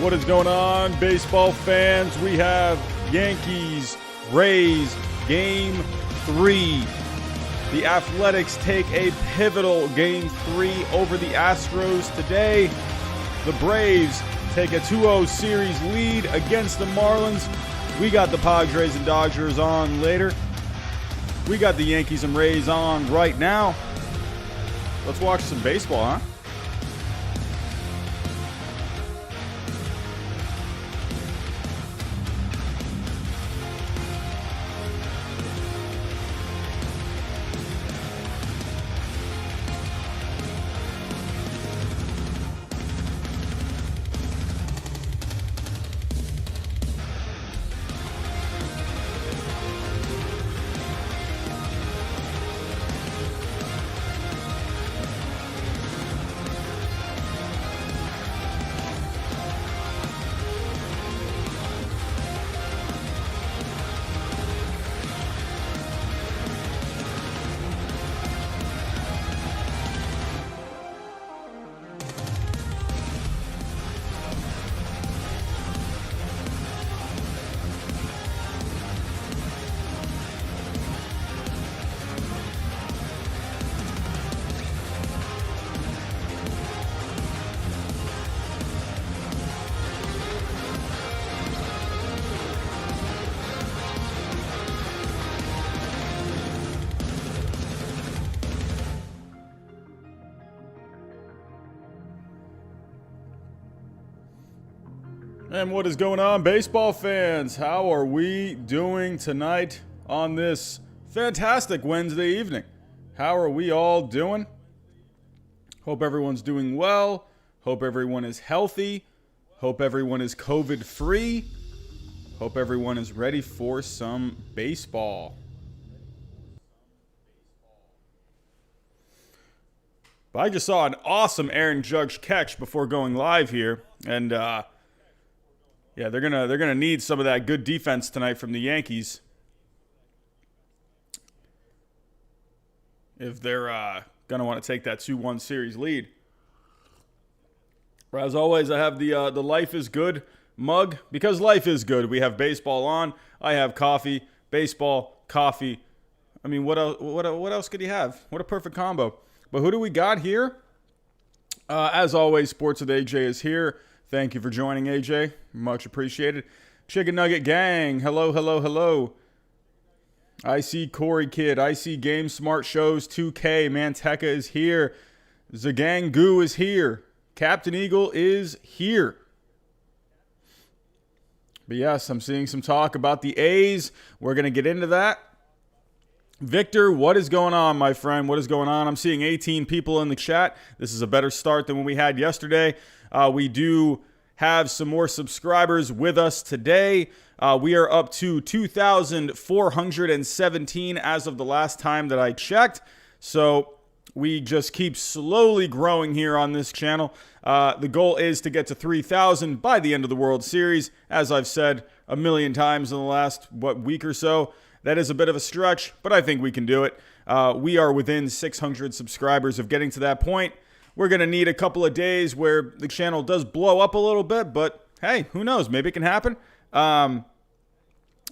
What is going on, baseball fans? We have Yankees, Rays, Game 3. The Athletics take a pivotal Game 3 over the Astros today. The Braves take a 2-0 series lead against the Marlins. We got the Padres and Dodgers on later. We got the Yankees and Rays on right now. Let's watch some baseball, huh? And what is going on, baseball fans? How are we doing tonight on this fantastic Wednesday evening? How are we all doing? Hope everyone's doing well. Hope everyone is healthy. Hope everyone is COVID-free. Hope everyone is ready for some baseball. But I just saw an awesome Aaron Judge catch before going live here, and yeah, they're gonna need some of that good defense tonight from the Yankees if they're gonna want to take that 2-1 series lead. But as always, I have the Life is Good mug. Because life is good, we have baseball on. I have coffee, baseball, coffee. I mean, what else could you have? What a perfect combo. But who do we got here? As always, Sports with AJ is here. Thank you for joining, AJ. Much appreciated. Chicken Nugget Gang. Hello, hello, hello. I see Corey Kid. I see Game Smart Shows 2K. Manteca is here. Zagangu is here. Captain Eagle is here. But yes, I'm seeing some talk about the A's. We're going to get into that. Victor, what is going on, my friend? What is going on? I'm seeing 18 people in the chat. This is a better start than what we had yesterday. We do have some more subscribers with us today. We are up to 2,417 as of the last time that I checked. So we just keep slowly growing here on this channel. The goal is to get to 3,000 by the end of the World Series. As I've said a million times in the last, week or so. That is a bit of a stretch, but I think we can do it. We are within 600 subscribers of getting to that point. We're going to need a couple of days where the channel does blow up a little bit, but hey, who knows? Maybe it can happen. But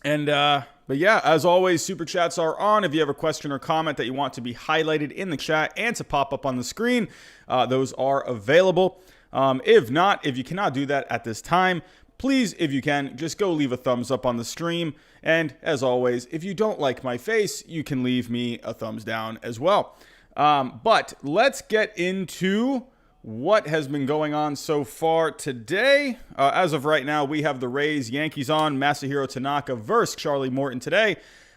yeah, as always, super chats are on. If you have a question or comment that you want to be highlighted in the chat and to pop up on the screen, those are available. If not, if you cannot do that at this time, please, if you can, just go leave a thumbs up on the stream. And as always, if you don't like my face, you can leave me a thumbs down as well. But let's get into what has been going on so far today. As of right now, we have the Rays, Yankees on. Masahiro Tanaka versus Charlie Morton today.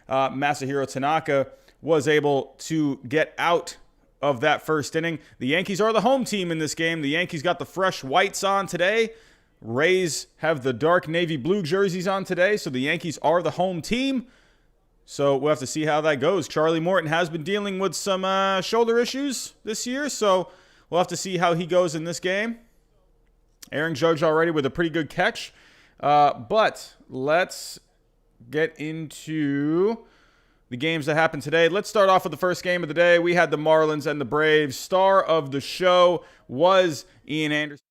Masahiro Tanaka was able to get out of that first inning. The Yankees are the home team in this game. The Yankees got the fresh whites on today. Rays have the dark navy blue jerseys on today, so the Yankees are the home team. So we'll have to see how that goes. Charlie Morton has been dealing with some shoulder issues this year, so we'll have to see how he goes in this game. Aaron Judge already with a pretty good catch. But let's get into the games that happened today. Let's start off with the first game of the day. We had the Marlins and the Braves. Star of the show was Ian Anderson.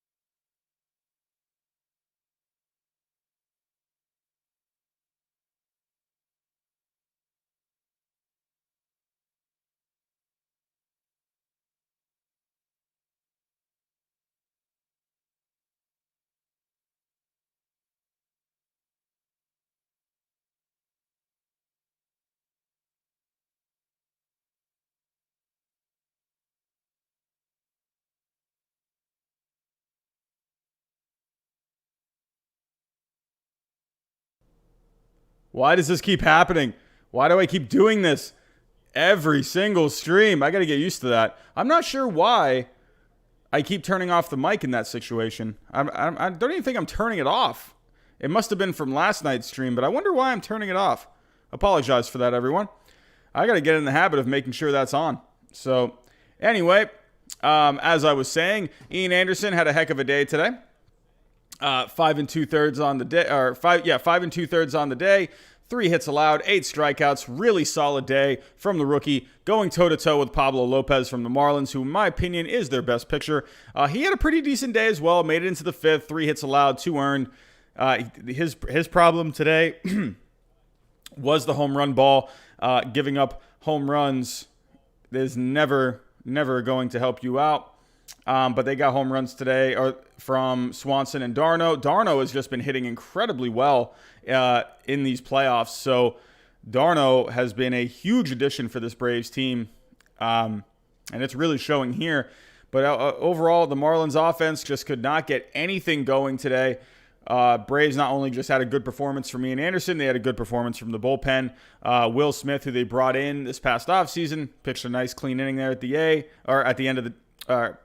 Why does this keep happening? Why do I keep doing this every single stream? I got to get used to that. I'm not sure why I keep turning off the mic in that situation. I don't even think I'm turning it off. It must have been from last night's stream, but I wonder why I'm turning it off. Apologize for that, everyone. I got to get in the habit of making sure that's on. So, anyway, as I was saying, Ian Anderson had a heck of a day today. 5 2/3 on the day, 5 2/3 on the day. 3 hits allowed, 8 strikeouts. Really solid day from the rookie, going toe-to-toe with Pablo Lopez from the Marlins, who, in my opinion, is their best pitcher. He had a pretty decent day as well. Made it into the 5th, 3 hits allowed, 2 earned. His problem today was the home run ball. Giving up home runs is never going to help you out. But they got home runs today from Swanson and Darno. Darno has just been hitting incredibly well in these playoffs. So Darno has been a huge addition for this Braves team, and it's really showing here. But overall, the Marlins offense just could not get anything going today. Braves not only just had a good performance from Ian Anderson, they had a good performance from the bullpen. Will Smith, who they brought in this past offseason, pitched a nice clean inning there at the end of the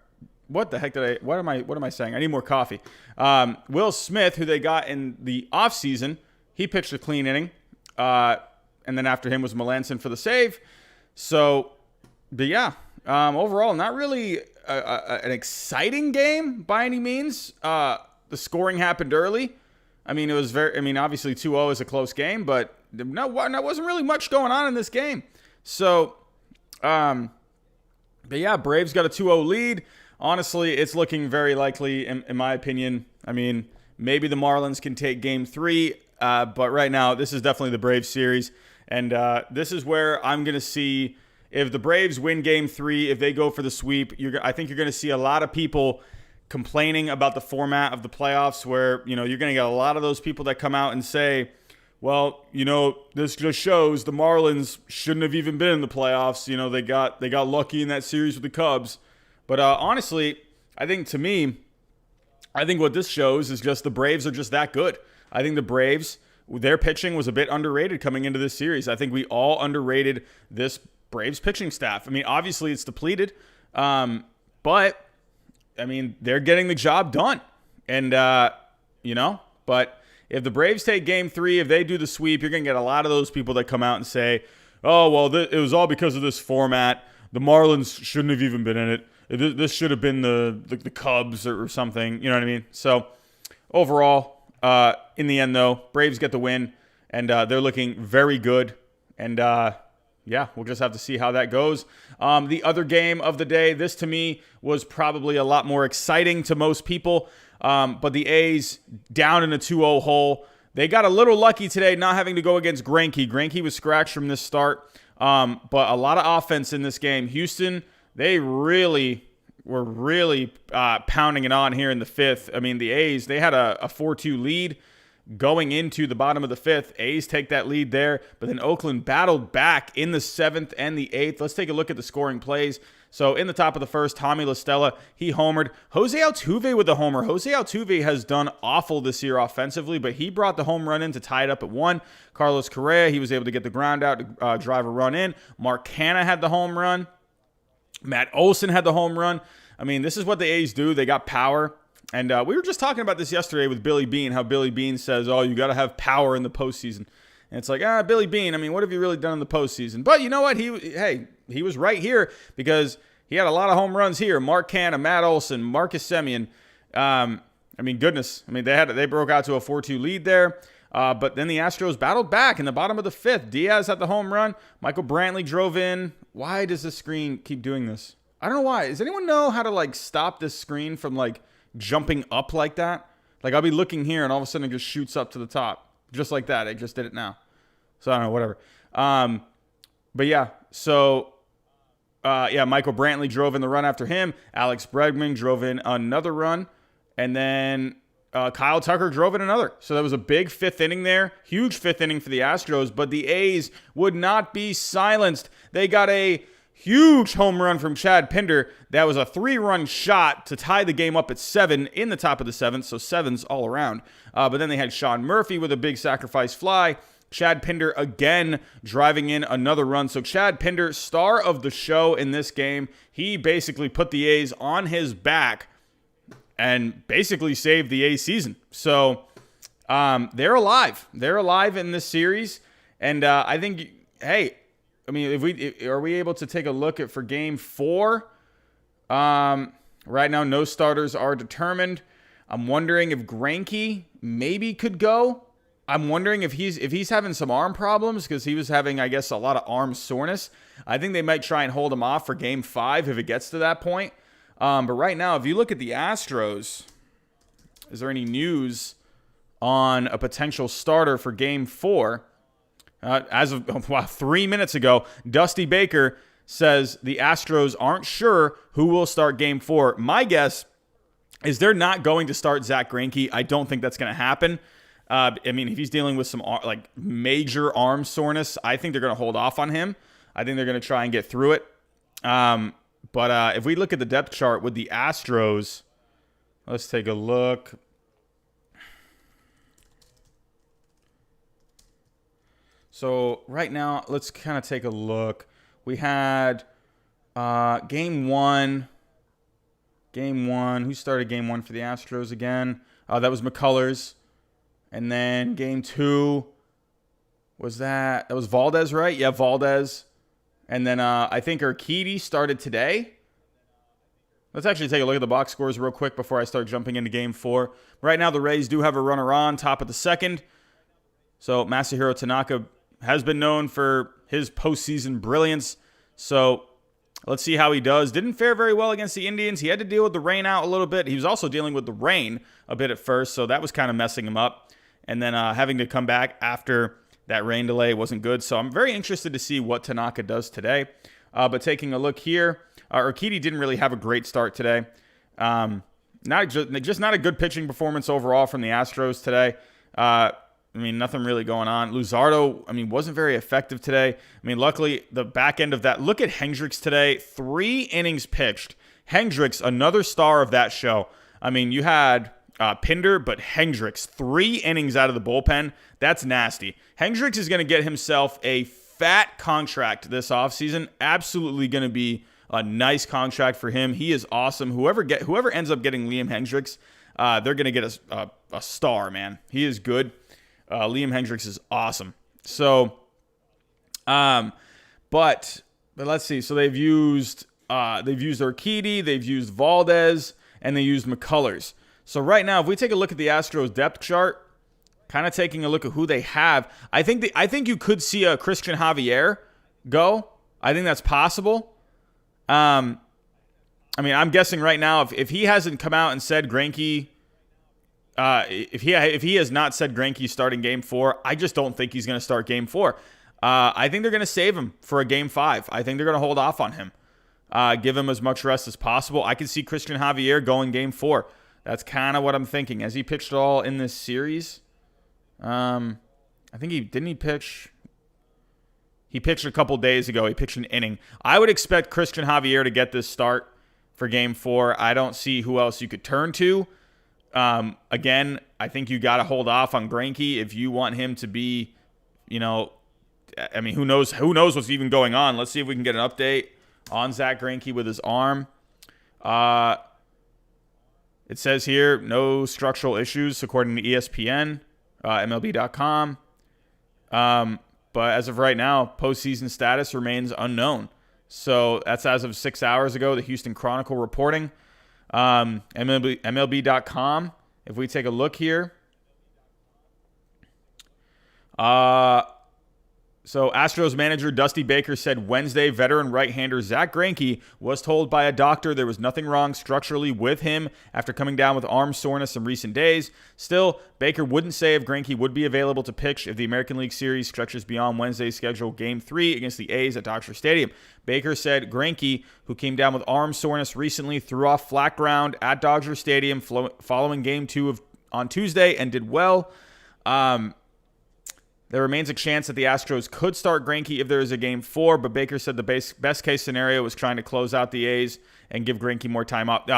what the heck what am I saying? I need more coffee. Will Smith, who they got in the offseason, he pitched a clean inning. And then after him was Melanson for the save. So, but yeah, overall, not really an exciting game by any means. The scoring happened early. I mean, obviously 2-0 is a close game, but there wasn't really much going on in this game. So, but yeah, Braves got a 2-0 lead. Honestly, it's looking very likely, in my opinion. I mean, maybe the Marlins can take Game 3, but right now, this is definitely the Braves series. And this is where I'm going to see if the Braves win Game 3, if they go for the sweep, I think you're going to see a lot of people complaining about the format of the playoffs where, you're going to get a lot of those people that come out and say, well, this just shows the Marlins shouldn't have even been in the playoffs. They got lucky in that series with the Cubs. But honestly, I think what this shows is just the Braves are just that good. I think the Braves, their pitching was a bit underrated coming into this series. I think we all underrated this Braves pitching staff. I mean, obviously it's depleted, but I mean, they're getting the job done. And, but if the Braves take Game 3, if they do the sweep, you're going to get a lot of those people that come out and say, oh, well, it was all because of this format. The Marlins shouldn't have even been in it. This should have been the Cubs or something. You know what I mean? So, overall, in the end, though, Braves get the win, and they're looking very good. And, yeah, we'll just have to see how that goes. The other game of the day, this to me was probably a lot more exciting to most people. But the A's down in a 2-0 hole. They got a little lucky today not having to go against Greinke. Greinke was scratched from this start. But a lot of offense in this game. Houston, they were really pounding it on here in the 5th. I mean, the A's, they had a 4-2 lead going into the bottom of the 5th. A's take that lead there, but then Oakland battled back in the 7th and the 8th. Let's take a look at the scoring plays. So in the top of the 1st, Tommy La Stella, he homered. Jose Altuve with the homer. Jose Altuve has done awful this year offensively, but he brought the home run in to tie it up at 1. Carlos Correa, he was able to get the ground out to drive a run in. Mark Canha had the home run. Matt Olson had the home run. I mean, this is what the A's do. They got power. And we were just talking about this yesterday with Billy Beane, how Billy Beane says, oh, you got to have power in the postseason. And it's like, Billy Beane, I mean, what have you really done in the postseason? But you know what? He was right here because he had a lot of home runs here. Mark Canha, Matt Olson, Marcus Semien. I mean, goodness. I mean, they broke out to a 4-2 lead there. But then the Astros battled back in the bottom of the 5th. Diaz had the home run. Michael Brantley drove in. Why does this screen keep doing this? I don't know why. Does anyone know how to, stop this screen from, jumping up like that? I'll be looking here, and all of a sudden it just shoots up to the top. Just like that. I just did it now. So, I don't know, whatever. But, yeah. So, Michael Brantley drove in the run after him. Alex Bregman drove in another run. And then Kyle Tucker drove in another. So that was a big 5th inning there. Huge 5th inning for the Astros. But the A's would not be silenced. They got a huge home run from Chad Pinder. That was a 3-run shot to tie the game up at 7 in the top of the 7th. So 7's all around. But then they had Sean Murphy with a big sacrifice fly. Chad Pinder again driving in another run. So Chad Pinder, star of the show in this game. He basically put the A's on his back and basically saved the A's season. So they're alive. They're alive in this series. And I think, hey, I mean, are we able to take a look at for Game 4? Right now, no starters are determined. I'm wondering if Greinke maybe could go. I'm wondering if he's having some arm problems because he was having, I guess, a lot of arm soreness. I think they might try and hold him off for Game 5 if it gets to that point. But right now, if you look at the Astros, is there any news on a potential starter for Game 4? As of 3 minutes ago, Dusty Baker says the Astros aren't sure who will start Game 4. My guess is they're not going to start Zach Greinke. I don't think that's going to happen. I mean, if he's dealing with some major arm soreness, I think they're going to hold off on him. I think they're going to try and get through it. But if we look at the depth chart with the Astros, let's take a look. So right now, let's kind of take a look. We had Game 1. Game 1. Who started Game 1 for the Astros again? That was McCullers. And then Game 2, was that was Valdez, right? Yeah, Valdez. And then I think Urquidy started today. Let's actually take a look at the box scores real quick before I start jumping into Game 4. Right now, the Rays do have a runner on top of the second. So Masahiro Tanaka has been known for his postseason brilliance. So let's see how he does. Didn't fare very well against the Indians. He had to deal with the rain out a little bit. He was also dealing with the rain a bit at first, so that was kind of messing him up. And then having to come back after that rain delay wasn't good. So I'm very interested to see what Tanaka does today. But taking a look here, Urquidy didn't really have a great start today. Not a good pitching performance overall from the Astros today. I mean, nothing really going on. Luzardo, I mean, wasn't very effective today. I mean, luckily, the back end of that. Look at Hendricks today. 3 innings pitched. Hendricks, another star of that show. I mean, you had Pinder, but Hendricks, 3 innings out of the bullpen. That's nasty. Hendricks is going to get himself a fat contract this offseason. Absolutely going to be a nice contract for him. He is awesome. Whoever ends up getting Liam Hendricks, they're going to get a star, man. He is good. Liam Hendricks is awesome. So, but let's see. So they've used Urquidy, they've used Valdez, and they used McCullers. So right now, if we take a look at the Astros depth chart, kind of taking a look at who they have, I think you could see a Christian Javier go. I think that's possible. I mean, I'm guessing right now if he hasn't come out and said Greinke, if he has not said Greinke starting Game 4, I just don't think he's going to start Game 4. I think they're going to save him for a Game 5. I think they're going to hold off on him, give him as much rest as possible. I could see Christian Javier going Game 4. That's kind of what I'm thinking. Has he pitched at all in this series? I think he pitch. He pitched a couple days ago. He pitched an inning. I would expect Christian Javier to get this start for Game 4. I don't see who else you could turn to. Again, I think you got to hold off on Greinke if you want him to be, I mean, who knows what's even going on. Let's see if we can get an update on Zach Greinke with his arm. It says here, no structural issues, according to ESPN, MLB.com. But as of right now, postseason status remains unknown. So that's as of 6 hours ago, the Houston Chronicle reporting. MLB.com, if we take a look here. So Astros manager Dusty Baker said Wednesday veteran right-hander Zach Greinke was told by a doctor there was nothing wrong structurally with him after coming down with arm soreness in recent days. Still, Baker wouldn't say if Greinke would be available to pitch if the American League Series stretches beyond Wednesday's scheduled Game 3 against the A's at Dodger Stadium. Baker said Greinke, who came down with arm soreness recently, threw off flat ground at Dodger Stadium following Game 2 on Tuesday and did well. There remains a chance that the Astros could start Greinke if there is a Game 4, but Baker said the best case scenario was trying to close out the A's and give Greinke more time up.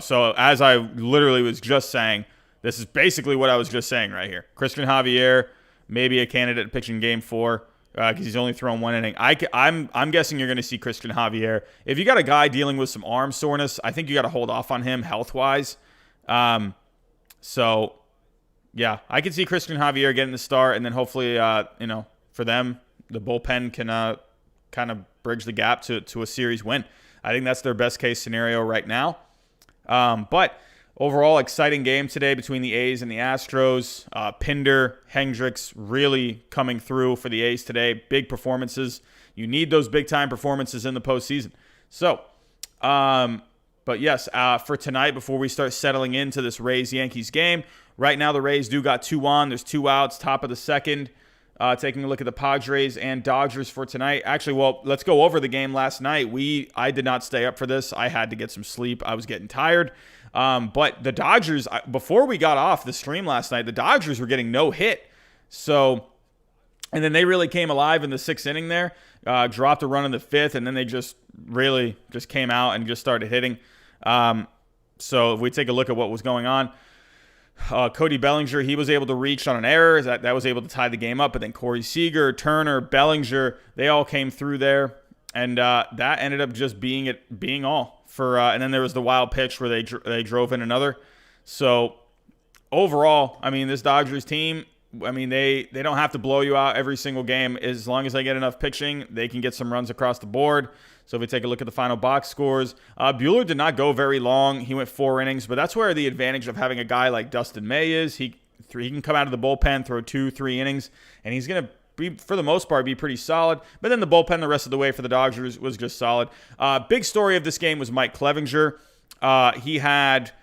So as I literally was just saying, this is basically what I was just saying right here. Christian Javier, maybe a candidate pitching game 4 because he's only thrown 1 inning. I'm guessing you're going to see Christian Javier. If you got a guy dealing with some arm soreness, I think you got to hold off on him health-wise. So, yeah, I could see Christian Javier getting the start, and then hopefully, for them, the bullpen can kind of bridge the gap to a series win. I think that's their best case scenario right now. But overall, exciting game today between the A's and the Astros. Pinder, Hendricks really coming through for the A's today. Big performances. You need those big-time performances in the postseason. So, but yes, for tonight, before we start settling into this Rays-Yankees game, right now the Rays do got 2 on. There's 2 outs, top of the second. Taking a look at the Padres and Dodgers for tonight. Actually, well, let's go over the game last night. I did not stay up for this. I had to get some sleep. I was getting tired. But the Dodgers, before we got off the stream last night, the Dodgers were getting no hit. So, and then they really came alive in the 6th inning there. Dropped a run in the 5th, and then they just really just came out and just started hitting. So if we take a look at what was going on, Cody Bellinger, he was able to reach on an error. That was able to tie the game up. But then Corey Seager, Turner, Bellinger, they all came through there. And that ended up just being all. And then there was the wild pitch where they drove in another. So overall, I mean, this Dodgers team, I mean, they don't have to blow you out every single game. As long as they get enough pitching, they can get some runs across the board. So if we take a look at the final box scores, Buehler did not go very long. He went 4 innings, but that's where the advantage of having a guy like Dustin May is. He can come out of the bullpen, throw 2-3 innings, and he's going to be, for the most part, be pretty solid. But then the bullpen the rest of the way for the Dodgers was just solid. Big story of this game was Mike Clevinger. He had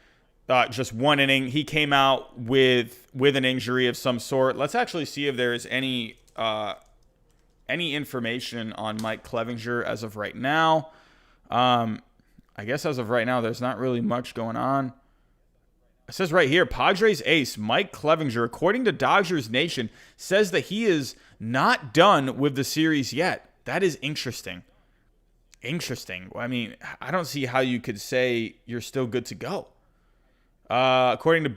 just 1 inning. He came out with an injury of some sort. Let's actually see if there is any information on Mike Clevinger as of right now. I guess as of right now, there's not really much going on. It says right here, Padres ace Mike Clevinger, according to Dodgers Nation, says that he is not done with the series yet. That is interesting. I mean, I don't see how you could say you're still good to go. According to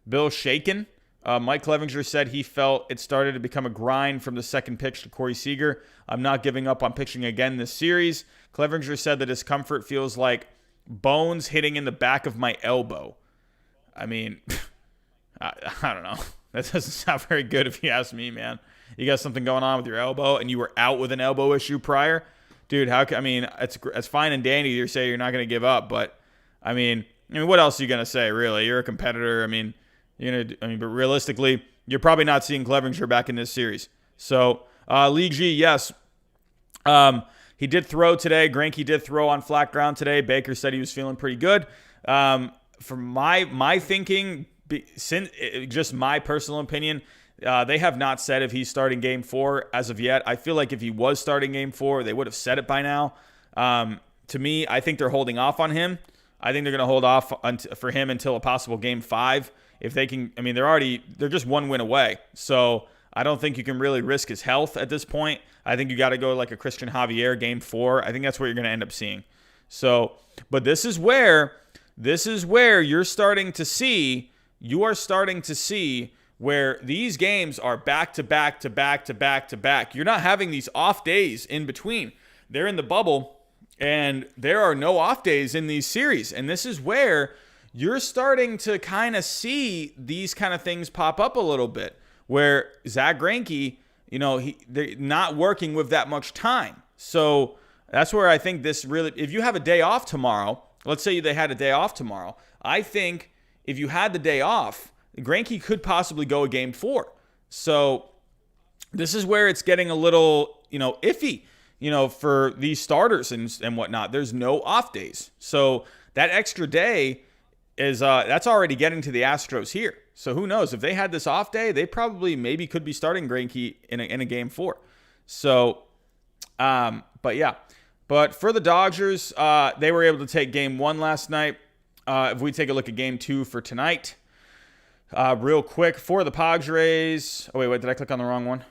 Bill Shaken, Mike Clevinger said he felt it started to become a grind from the second pitch to Corey Seager. I'm not giving up on pitching again this series. Clevinger said the discomfort feels like bones hitting in the back of my elbow. I mean, I don't know. That doesn't sound very good if you ask me, man. You got something going on with your elbow and you were out with an elbow issue prior? Dude, it's fine and dandy to say you're not going to give up, but I mean, what else are you going to say, really? You're a competitor. But realistically, you're probably not seeing Clevinger back in this series. So, Lee G, yes. He did throw today. Greinke did throw on flat ground today. Baker said he was feeling pretty good. For my thinking, just my personal opinion, they have not said if he's starting Game 4 as of yet. I feel like if he was starting Game 4, they would have said it by now. To me, I think they're holding off on him. I think they're going to hold off for him until a possible Game 5. If they can, they're just 1 win away. So I don't think you can really risk his health at this point. I think you got to go like a Christian Javier Game 4. I think that's what you're going to end up seeing. So, but this is where you are starting to see where these games are back to back to back to back to back. You're not having these off days in between. They're in the bubble, and there are no off days in these series. And this is where you're starting to kind of see these kind of things pop up a little bit, where Zach Greinke, they're not working with that much time. So that's where I think this really, if you have a day off tomorrow, let's say they had a day off tomorrow, I think if you had the day off, Greinke could possibly go a Game 4. So this is where it's getting a little, iffy, for these starters and whatnot. There's no off days. So that extra day is that's already getting to the Astros here. So who knows? If they had this off day, they probably maybe could be starting Greinke in a Game 4. So, but yeah. But for the Dodgers, they were able to take Game 1 last night. If we take a look at Game 2 for tonight, real quick, for the Padres. Oh, wait, did I click on the wrong one?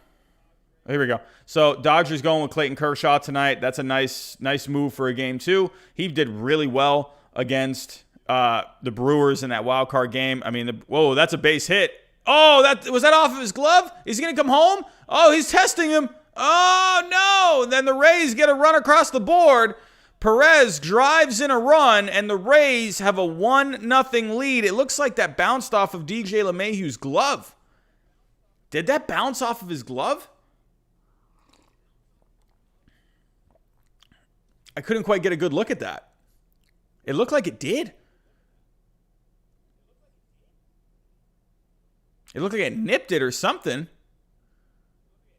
Oh, here we go. So Dodgers going with Clayton Kershaw tonight. That's a nice move for a Game 2. He did really well against the Brewers in that wild card game. Whoa, that's a base hit. Oh, that off of his glove? Is he going to come home? Oh, he's testing him. Oh, no. Then the Rays get a run across the board. Perez drives in a run, and the Rays have a 1-0 lead. It looks like that bounced off of DJ LeMahieu's glove. Did that bounce off of his glove? I couldn't quite get a good look at that. It looked like it did. It looked like it nipped it or something.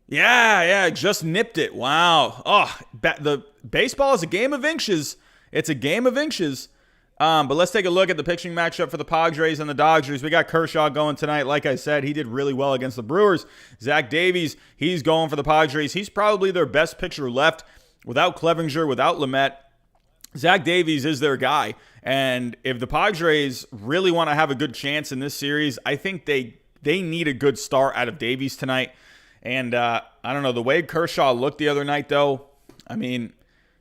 Yeah, just nipped it. Wow. Oh, the baseball is a game of inches. It's a game of inches. But let's take a look at the pitching matchup for the Padres and the Dodgers. We got Kershaw going tonight. Like I said, he did really well against the Brewers. Zach Davies, he's going for the Padres. He's probably their best pitcher left without Clevinger, without Lamet. Zach Davies is their guy. And if the Padres really want to have a good chance in this series, I think they need a good start out of Davies tonight. And I don't know, the way Kershaw looked the other night, though, I mean,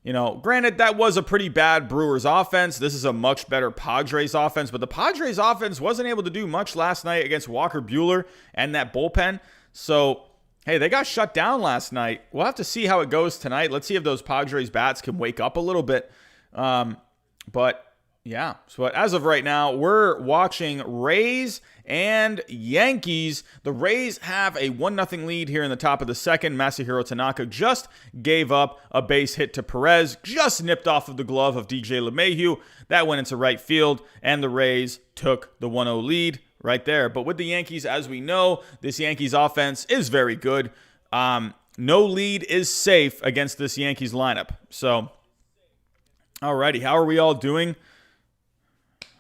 granted, that was a pretty bad Brewers offense. This is a much better Padres offense. But the Padres offense wasn't able to do much last night against Walker Buehler and that bullpen. So, hey, they got shut down last night. We'll have to see how it goes tonight. Let's see if those Padres bats can wake up a little bit. But yeah, so as of right now, we're watching Rays and Yankees. The Rays have a 1-0 lead here in the top of the second. Masahiro Tanaka just gave up a base hit to Perez, just nipped off of the glove of DJ LeMahieu. That went into right field, and the Rays took the 1-0 lead right there. But with the Yankees, as we know, this Yankees offense is very good. No lead is safe against this Yankees lineup. So, alrighty, how are we all doing?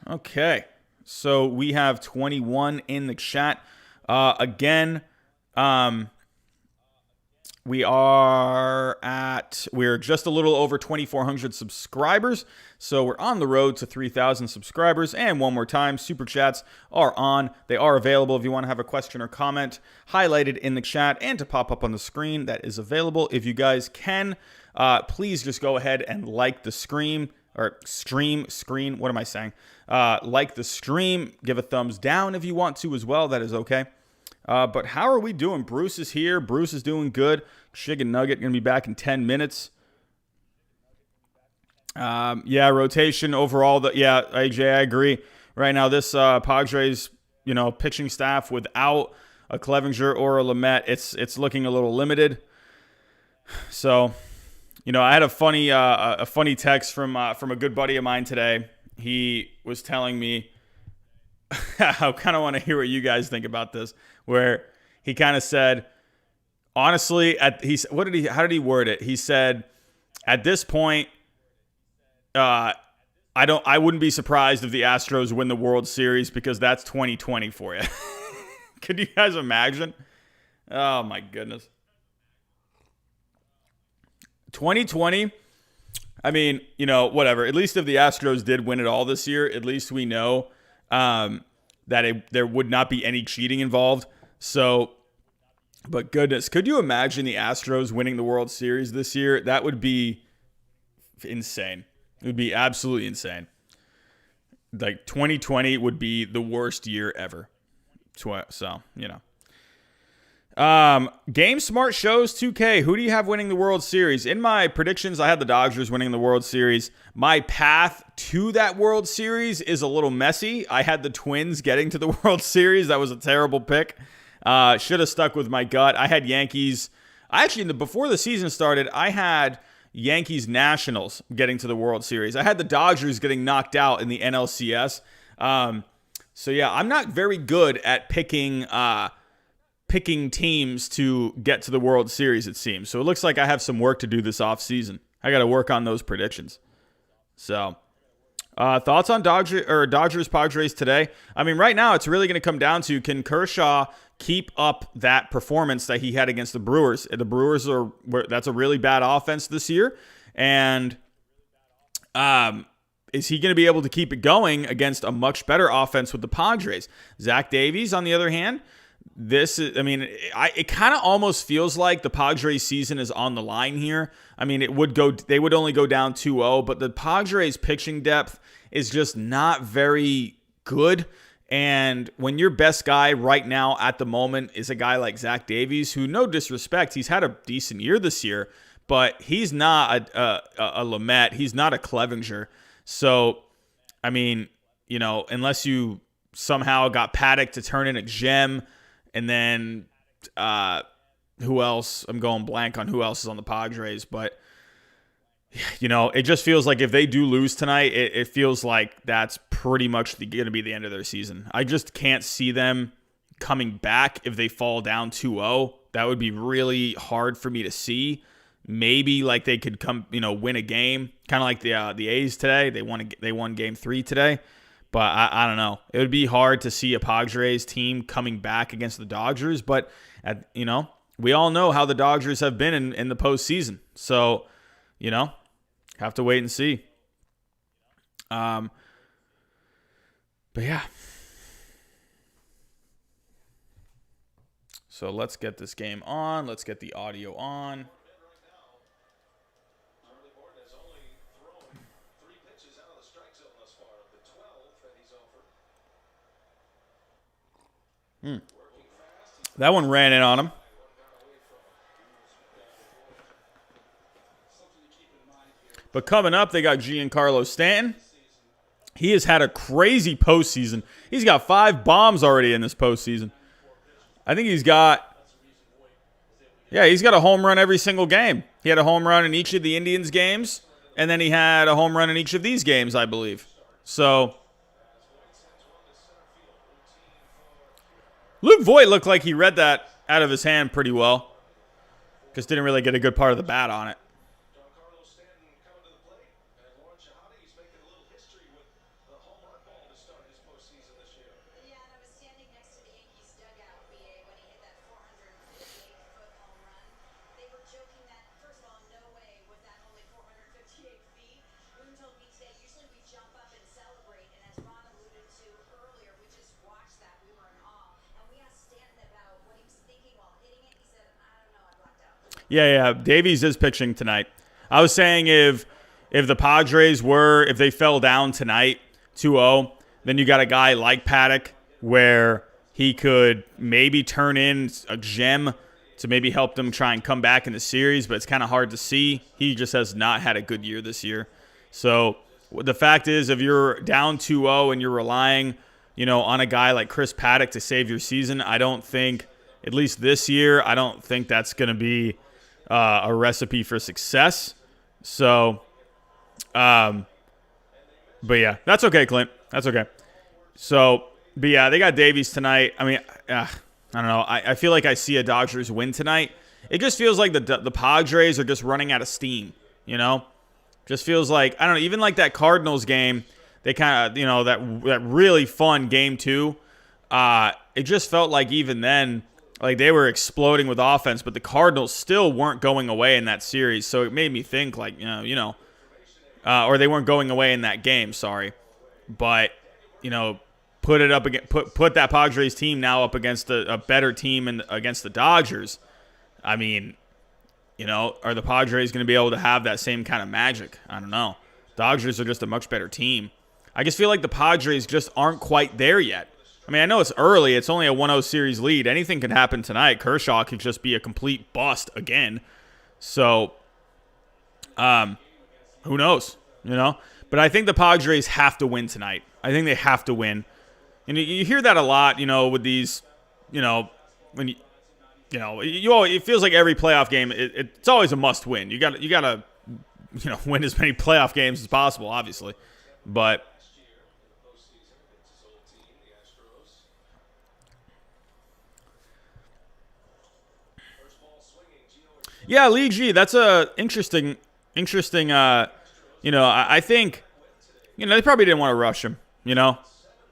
Okay, so we have 21 in the chat. We're just a little over 2,400 subscribers. So we're on the road to 3,000 subscribers. And one more time, super chats are on. They are available if you want to have a question or comment highlighted in the chat and to pop up on the screen. That is available. If you guys can, please just go ahead and like the screen. What am I saying? Like the stream, give a thumbs down if you want to as well. That is okay. But how are we doing? Bruce is here. Bruce is doing good. Chicken Nugget going to be back in 10 minutes. Rotation overall. AJ, I agree. Right now, this Padres, pitching staff without a Clevinger or a Lamet, it's looking a little limited. So, I had a funny text from a good buddy of mine today. He was telling me, I kind of want to hear what you guys think about this, where he kind of said, honestly, how did he word it? He said, at this point, I wouldn't be surprised if the Astros win the World Series because that's 2020 for you. Could you guys imagine? Oh my goodness. 2020, I mean, whatever. At least if the Astros did win it all this year, at least we know that there would not be any cheating involved. So, but goodness, could you imagine the Astros winning the World Series this year? That would be insane. It would be absolutely insane. Like 2020 would be the worst year ever. So, Game Smart shows 2K. Who do you have winning the World Series? In my predictions, I had the Dodgers winning the World Series. My path to that World Series is a little messy. I had the Twins getting to the World Series. That was a terrible pick. Should have stuck with my gut. I had Yankees. Before the season started, I had Yankees Nationals getting to the World Series. I had the Dodgers getting knocked out in the NLCS. So yeah, I'm not very good at picking teams to get to the World Series, it seems. So it looks like I have some work to do this offseason. I got to work on those predictions. So, thoughts on Dodgers Padres today? I mean, right now it's really going to come down to, can Kershaw keep up that performance that he had against the Brewers? The Brewers that's a really bad offense this year, and is he going to be able to keep it going against a much better offense with the Padres? Zach Davies, on the other hand, it kind of almost feels like the Padres season is on the line here. I mean, they would only go down 2-0, but the Padres pitching depth is just not very good. And when your best guy right now at the moment is a guy like Zach Davies, who, no disrespect, he's had a decent year this year, but he's not a Lamet. He's not a Clevinger. So, I mean, unless you somehow got Paddock to turn in a gem, and then who else? I'm going blank on who else is on the Padres, but it just feels like if they do lose tonight, it feels like that's pretty much going to be the end of their season. I just can't see them coming back if they fall down 2-0. That would be really hard for me to see. Maybe like they could come, win a game, kind of like the A's today. They won Game 3 today, but I don't know. It would be hard to see a Padres team coming back against the Dodgers. But we all know how the Dodgers have been in the postseason. So, have to wait and see. But yeah. So let's get this game on. Let's get the audio on. That one ran in on him. But coming up, they got Giancarlo Stanton. He has had a crazy postseason. He's got 5 bombs already in this postseason. I think he's got a home run every single game. He had a home run in each of the Indians games, and then he had a home run in each of these games, I believe. So Luke Voit looked like he read that out of his hand pretty well, because didn't really get a good part of the bat on it. Yeah. Davies is pitching tonight. I was saying if the Padres if they fell down tonight 2-0, then you got a guy like Paddock where he could maybe turn in a gem to maybe help them try and come back in the series, but it's kind of hard to see. He just has not had a good year this year. So the fact is, if you're down 2-0 and you're relying, on a guy like Chris Paddock to save your season, I don't think, at least this year, I don't think that's going to be a recipe for success. So, but yeah, that's okay, Clint. That's okay. So, but yeah, they got Davies tonight. I mean, I don't know. I feel like I see a Dodgers win tonight. It just feels like the Padres are just running out of steam, Just feels like, I don't know, even like that Cardinals game, they kind of, that really fun Game 2, it just felt like even then, like they were exploding with offense, but the Cardinals still weren't going away in that series. So it made me think like, or they weren't going away in that game, sorry. But, put it up against, put that Padres team now up against a better team against the Dodgers. I mean, are the Padres going to be able to have that same kind of magic? I don't know. Dodgers are just a much better team. I just feel like the Padres just aren't quite there yet. I mean, I know it's early. It's only a 1-0 series lead. Anything could happen tonight. Kershaw could just be a complete bust again. So, who knows? But I think the Padres have to win tonight. I think they have to win. And you hear that a lot, with these, when it feels like every playoff game, it's always a must win. You got to win as many playoff games as possible, obviously. But yeah, Lee G, that's a interesting. I think, they probably didn't want to rush him.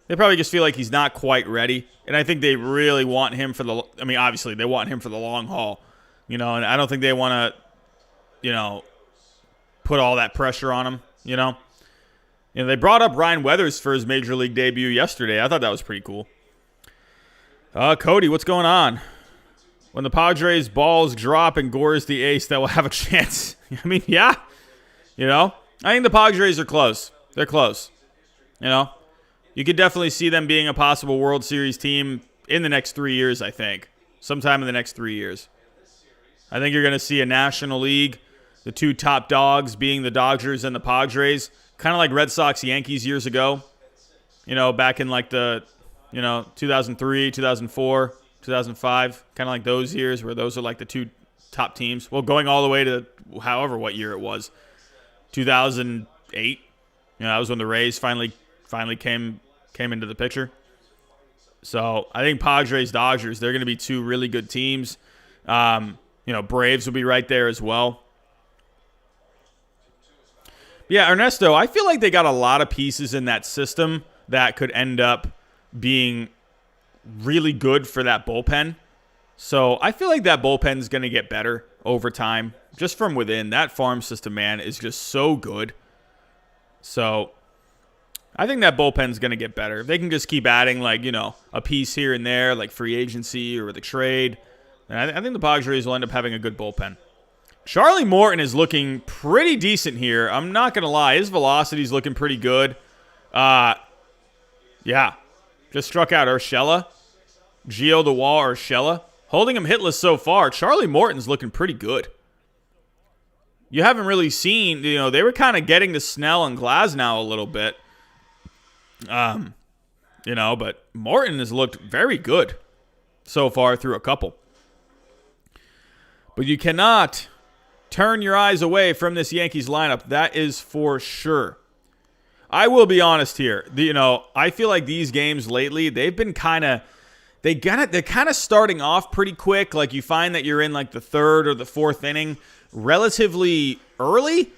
They probably just feel like he's not quite ready, and I think they really want him obviously they want him for the long haul, and I don't think they want to, put all that pressure on him. They brought up Ryan Weathers for his major league debut yesterday. I thought that was pretty cool. Cody, what's going on? When the Padres balls drop and Gore's the ace, that will have a chance. I mean, yeah. I think the Padres are close. They're close. You could definitely see them being a possible World Series team in the next 3 years, I think. Sometime in the next 3 years. I think you're going to see a National League, the two top dogs being the Dodgers and the Padres, kind of like Red Sox Yankees years ago. Back in like the, 2003, 2004, 2005, kind of like those years where those are like the two top teams. Well, going all the way to however what year it was, 2008. That was when the Rays finally came into the picture. So I think Padres, Dodgers, they're going to be two really good teams. Braves will be right there as well. Yeah, Ernesto, I feel like they got a lot of pieces in that system that could end up being really good for that bullpen. So I feel like that bullpen is going to get better over time, just from within. That farm system, man, is just so good. So I think that bullpen is going to get better. If they can just keep adding, a piece here and there, like free agency or with a trade, and I think the Padres will end up having a good bullpen. Charlie Morton is looking pretty decent here. I'm not going to lie. His velocity is looking pretty good. Yeah. Just struck out Urshela. Gio the Wall Urshela. Holding him hitless so far. Charlie Morton's looking pretty good. You haven't really seen, they were kind of getting to Snell and Glasnow a little bit. But Morton has looked very good so far through a couple. But you cannot turn your eyes away from this Yankees lineup. That is for sure. I will be honest here. I feel like these games lately, they've been they're kind of starting off pretty quick. Like you find that you're in like the third or the fourth inning relatively early.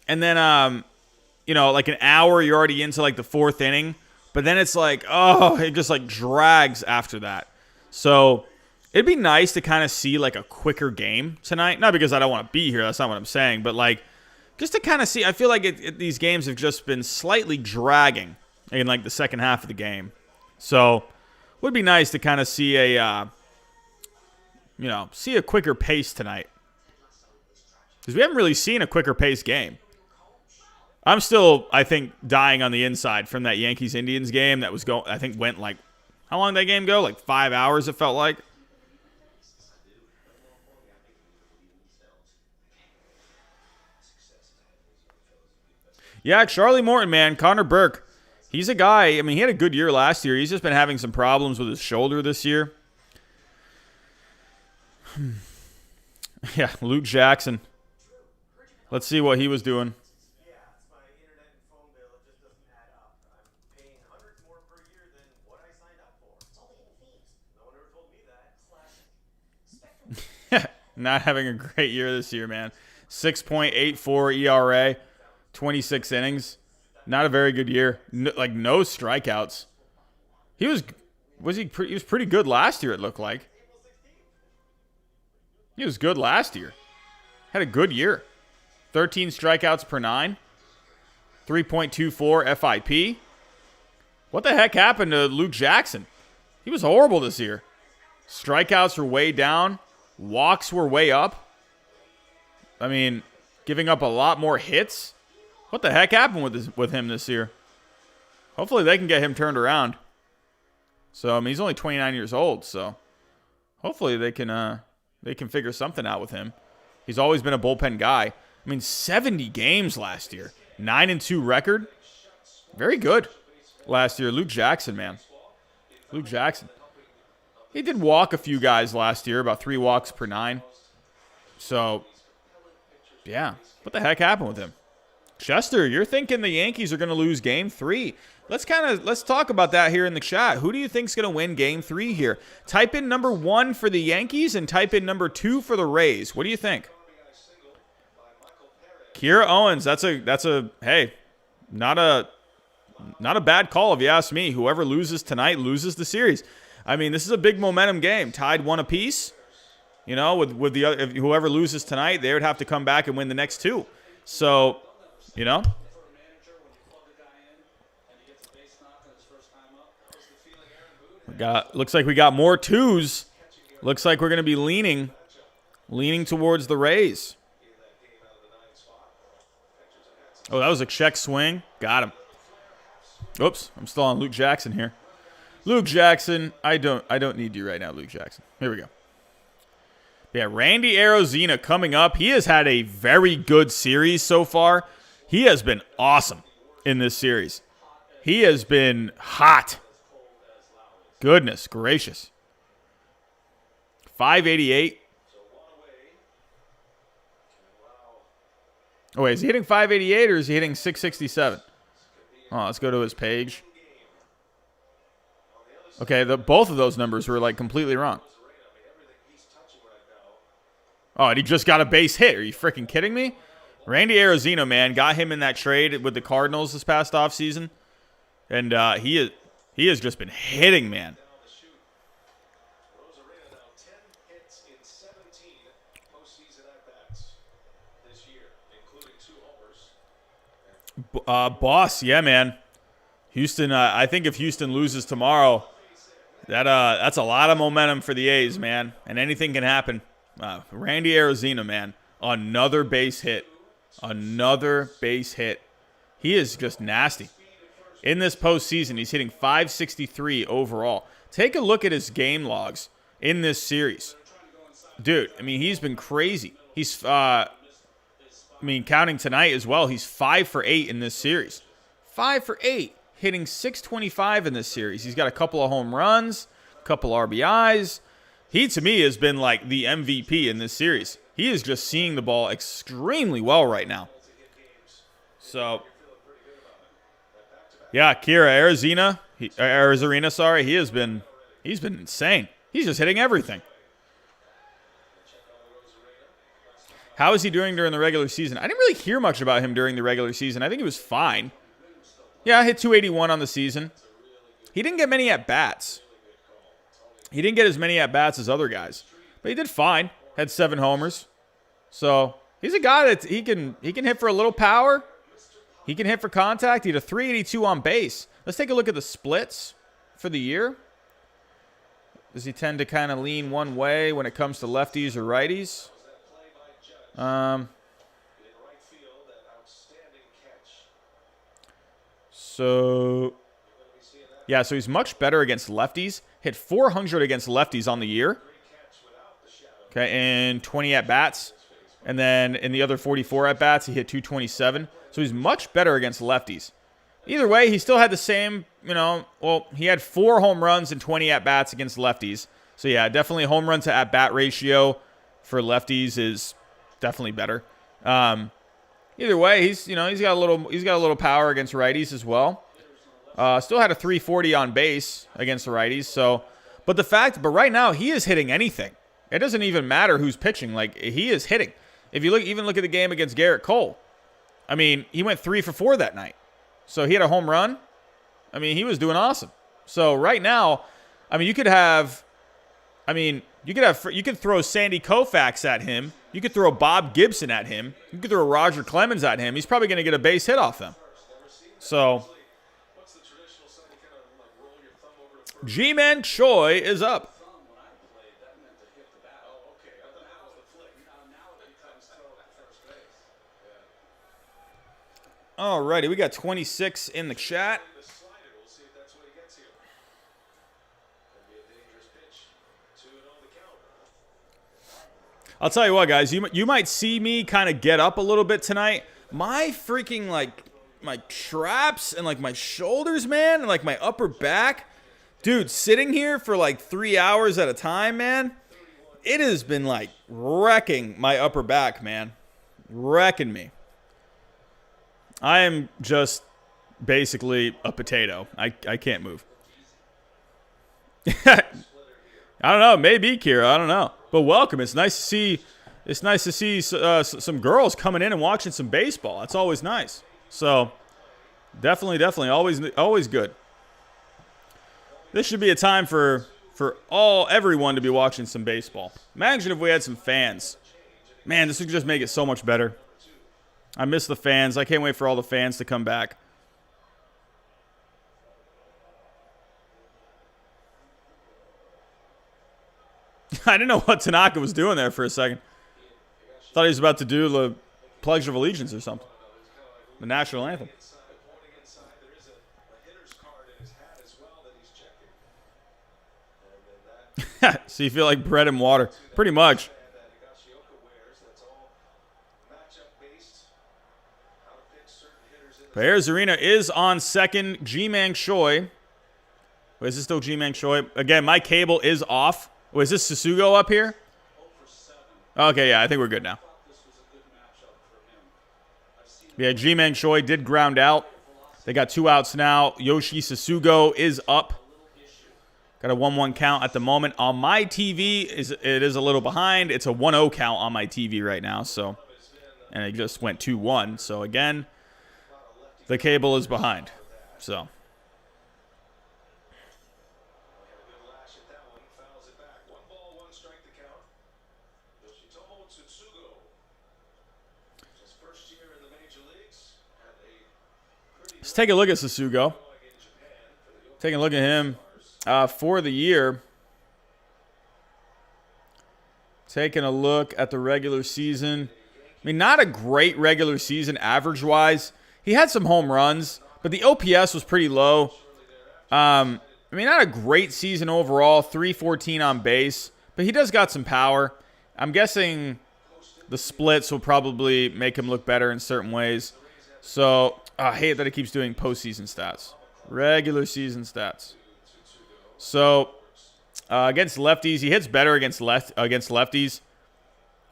And then, like an hour, you're already into like the fourth inning. But then it's like, it just like drags after that. So it'd be nice to kind of see like a quicker game tonight. Not because I don't want to be here. That's not what I'm saying. But like just to kind of see. I feel like these games have just been slightly dragging in like the second half of the game. So it would be nice to kind of see a quicker pace tonight. Because we haven't really seen a quicker pace game. I'm still, I think, dying on the inside from that Yankees-Indians game that was going. I think went like, how long did that game go? Like 5 hours, it felt like. Yeah, Charlie Morton, man. Connor Burke. He's a guy. I mean, he had a good year last year. He's just been having some problems with his shoulder this year. Yeah, Luke Jackson. Let's see what he was doing. Not having a great year this year, man. 6.84 ERA, 26 innings. Not a very good year. No strikeouts. He was pretty good last year, it looked like. He was good last year. Had a good year. 13 strikeouts per 9. 3.24 FIP. What the heck happened to Luke Jackson? He was horrible this year. Strikeouts were way down. Walks were way up. I mean, giving up a lot more hits. What the heck happened with him this year? Hopefully they can get him turned around. So, I mean, he's only 29 years old, so hopefully they can figure something out with him. He's always been a bullpen guy. I mean, 70 games last year. 9-2 record. Very good last year. Luke Jackson, man. Luke Jackson. He did walk a few guys last year, about 3 walks per 9. So, yeah. What the heck happened with him? Chester, you're thinking the Yankees are going to lose Game 3. Let's talk about that here in the chat. Who do you think's going to win Game 3 here? Type in number 1 for the Yankees and type in number 2 for the Rays. What do you think? Kira Owens, that's a hey, not a bad call if you ask me. Whoever loses tonight loses the series. I mean, this is a big momentum game. Tied 1 apiece. With the other, whoever loses tonight, they would have to come back and win the next 2. So, looks like we got more 2s. Looks like we're going to be leaning towards the Rays. Oh, that was a check swing. Got him. Oops, I'm still on Luke Jackson here. Luke Jackson, I don't need you right now, Luke Jackson. Here we go. Yeah, Randy Arozarena coming up. He has had a very good series so far. He has been awesome in this series. He has been hot. Goodness gracious. 588. Oh, wait, is he hitting 588 or is he hitting 667? Oh, let's go to his page. Okay, both of those numbers were like completely wrong. Oh, and he just got a base hit. Are you freaking kidding me? Randy Arozarena, man, got him in that trade with the Cardinals this past offseason. And he has just been hitting, man. Boss, yeah, man. Houston, I think if Houston loses tomorrow, that's a lot of momentum for the A's, man. And anything can happen. Randy Arozarena, man. Another base hit. Another base hit. He is just nasty. In this postseason, he's hitting 563 overall. Take a look at his game logs in this series. Dude, I mean, he's been crazy. He's, counting tonight as well, he's 5 for 8 in this series. 5 for 8, hitting 625 in this series. He's got a couple of home runs, a couple RBIs. He, to me, has been like the MVP in this series. He is just seeing the ball extremely well right now. So, yeah, Arozarena, he's been insane. He's just hitting everything. How is he doing during the regular season? I didn't really hear much about him during the regular season. I think he was fine. Yeah, I hit 281 on the season. He didn't get many at-bats. He didn't get as many at-bats as other guys. But he did fine. Had 7 homers. So, he's a guy that he can hit for a little power. He can hit for contact. He had a 382 on base. Let's take a look at the splits for the year. Does he tend to kind of lean one way when it comes to lefties or righties? So he's much better against lefties. Hit 400 against lefties on the year. Okay, and 20 at-bats. And then in the other 44 at-bats, he hit 227. So he's much better against lefties. Either way, he still had the same, he had 4 home runs and 20 at-bats against lefties. So yeah, definitely home run to at-bat ratio for lefties is definitely better. Either way, he's got a little power against righties as well. Still had a 340 on base against the righties. So, but right now he is hitting anything. It doesn't even matter who's pitching. Like, he is hitting. If you look at the game against Garrett Cole, I mean, he went 3 for 4 that night. So he had a home run. I mean, he was doing awesome. So right now, I mean, you could throw Sandy Koufax at him. You could throw Bob Gibson at him. You could throw Roger Clemens at him. He's probably going to get a base hit off them. So, G-Man Choi is up. Alrighty, we got 26 in the chat. I'll tell you what, guys. You might see me kind of get up a little bit tonight. My freaking, my traps and, my shoulders, man, and, my upper back. Dude, sitting here for, 3 hours at a time, man, it has been, wrecking my upper back, man. Wrecking me. I am just basically a potato. I can't move. I don't know. Maybe, Kira. I don't know. But welcome. It's nice to see some girls coming in and watching some baseball. That's always nice. So definitely, always good. This should be a time for everyone to be watching some baseball. Imagine if we had some fans. Man, this would just make it so much better. I miss the fans. I can't wait for all the fans to come back. I didn't know what Tanaka was doing there for a second. Thought he was about to do the Pledge of Allegiance or something. The national anthem. So you feel like bread and water, pretty much. Bears Arena is on second. Ji-Man Choi. Wait, is this still Ji-Man Choi? Again, my cable is off. Wait, is this Sasugo up here? Okay, yeah, I think we're good now. Yeah, Ji-Man Choi did ground out. They got 2 outs now. Yoshi Sasugo is up. Got a 1-1 count at the moment. On my TV, it is a little behind. It's a 1-0 count on my TV right now. So, and it just went 2-1. So, again, the cable is behind. So. Let's take a look at Sasugo. Taking a look at him for the year. Taking a look at the regular season. I mean, not a great regular season average-wise. He had some home runs, but the OPS was pretty low. I mean, not a great season overall. 314 on base, but he does got some power. I'm guessing the splits will probably make him look better in certain ways. So, I hate that it keeps doing postseason stats. Regular season stats. So, against lefties, he hits better against lefties.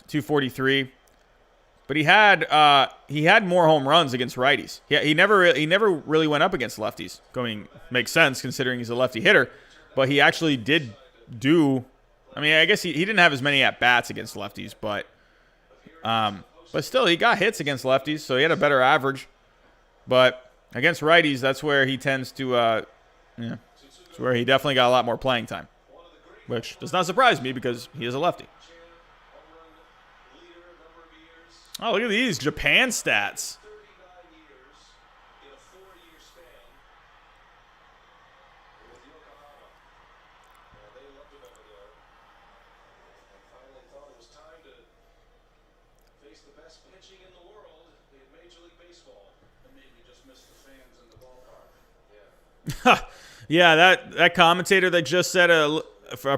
243. But he had more home runs against righties. He never really went up against lefties. Makes sense considering he's a lefty hitter. But he actually did do. I mean, I guess he didn't have as many at bats against lefties, but still he got hits against lefties, so he had a better average. But against righties, that's where he tends to. It's where he definitely got a lot more playing time, which does not surprise me because he is a lefty. Oh, look at these Japan stats. Yeah, that commentator that just said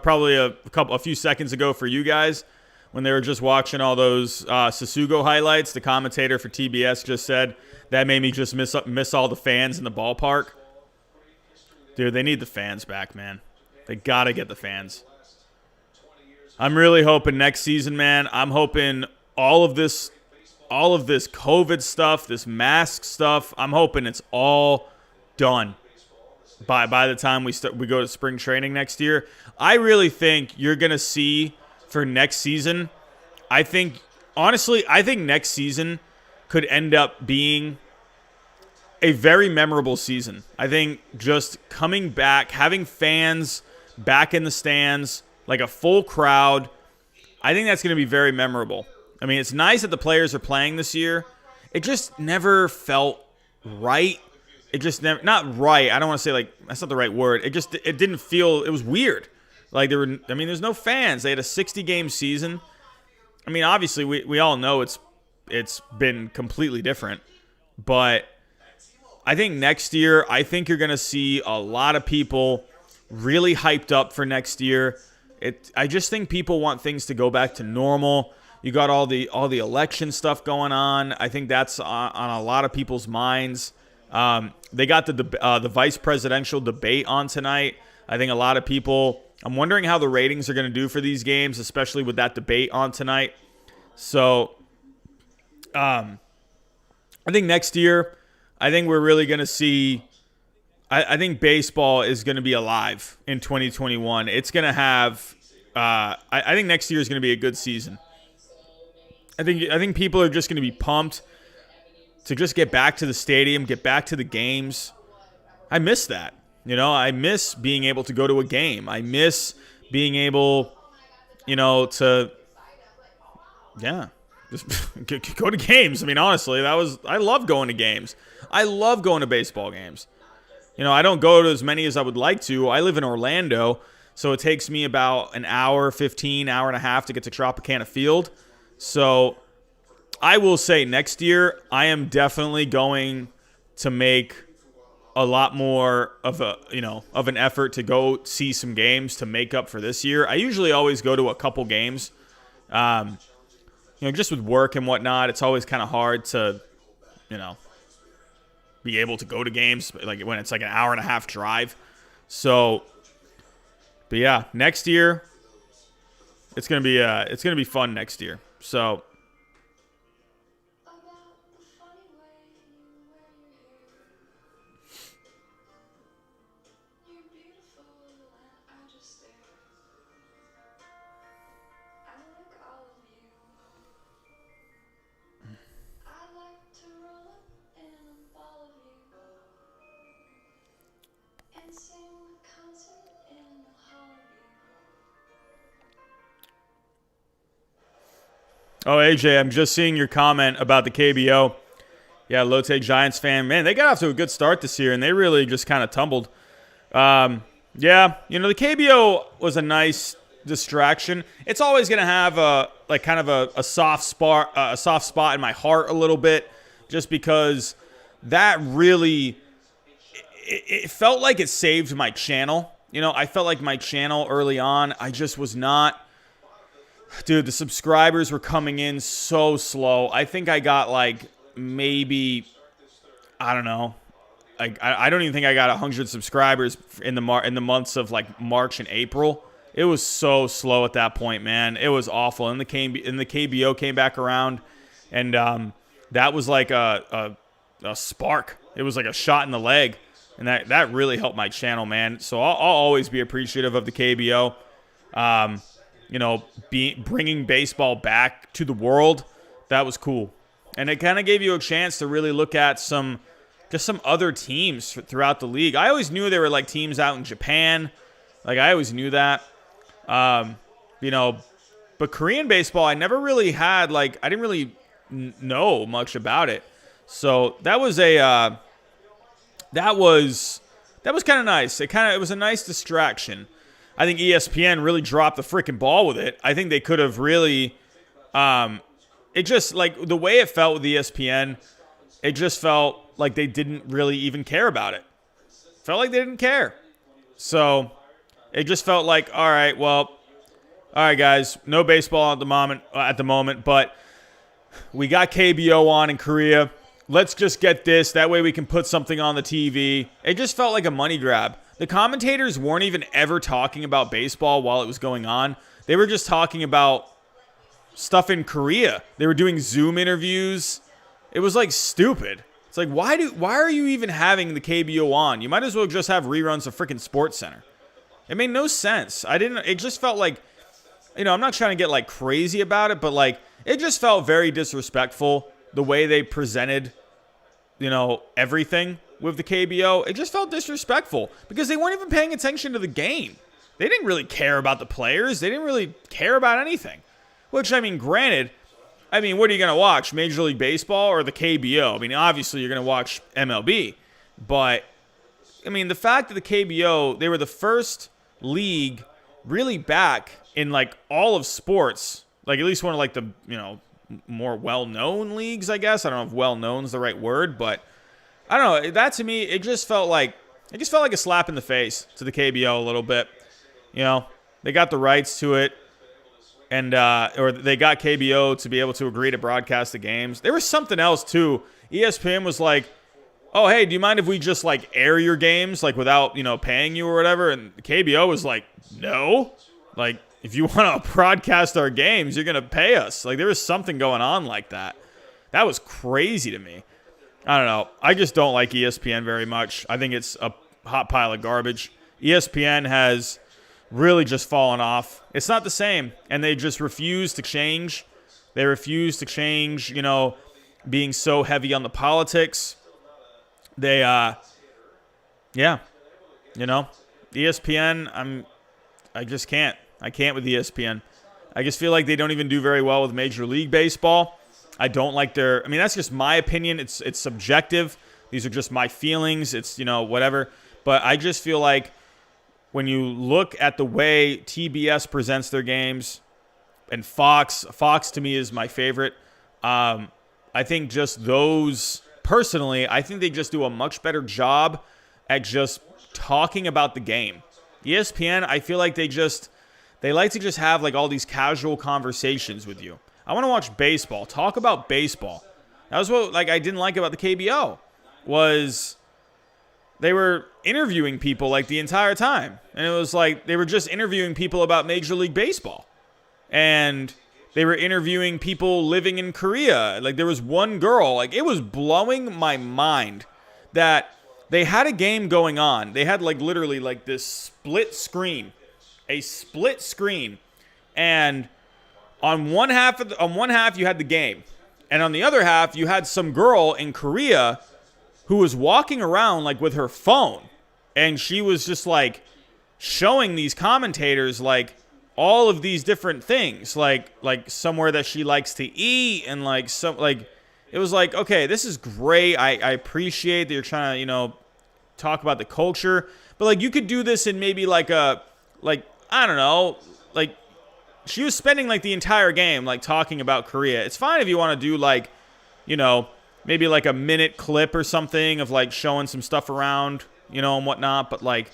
probably a few seconds ago for you guys when they were just watching all those Sasugo highlights, the commentator for TBS just said that made me just miss all the fans in the ballpark. Dude, they need the fans back, man. They got to get the fans. I'm really hoping next season, man. I'm hoping all of this COVID stuff, this mask stuff, I'm hoping it's all done by the time we go to spring training next year. I really think you're going to see for next season, honestly, I think next season could end up being a very memorable season. I think just coming back, having fans back in the stands, like a full crowd, I think that's going to be very memorable. I mean, it's nice that the players are playing this year. It just never felt right. It just never, not right. I don't want to say like, that's not the right word. It didn't feel, it was weird. Like there's no fans. They had a 60-game season. I mean, obviously we all know it's been completely different. But I think next year, I think you're going to see a lot of people really hyped up for next year. I just think people want things to go back to normal. You got all the election stuff going on. I think that's on a lot of people's minds. They got the vice presidential debate on tonight. I think a lot of people, I'm wondering how the ratings are going to do for these games, especially with that debate on tonight. So, I think next year, I think we're really going to see, I think baseball is going to be alive in 2021. It's going to have, I think next year is going to be a good season. I think people are just going to be pumped to just get back to the stadium, get back to the games. I miss that. I miss being able to go to a game. I miss being able, to, just go to games. I mean, honestly, I love going to games. I love going to baseball games. I don't go to as many as I would like to. I live in Orlando, so it takes me about an hour, 15, hour and a half to get to Tropicana Field. So I will say next year, I am definitely going to make a lot more of an effort to go see some games to make up for this year. I usually always go to a couple games. Just with work and whatnot, it's always kind of hard to, be able to go to games like when it's like an hour and a half drive. So, but yeah, next year it's gonna be fun next year. So. Oh, AJ, I'm just seeing your comment about the KBO. Yeah, Lotte Giants fan. Man, they got off to a good start this year, and they really just kind of tumbled. The KBO was a nice distraction. It's always going to have a soft spot in my heart a little bit, just because that really it felt like it saved my channel. I felt like my channel early on, I just was not. Dude, the subscribers were coming in so slow. I think I got maybe, I don't know. I don't even think I got 100 subscribers in the months of March and April. It was so slow at that point, man. It was awful. And the KBO came back around, and that was like a spark. It was like a shot in the leg, and that really helped my channel, man. So I'll always be appreciative of the KBO. Bringing baseball back to the world, that was cool. And it kind of gave you a chance to really look at some other teams throughout the league. I always knew there were teams out in Japan. I always knew that. But Korean baseball, I never really had, I didn't really know much about it. So that was kind of nice. It was a nice distraction. I think ESPN really dropped the freaking ball with it. I think they could have really, it just the way it felt with ESPN, it just felt like they didn't really even care about it. Felt like they didn't care. So it just felt like, all right, guys, no baseball at the moment, but we got KBO on in Korea. Let's just get this. That way we can put something on the TV. It just felt like a money grab. The commentators weren't even ever talking about baseball while it was going on. They were just talking about stuff in Korea. They were doing Zoom interviews. It was stupid. It's why are you even having the KBO on? You might as well just have reruns of freaking Sports Center. It made no sense. It just felt I'm not trying to get crazy about it, but it just felt very disrespectful the way they presented, everything with the KBO. It just felt disrespectful because they weren't even paying attention to the game. They didn't really care about the players. They didn't really care about anything. Which, granted, what are you going to watch? Major League Baseball or the KBO? Obviously you're going to watch MLB. But, the fact that the KBO, they were the first league really back in, all of sports. At least one of, the, more well-known leagues, I guess. I don't know if well-known is the right word, but I don't know. That to me, it just felt like a slap in the face to the KBO a little bit. They got the rights to it, and or they got KBO to be able to agree to broadcast the games. There was something else too. ESPN was like, "Oh, hey, do you mind if we just air your games without paying you or whatever?" And the KBO was like, "No, if you want to broadcast our games, you're gonna pay us." There was something going on like that. That was crazy to me. I don't know. I just don't like ESPN very much. I think it's a hot pile of garbage. ESPN has really just fallen off. It's not the same, and they just refuse to change. They refuse to change, being so heavy on the politics. They, ESPN, I just can't. I can't with ESPN. I just feel like they don't even do very well with Major League Baseball. I don't like that's just my opinion. It's subjective. These are just my feelings. It's, whatever. But I just feel like when you look at the way TBS presents their games, and Fox to me is my favorite. I think just those, personally, I think they just do a much better job at just talking about the game. ESPN, I feel like they like to just have like all these casual conversations with you. I want to watch baseball. Talk about baseball. That was what like I didn't like about the KBO was they were interviewing people like the entire time. And it was like they were just interviewing people about Major League Baseball. And they were interviewing people living in Korea. Like there was one girl, like it was blowing my mind that they had a game going on. They had like literally like this split screen. A split screen. And on one half you had the game. And on the other half, you had some girl in Korea who was walking around like with her phone. And she was just like showing these commentators like all of these different things. Like somewhere that she likes to eat and like some like it was like, okay, this is great. I appreciate that you're trying to, you know, talk about the culture. But like you could do this in maybe like I don't know, like she was spending like the entire game like talking about Korea. It's fine if you want to do like, you know, maybe like a minute clip or something of like showing some stuff around, you know, and whatnot. But like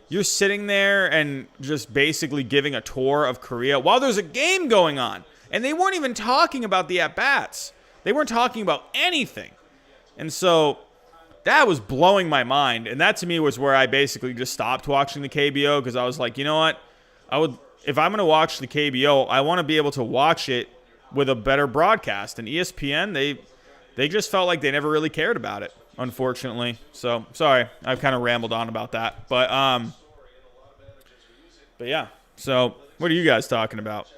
you're sitting there and just basically giving a tour of Korea while there's a game going on. And they weren't even talking about the at-bats. They weren't talking about anything. And so that was blowing my mind. And that to me was where I basically just stopped watching the KBO because I was like, you know what? If I'm going to watch the KBO, I want to be able to watch it with a better broadcast. And ESPN, they just felt like they never really cared about it, unfortunately. So, sorry, I've kind of rambled on about that. But yeah. So, what are you guys talking about?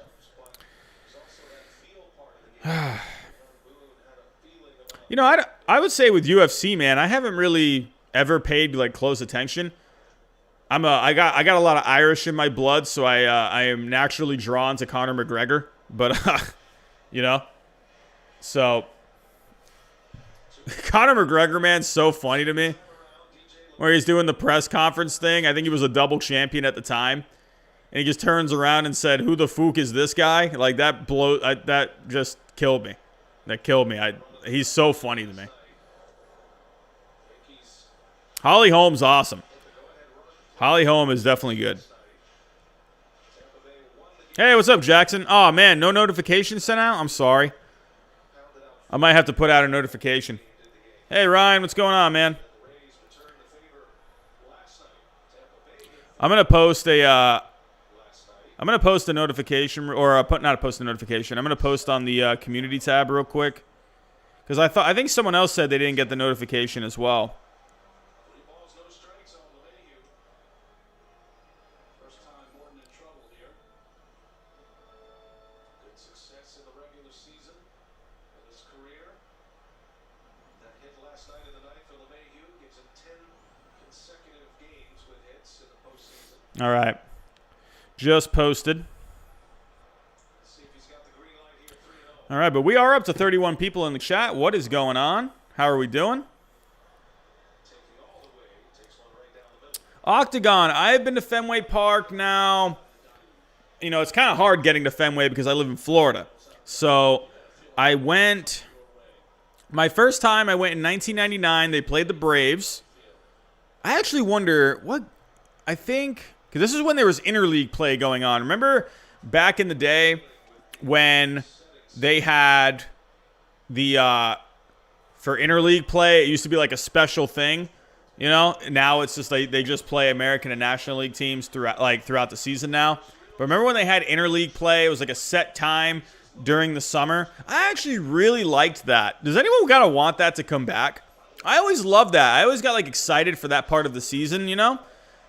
You know, I would say with UFC, man, I haven't really ever paid like close attention. I got a lot of Irish in my blood, so I am naturally drawn to Conor McGregor. But you know, so Conor McGregor, man, so funny to me. Where he's doing the press conference thing. I think he was a double champion at the time, and he just turns around and said, "Who the fook is this guy?" Like that that just killed me. That killed me. He's so funny to me. Holly Holm's awesome. Holly Holm is definitely good. Hey, what's up, Jackson? Oh, man, no notification sent out? I'm sorry. I might have to put out a notification. Hey, Ryan, what's going on, man? I'm going to post a notification, or not post a notification. I'm going to post on the community tab real quick. Because I think someone else said they didn't get the notification as well. All right. Just posted. All right, but we are up to 31 people in the chat. What is going on? How are we doing? Octagon. I've been to Fenway Park now. You know, it's kind of hard getting to Fenway because I live in Florida. So I went. My first time I went in 1999. They played the Braves. I actually wonder what. I think. Because this is when there was interleague play going on. Remember back in the day when they had the, for interleague play, it used to be like a special thing, you know? Now it's just like they just play American and National League teams throughout the season now. But remember when they had interleague play? It was like a set time during the summer. I actually really liked that. Does anyone gotta want that to come back? I always loved that. I always got like excited for that part of the season, you know?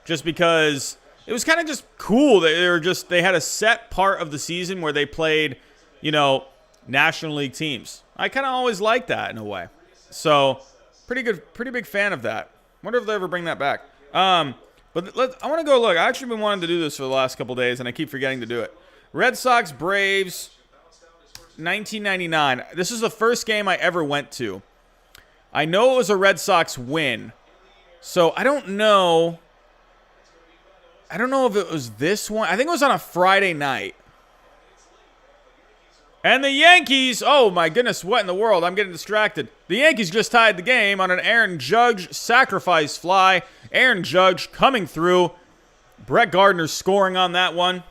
Just because it was kind of just cool. They had a set part of the season where they played, you know, National League teams. I kind of always liked that in a way. So, pretty big fan of that. Wonder if they ever bring that back. But I want to go look. I actually been wanting to do this for the last couple days, and I keep forgetting to do it. Red Sox, Braves, 1999. This is the first game I ever went to. I know it was a Red Sox win. So, I don't know if it was this one. I think it was on a Friday night. And the Yankees, oh my goodness, what in the world? I'm getting distracted. The Yankees just tied the game on an Aaron Judge sacrifice fly. Aaron Judge coming through. Brett Gardner scoring on that one.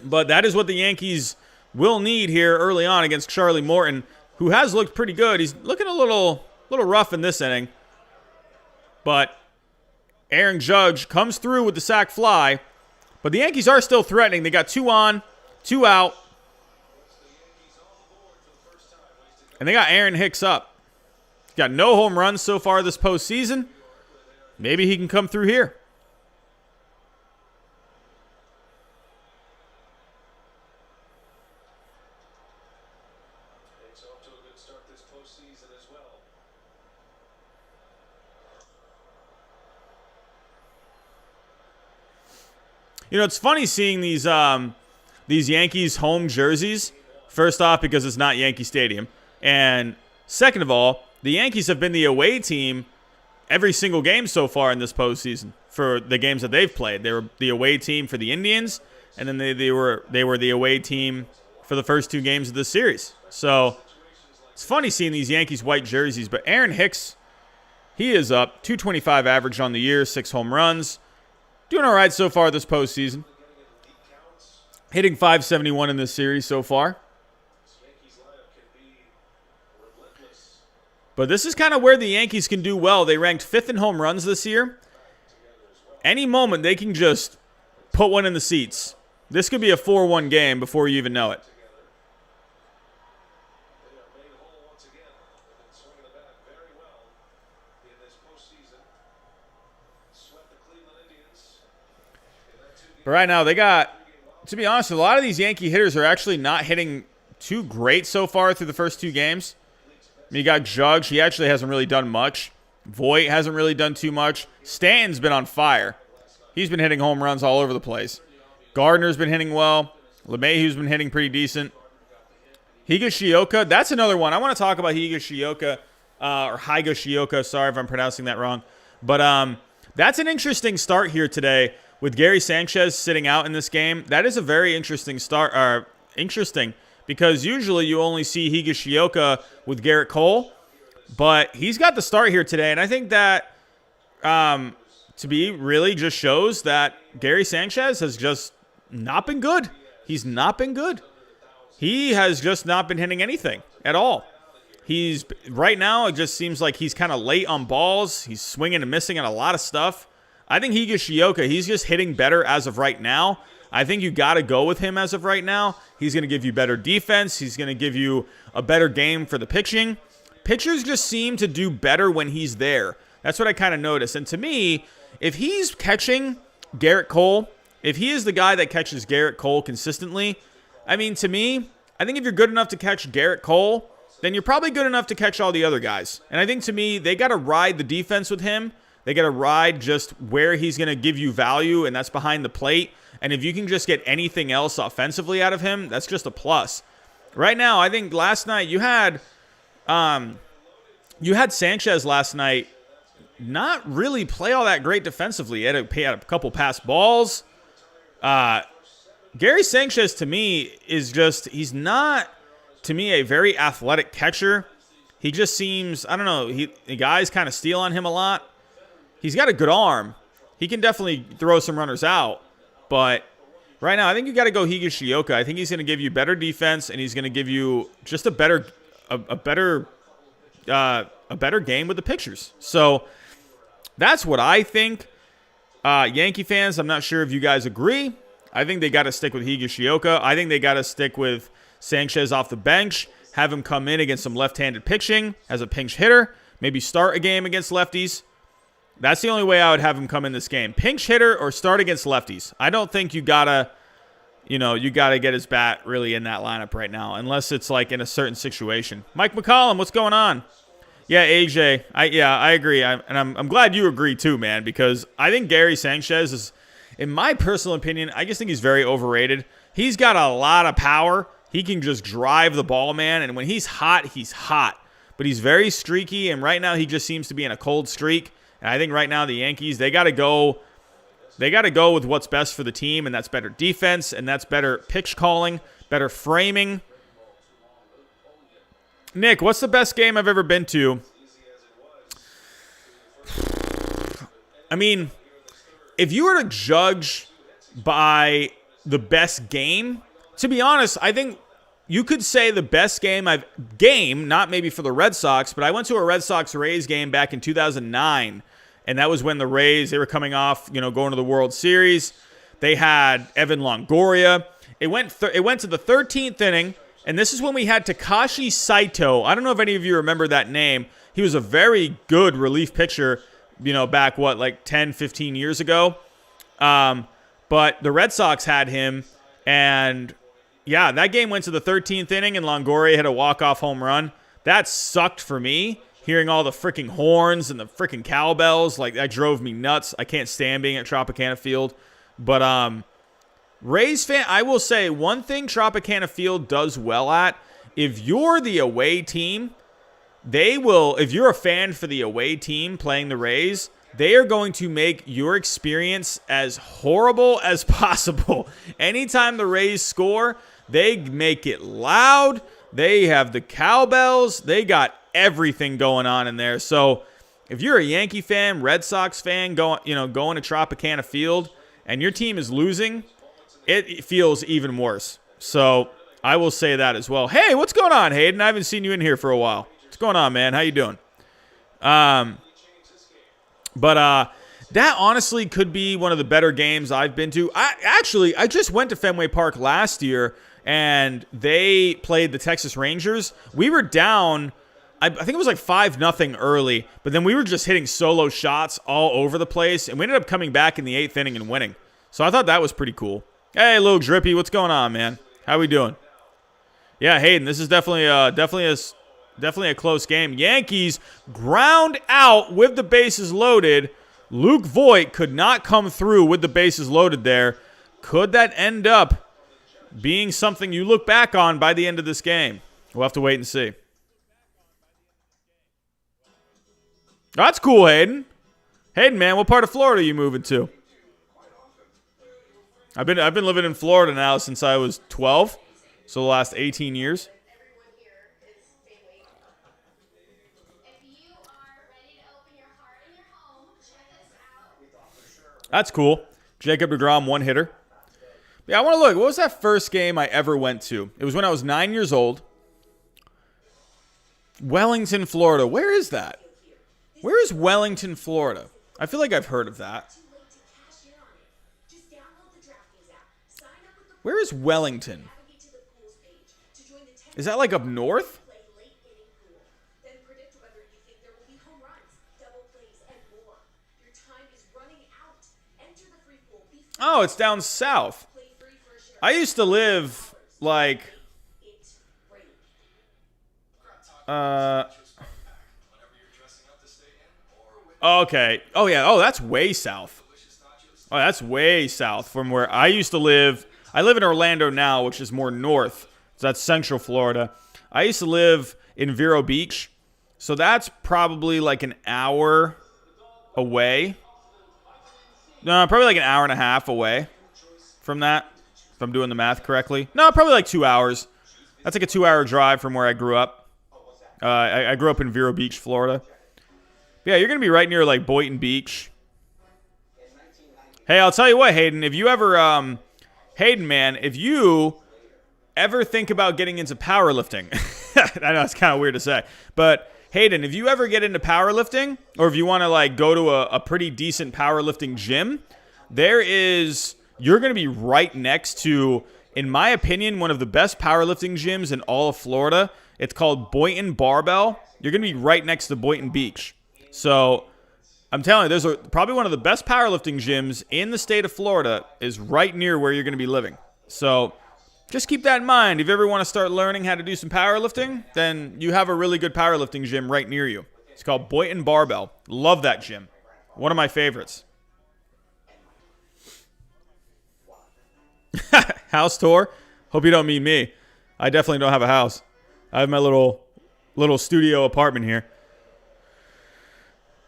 But that is what the Yankees will need here early on against Charlie Morton, who has looked pretty good. He's looking a little rough in this inning. But Aaron Judge comes through with the sac fly. But the Yankees are still threatening. They got 2 on, 2 out. And they got Aaron Hicks up. He's got no home runs so far this postseason. Maybe he can come through here. You know, it's funny seeing these Yankees home jerseys. First off, because it's not Yankee Stadium. And second of all, the Yankees have been the away team every single game so far in this postseason for the games that they've played. They were the away team for the Indians, and then they were the away team for the first 2 games of this series. So it's funny seeing these Yankees white jerseys. But Aaron Hicks, he is up. 225 average on the year, 6 home runs. Doing all right so far this postseason. Hitting .571 in this series so far. But this is kind of where the Yankees can do well. They ranked 5th in home runs this year. Any moment, they can just put one in the seats. This could be a 4-1 game before you even know it. But right now, they got, to be honest, a lot of these Yankee hitters are actually not hitting too great so far through the first 2 games. I mean, you got Judge. He actually hasn't really done much. Voit hasn't really done too much. Stanton's been on fire. He's been hitting home runs all over the place. Gardner's been hitting well. LeMahieu's been hitting pretty decent. Higashioka, that's another one. I want to talk about Higashioka, or Higashioka. Sorry if I'm pronouncing that wrong. But that's an interesting start here today with Gary Sanchez sitting out in this game. That is a very interesting start. Interesting. Because usually you only see Higashioka with Garrett Cole. But he's got the start here today. And I think that to be really just shows that Gary Sanchez has just not been good. He's not been good. He has just not been hitting anything at all. Right now, it just seems like he's kind of late on balls. He's swinging and missing on a lot of stuff. I think Higashioka, he's just hitting better as of right now. I think you got to go with him as of right now. He's going to give you better defense. He's going to give you a better game for the pitching. Pitchers just seem to do better when he's there. That's what I kind of noticed. And to me, if he's catching Garrett Cole, if he is the guy that catches Garrett Cole consistently, I mean, to me, I think if you're good enough to catch Garrett Cole, then you're probably good enough to catch all the other guys. And I think to me, they got to ride the defense with him. They got to ride just where he's going to give you value, and that's behind the plate. And if you can just get anything else offensively out of him, that's just a plus. Right now, I think last night you had Sanchez last night not really play all that great defensively. He had a couple pass balls. Gary Sanchez, to me, he's not, to me, a very athletic catcher. He just seems, I don't know, the guys kind of steal on him a lot. He's got a good arm. He can definitely throw some runners out. But right now, I think you got to go Higashioka. I think he's going to give you better defense, and he's going to give you just a better game with the pitchers. So that's what I think. Yankee fans, I'm not sure if you guys agree. I think they got to stick with Higashioka. I think they got to stick with Sanchez off the bench, have him come in against some left-handed pitching as a pinch hitter, maybe start a game against lefties. That's the only way I would have him come in this game. Pinch hitter or start against lefties. I don't think you gotta get his bat really in that lineup right now, unless it's like in a certain situation. Mike McCollum, what's going on? Yeah, AJ. I agree. I'm glad you agree too, man, because I think Gary Sanchez is, in my personal opinion, I just think he's very overrated. He's got a lot of power. He can just drive the ball, man, and when he's hot, he's hot. But he's very streaky, and right now he just seems to be in a cold streak. And I think right now the Yankees, they got to go with what's best for the team, and that's better defense, and that's better pitch calling, better framing. Nick, what's the best game I've ever been to? I mean, if you were to judge by the best game, to be honest, I think you could say the best game, not maybe for the Red Sox, but I went to a Red Sox-Rays game back in 2009, and that was when the Rays, they were coming off, going to the World Series. They had Evan Longoria. It went to the 13th inning, and this is when we had Takashi Saito. I don't know if any of you remember that name. He was a very good relief pitcher, back, 10, 15 years ago. But the Red Sox had him, and yeah, that game went to the 13th inning, and Longoria hit a walk-off home run. That sucked for me, hearing all the freaking horns and the freaking cowbells. That drove me nuts. I can't stand being at Tropicana Field. But Rays fan, I will say one thing Tropicana Field does well at, if you're the away team, if you're a fan for the away team playing the Rays, they are going to make your experience as horrible as possible. Anytime the Rays score, they make it loud. They have the cowbells. They got everything going on in there. So if you're a Yankee fan, Red Sox fan, going to Tropicana Field, and your team is losing, it feels even worse. So I will say that as well. Hey, what's going on, Hayden? I haven't seen you in here for a while. What's going on, man? How you doing? But that honestly could be one of the better games I've been to. I just went to Fenway Park last year, and they played the Texas Rangers. We were down, I think it was 5-0 early, but then we were just hitting solo shots all over the place, and we ended up coming back in the 8th inning and winning. So I thought that was pretty cool. Hey, Lil Drippy, what's going on, man? How we doing? Yeah, Hayden, this is definitely a close game. Yankees ground out with the bases loaded. Luke Voit could not come through with the bases loaded there. Could that end up being something you look back on by the end of this game? We'll have to wait and see. That's cool, Hayden. Hayden, man, what part of Florida are you moving to? I've been living in Florida now since I was 12, so the last 18 years. That's cool. Jacob deGrom, one hitter. Yeah, I want to look. What was that first game I ever went to? It was when I was 9 years old. Wellington, Florida. Where is that? Where is Wellington, Florida? I feel like I've heard of that. Where is Wellington? Is that up north? Oh, it's down south. I used to live okay. Oh yeah. Oh, that's way south. Oh, that's way south from where I used to live. I live in Orlando now, which is more north. So that's Central Florida. I used to live in Vero Beach. So that's probably an hour away. No, probably an hour and a half away from that, if I'm doing the math correctly. No, probably 2 hours. That's a 2-hour drive from where I grew up. I grew up in Vero Beach, Florida. But yeah, you're going to be right near Boynton Beach. Hey, I'll tell you what, Hayden, if you ever, Hayden, man, if you ever think about getting into powerlifting, I know it's kind of weird to say, but Hayden, if you ever get into powerlifting, or if you want to go to a pretty decent powerlifting gym, you're going to be right next to, in my opinion, one of the best powerlifting gyms in all of Florida. It's called Boynton Barbell. You're going to be right next to Boynton Beach. So I'm telling you, there's probably one of the best powerlifting gyms in the state of Florida is right near where you're going to be living. So just keep that in mind. If you ever want to start learning how to do some powerlifting, then you have a really good powerlifting gym right near you. It's called Boynton Barbell. Love that gym. One of my favorites. House tour? Hope you don't mean me. I definitely don't have a house. I have my little studio apartment here.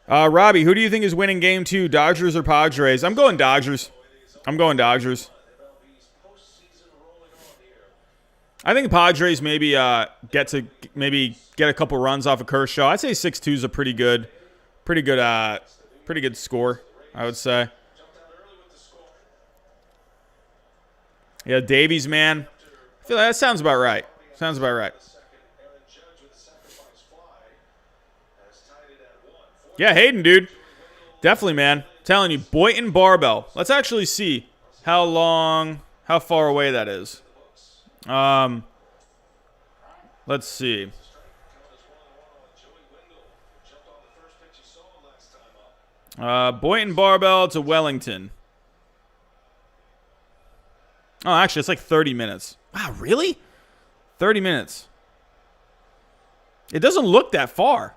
Robbie, who do you think is winning game 2, Dodgers or Padres? I'm going Dodgers. I think the Padres maybe get a couple runs off of Kershaw. I'd say 6-2 is a pretty good score, I would say. Yeah, Davies, man. I feel like that sounds about right. Yeah, Hayden, dude. Definitely, man. I'm telling you, Boynton Barbell. Let's actually see how far away that is. Let's see. Boynton Barbell to Wellington. Oh, actually, it's like 30 minutes. Wow, really? 30 minutes. It doesn't look that far.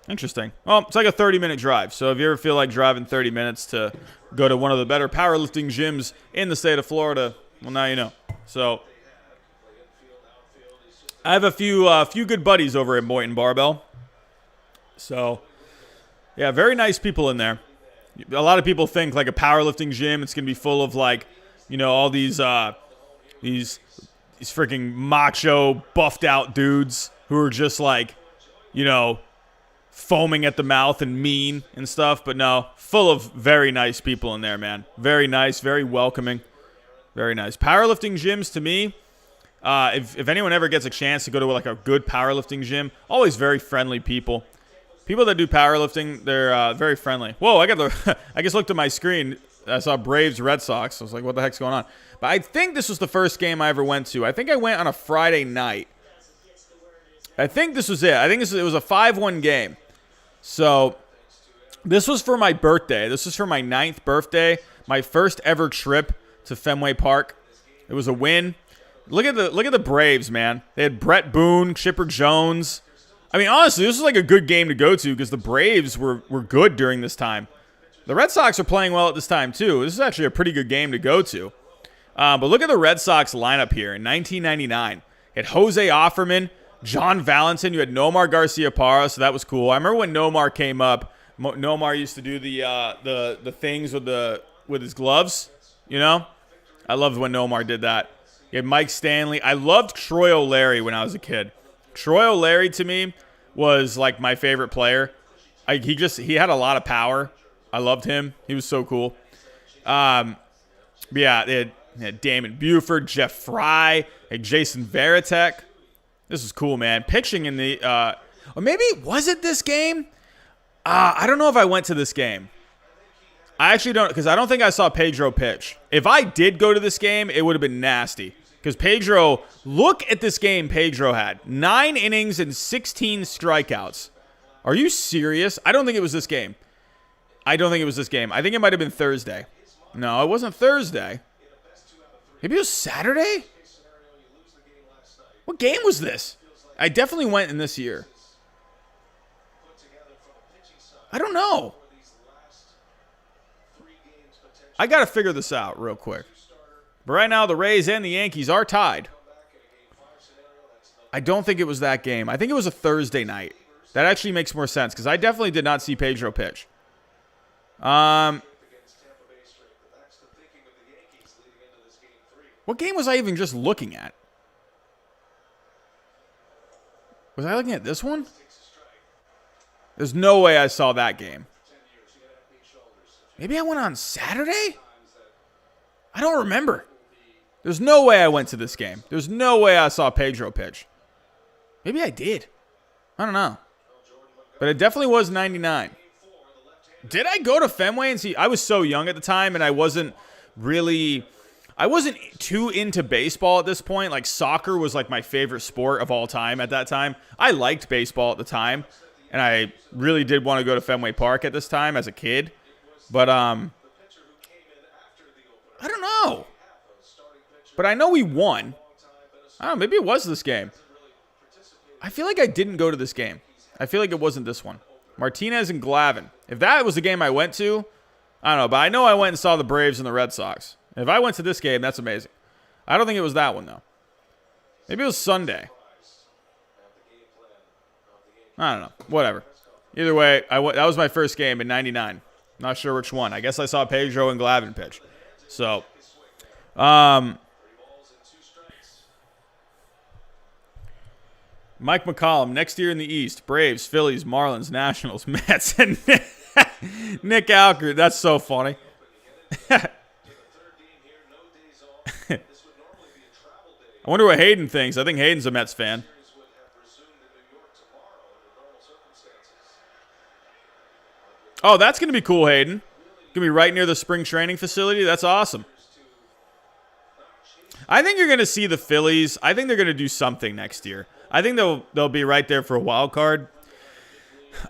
Interesting. Well, it's like a 30-minute drive. So if you ever feel like driving 30 minutes to go to one of the better powerlifting gyms in the state of Florida, well, now you know. So I have a few good buddies over at Boynton Barbell. So, yeah, very nice people in there. A lot of people think like a powerlifting gym, it's going to be full of like, you know, all these freaking macho, buffed out dudes who are just like, you know, foaming at the mouth and mean and stuff. But no, full of very nice people in there, man. Very nice, very welcoming, very nice. Powerlifting gyms to me, if anyone ever gets a chance to go to like a good powerlifting gym, always very friendly people. People that do powerlifting, they're very friendly. Whoa, I just looked at my screen. I saw Braves Red Sox. I was like, what the heck's going on? But I think this was the first game I ever went to. I think I went on a Friday night. I think this was it. It was a 5-1 game. So this was for my birthday. This was for my 9th birthday. My first ever trip to Fenway Park. It was a win. Look at the Braves, man. They had Brett Boone, Chipper Jones. I mean, honestly, this was like a good game to go to because the Braves were good during this time. The Red Sox are playing well at this time, too. This is actually a pretty good game to go to. But look at the Red Sox lineup here in 1999. You had Jose Offerman, John Valentin. You had Nomar Garciaparra, so that was cool. I remember when Nomar came up. Nomar used to do the things with his gloves, you know? I loved when Nomar did that. You had Mike Stanley. I loved Troy O'Leary when I was a kid. Troy O'Leary, to me, was like my favorite player. He had a lot of power. I loved him. He was so cool. Yeah, they had Damon Buford, Jeff Fry, and Jason Varitek. This is cool, man. Pitching in the or maybe was it this game? I don't know if I went to this game. I actually don't, because I don't think I saw Pedro pitch. If I did go to this game, it would have been nasty. Because Pedro, look at this game Pedro had. 9 innings and 16 strikeouts. Are you serious? I don't think it was this game. I think it might have been Thursday. No, it wasn't Thursday. Maybe it was Saturday? What game was this? I definitely went in this year. I don't know. I got to figure this out real quick. But right now, the Rays and the Yankees are tied. I don't think it was that game. I think it was a Thursday night. That actually makes more sense because I definitely did not see Pedro pitch. What game was I even just looking at? Was I looking at this one? There's no way I saw that game. Maybe I went on Saturday? I don't remember. There's no way I went to this game. There's no way I saw Pedro pitch. Maybe I did. I don't know. But it definitely was 99. Did I go to Fenway and see? I was so young at the time, and I wasn't too into baseball at this point. Like, soccer was like my favorite sport of all time at that time. I liked baseball at the time, and I really did want to go to Fenway Park at this time as a kid. But I don't know. But I know we won. I don't know, maybe it was this game. I feel like I didn't go to this game. I feel like it wasn't this one. Martinez and Glavine. If that was the game I went to, I don't know. But I know I went and saw the Braves and the Red Sox. If I went to this game, that's amazing. I don't think it was that one, though. Maybe it was Sunday. I don't know. Whatever. Either way, that was my first game in 99. Not sure which one. I guess I saw Pedro and Glavine pitch. So, Mike McCollum, next year in the East, Braves, Phillies, Marlins, Nationals, Mets, and Nick Alker. That's so funny. I wonder what Hayden thinks. I think Hayden's a Mets fan. Oh, that's going to be cool, Hayden. Going to be right near the spring training facility. That's awesome. I think you're going to see the Phillies. I think they're going to do something next year. I think they'll be right there for a wild card.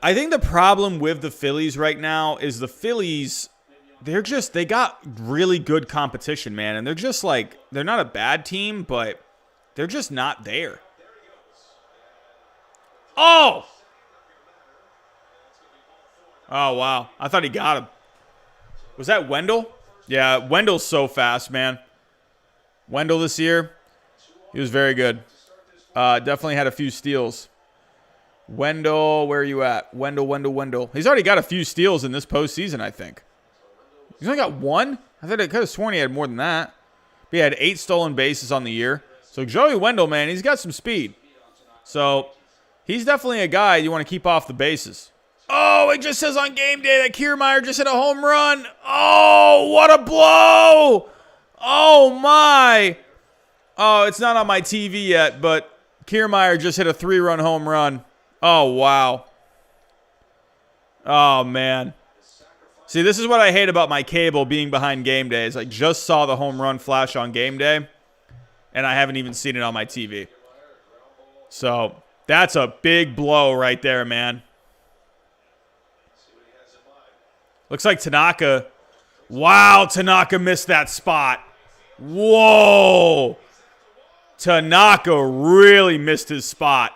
I think the problem with the Phillies right now is the Phillies, they got really good competition, man. And they're just like, they're not a bad team, but they're just not there. Oh! Oh, wow. I thought he got him. Was that Wendell? Yeah, Wendell's so fast, man. Wendell this year, he was very good. Definitely had a few steals. Wendell, where are you at? Wendell. He's already got a few steals in this postseason, I think. He's only got one? I thought I could have sworn he had more than that. But he had 8 stolen bases on the year. So Joey Wendell, man, he's got some speed. So he's definitely a guy you want to keep off the bases. Oh, it just says on game day that Kiermaier just hit a home run. Oh, what a blow. Oh, my. Oh, it's not on my TV yet, but Kiermaier just hit a 3-run home run. Oh, wow. Oh, man. See, this is what I hate about my cable being behind game day is I just saw the home run flash on game day, and I haven't even seen it on my TV. So that's a big blow right there, man. Looks like Tanaka. Wow, Tanaka missed that spot. Whoa. Tanaka really missed his spot.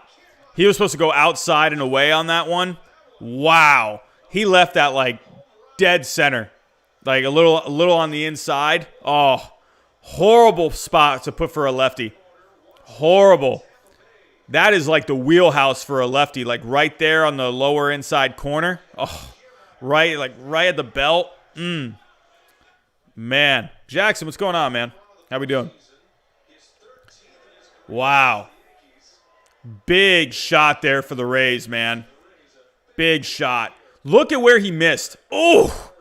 He was supposed to go outside and away on that one. Wow. He left that like dead center. Like a little on the inside. Oh, horrible spot to put for a lefty. Horrible. That is like the wheelhouse for a lefty. Like right there on the lower inside corner. Oh, right at the belt. Man. Jackson, what's going on, man? How we doing? Wow. Big shot there for the Rays, man. Big shot. Look at where he missed. Oh!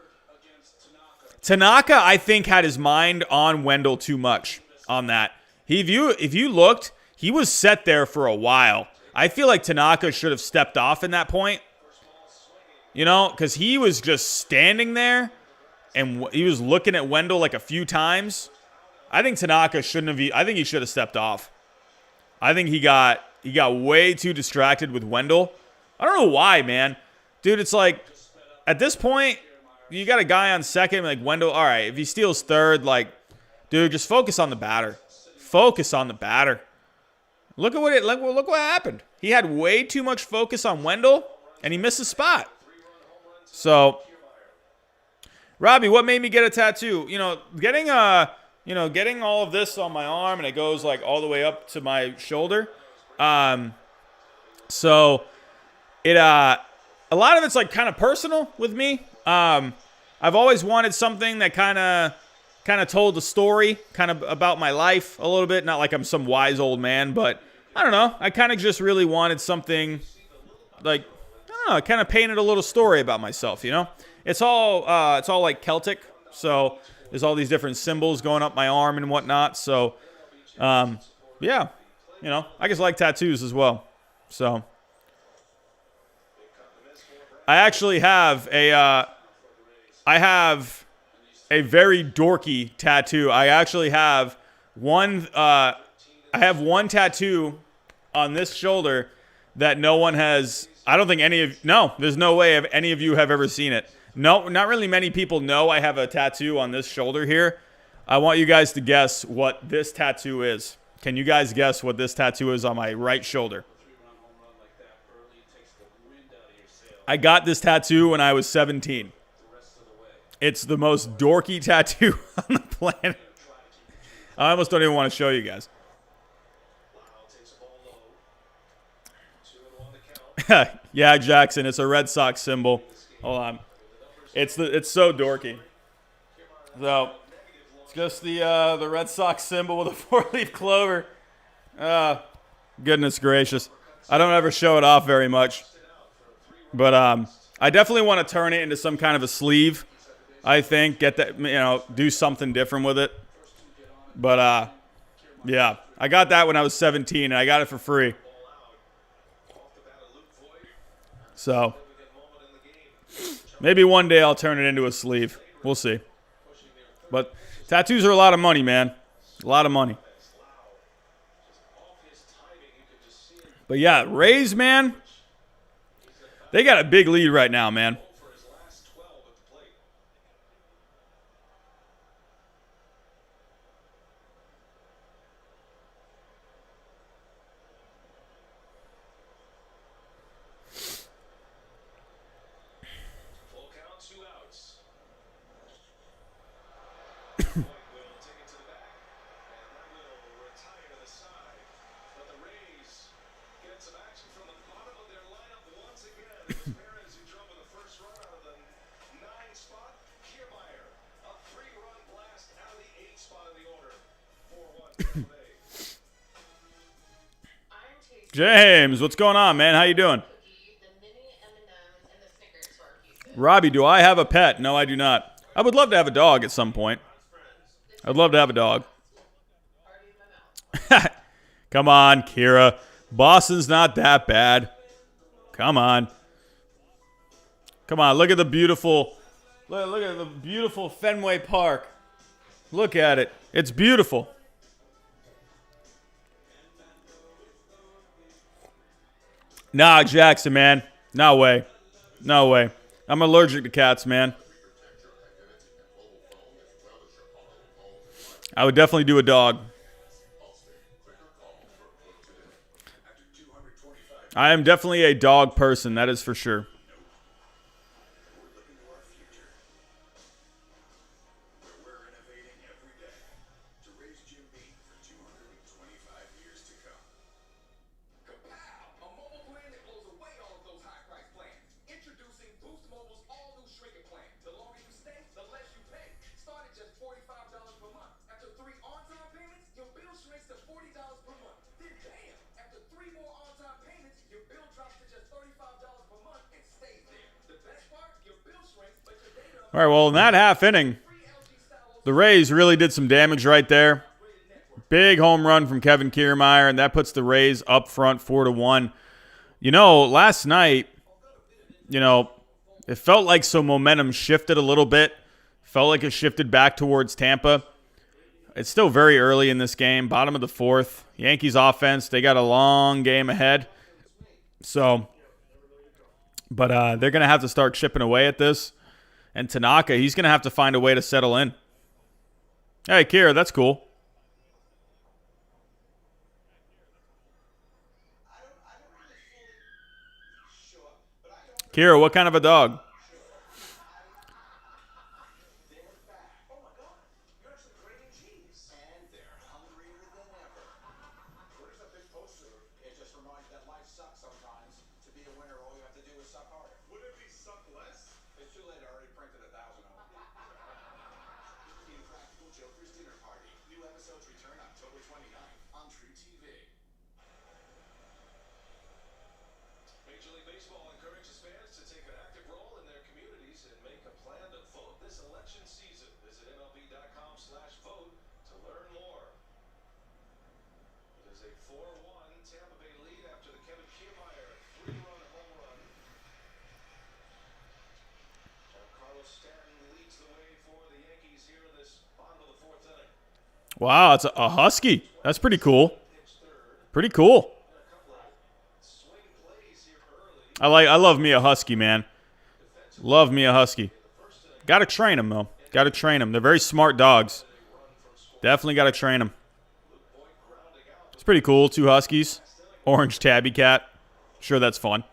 Tanaka, I think, had his mind on Wendell too much on that. If you looked, he was set there for a while. I feel like Tanaka should have stepped off in that point. You know, because he was just standing there, and he was looking at Wendell like a few times. I think Tanaka shouldn't have. I think he should have stepped off. I think he got way too distracted with Wendell. I don't know why, man. Dude, it's like, at this point, you got a guy on second, like Wendell. All right, if he steals third, like, dude, just focus on the batter. Focus on the batter. Look what happened. He had way too much focus on Wendell, and he missed a spot. So, Robbie, what made me get a tattoo? You know, getting all of this on my arm, and it goes like all the way up to my shoulder. So it a lot of it's like kind of personal with me. I've always wanted something that kind of told a story kind of about my life a little bit. Not like I'm some wise old man, but I don't know. I kind of just really wanted something like, I don't know, kind of painted a little story about myself, you know? It's all like Celtic. So there's all these different symbols going up my arm and whatnot. So, yeah, you know, I just like tattoos as well. So I actually have I have a very dorky tattoo. I actually have one tattoo on this shoulder that no one has. I don't think there's no way any of you have ever seen it. No, not really many people know I have a tattoo on this shoulder here. I want you guys to guess what this tattoo is. Can you guys guess what this tattoo is on my right shoulder? I got this tattoo when I was 17. It's the most dorky tattoo on the planet. I almost don't even want to show you guys. Yeah, Jackson, it's a Red Sox symbol. Hold on. It's so dorky. So it's just the Red Sox symbol with a 4-leaf clover. Goodness gracious. I don't ever show it off very much. But I definitely want to turn it into some kind of a sleeve. I think get that, do something different with it. But yeah, I got that when I was 17, and I got it for free. So maybe one day I'll turn it into a sleeve. We'll see. But tattoos are a lot of money, man. A lot of money. But yeah, Rays, man. They got a big lead right now, man. James, what's going on, man? How you doing? Robbie, do I have a pet? No, I do not. I would love to have a dog at some point. I'd love to have a dog. Come on, Kira. Boston's not that bad. Come on. Come on, look at the beautiful Fenway Park. Look at it. It's beautiful. Nah, Jackson, man. No way. No way. I'm allergic to cats, man. I would definitely do a dog. I am definitely a dog person, that is for sure. All right, well, in that half inning, the Rays really did some damage right there. Big home run from Kevin Kiermaier, and that puts the Rays up front 4-1. Last night, it felt like some momentum shifted a little bit. Felt like it shifted back towards Tampa. It's still very early in this game, bottom of the fourth. Yankees offense, they got a long game ahead. So, but they're going to have to start chipping away at this. And Tanaka, he's going to have to find a way to settle in. Hey, Kira, that's cool. Kira, what kind of a dog? Wow, it's a husky. That's pretty cool. Pretty cool. I love me a husky, man. Love me a husky. Got to train them, though. Got to train them. They're very smart dogs. Definitely got to train them. It's pretty cool. 2 huskies. Orange tabby cat. Sure, that's fun.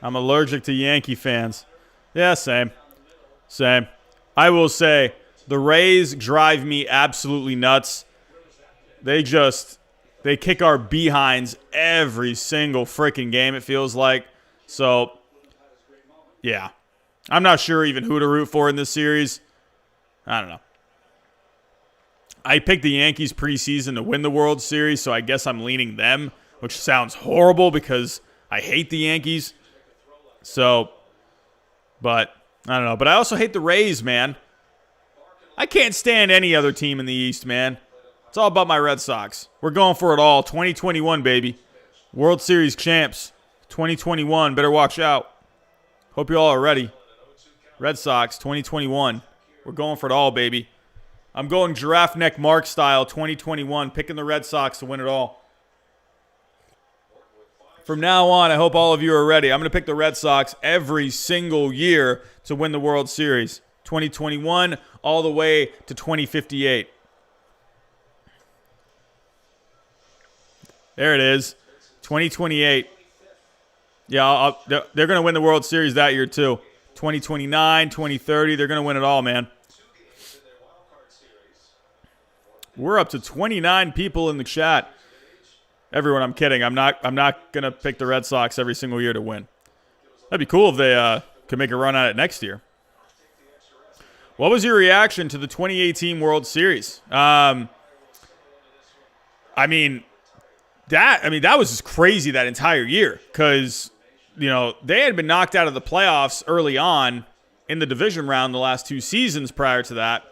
I'm allergic to Yankee fans. Yeah, same. Same. I will say, the Rays drive me absolutely nuts. They kick our behinds every single freaking game, it feels like. So, yeah. I'm not sure even who to root for in this series. I don't know. I picked the Yankees preseason to win the World Series, so I guess I'm leaning them, which sounds horrible because I hate the Yankees. So, but I don't know. But I also hate the Rays, man. I can't stand any other team in the East, man. It's all about my Red Sox. We're going for it all. 2021, baby. World Series champs. 2021. Better watch out. Hope you all are ready. Red Sox, 2021. We're going for it all, baby. I'm going giraffe neck Mark style, 2021. Picking the Red Sox to win it all. From now on, I hope all of you are ready. I'm going to pick the Red Sox every single year to win the World Series. 2021 all the way to 2058. There it is. 2028. Yeah, they're going to win the World Series that year too. 2029, 2030, they're going to win it all, man. We're up to 29 people in the chat. Everyone, I'm kidding. I'm not going to pick the Red Sox every single year to win. That'd be cool if they could make a run at it next year. What was your reaction to the 2018 World Series? That was just crazy that entire year because, they had been knocked out of the playoffs early on in the division round the last two seasons prior to that.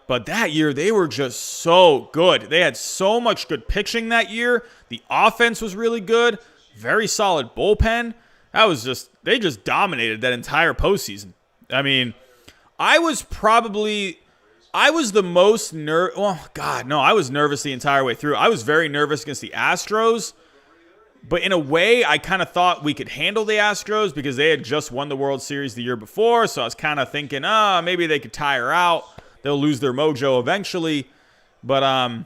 But that year, they were just so good. They had so much good pitching that year. The offense was really good. Very solid bullpen. They just dominated that entire postseason. I was the most nervous. Oh, God, no, I was nervous the entire way through. I was very nervous against the Astros. But in a way, I kind of thought we could handle the Astros because they had just won the World Series the year before. So I was kind of thinking, maybe they could tire out. They'll lose their mojo eventually. But, and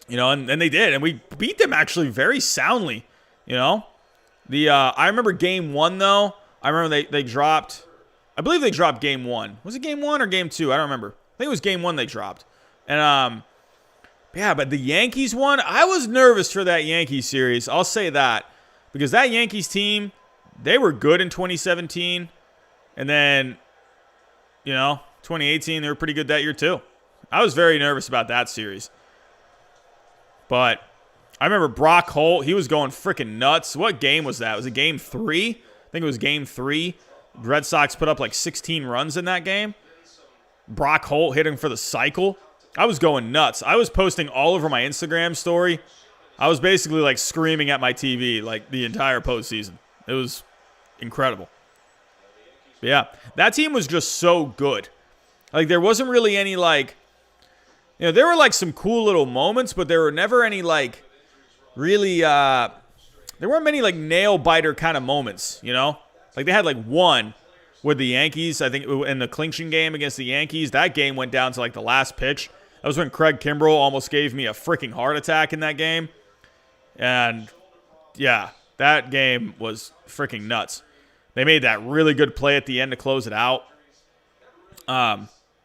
they did. And we beat them actually very soundly, I remember game one, though. I remember they dropped. I believe they dropped game one. Was it game one or game two? I don't remember. I think it was game one they dropped. And, but the Yankees won. I was nervous for that Yankees series. I'll say that. Because that Yankees team, they were good in 2017. And then, 2018, they were pretty good that year too. I was very nervous about that series. But I remember Brock Holt, he was going freaking nuts. What game was that? Was it game 3? I think it was game 3. The Red Sox put up like 16 runs in that game. Brock Holt hitting for the cycle. I was going nuts. I was posting all over my Instagram story. I was basically like screaming at my TV like the entire postseason. It was incredible. But yeah, that team was just so good. Like, there wasn't really any, there were, some cool little moments, but there were never any, really, there weren't many, nail-biter kind of moments, Like, they had, one with the Yankees, I think, in the clinching game against the Yankees. That game went down to, the last pitch. That was when Craig Kimbrell almost gave me a freaking heart attack in that game. And, yeah, that game was freaking nuts. They made that really good play at the end to close it out.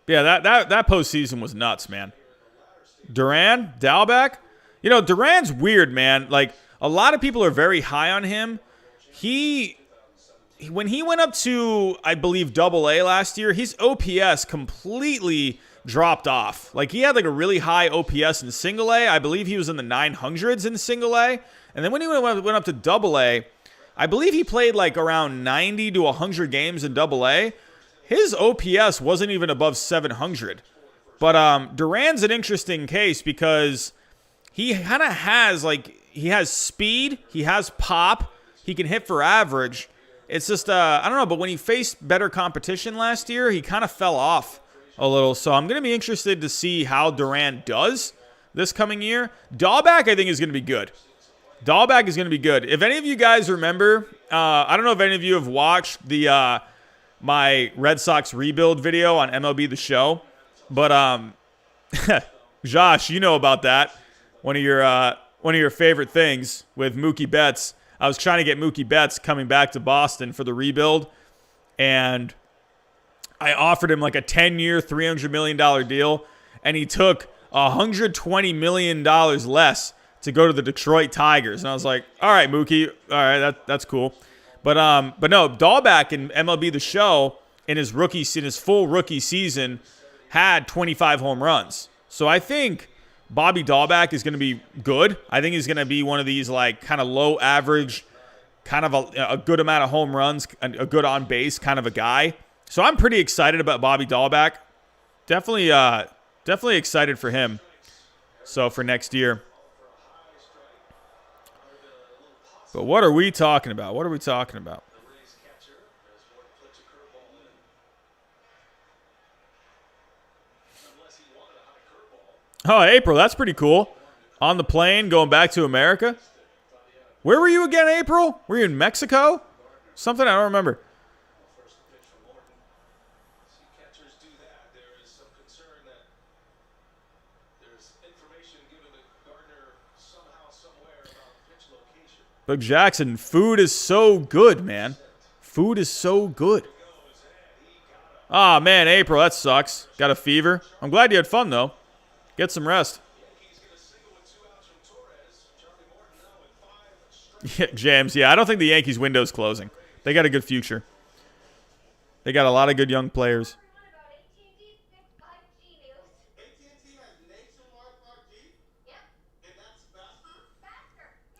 Yeah, that postseason was nuts, man. Duran, Dalbec. Duran's weird, man. A lot of people are very high on him. When he went up to, I believe, Double-A last year, his OPS completely dropped off. He had, a really high OPS in Single-A. I believe he was in the 900s in Single-A. And then when he went up to Double-A, I believe he played, around 90 to 100 games in Double-A. His OPS wasn't even above 700. But Duran's an interesting case because he kind of has, he has speed, he has pop, he can hit for average. It's just, I don't know, but when he faced better competition last year, he kind of fell off a little. So I'm going to be interested to see how Duran does this coming year. Dalbec, I think, is going to be good. Dalbec is going to be good. If any of you guys remember, I don't know if any of you have watched the my Red Sox rebuild video on MLB The Show. But Josh, you know about that. One of your favorite things with Mookie Betts. I was trying to get Mookie Betts coming back to Boston for the rebuild, and I offered him like a 10-year, $300 million deal, and he took $120 million less to go to the Detroit Tigers. And I was like, all right, Mookie, all right, that's cool. But no, Dahlback in MLB The Show in his full rookie season had 25 home runs. So I think Bobby Dahlback is going to be good. I think he's going to be one of these like kind of low average, kind of a good amount of home runs, a good on base kind of a guy. So I'm pretty excited about Bobby Dahlback. Definitely excited for him. So for next year. But what are we talking about? What are we talking about? Oh, April, that's pretty cool. On the plane going back to America. Where were you again, April? Were you in Mexico? Something I don't remember. But Jackson, food is so good, man. Food is so good. Ah, man, April, that sucks. Got a fever. I'm glad you had fun, though. Get some rest. Yeah, James, yeah, I don't think the Yankees' window's closing. They got a good future. They got a lot of good young players.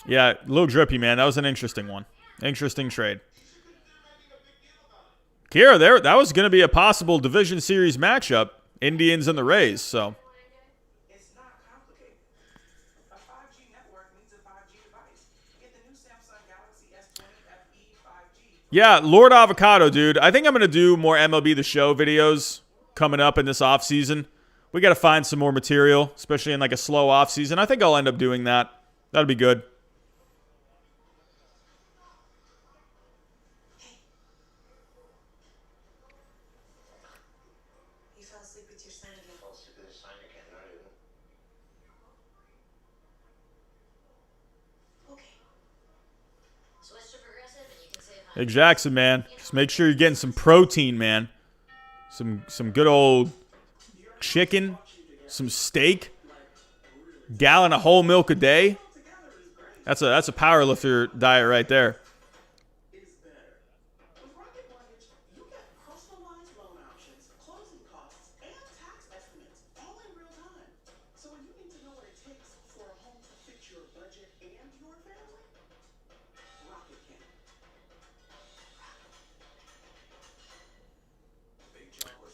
Yeah, a little drippy, man. That was an interesting one. Interesting trade. Kira, that was going to be a possible division series matchup. Indians and the Rays, so. It's not complicated. A 5G network needs a 5G device. Get the new Samsung Galaxy S20 FE 5G. Yeah, Lord Avocado, dude. I think I'm going to do more MLB The Show videos coming up in this offseason. We got to find some more material, especially in like a slow offseason. I think I'll end up doing that. That'll be good. Hey, Jackson, man. Just make sure you're getting some protein, man. Some good old chicken, some steak, gallon of whole milk a day. That's a power lifter diet right there.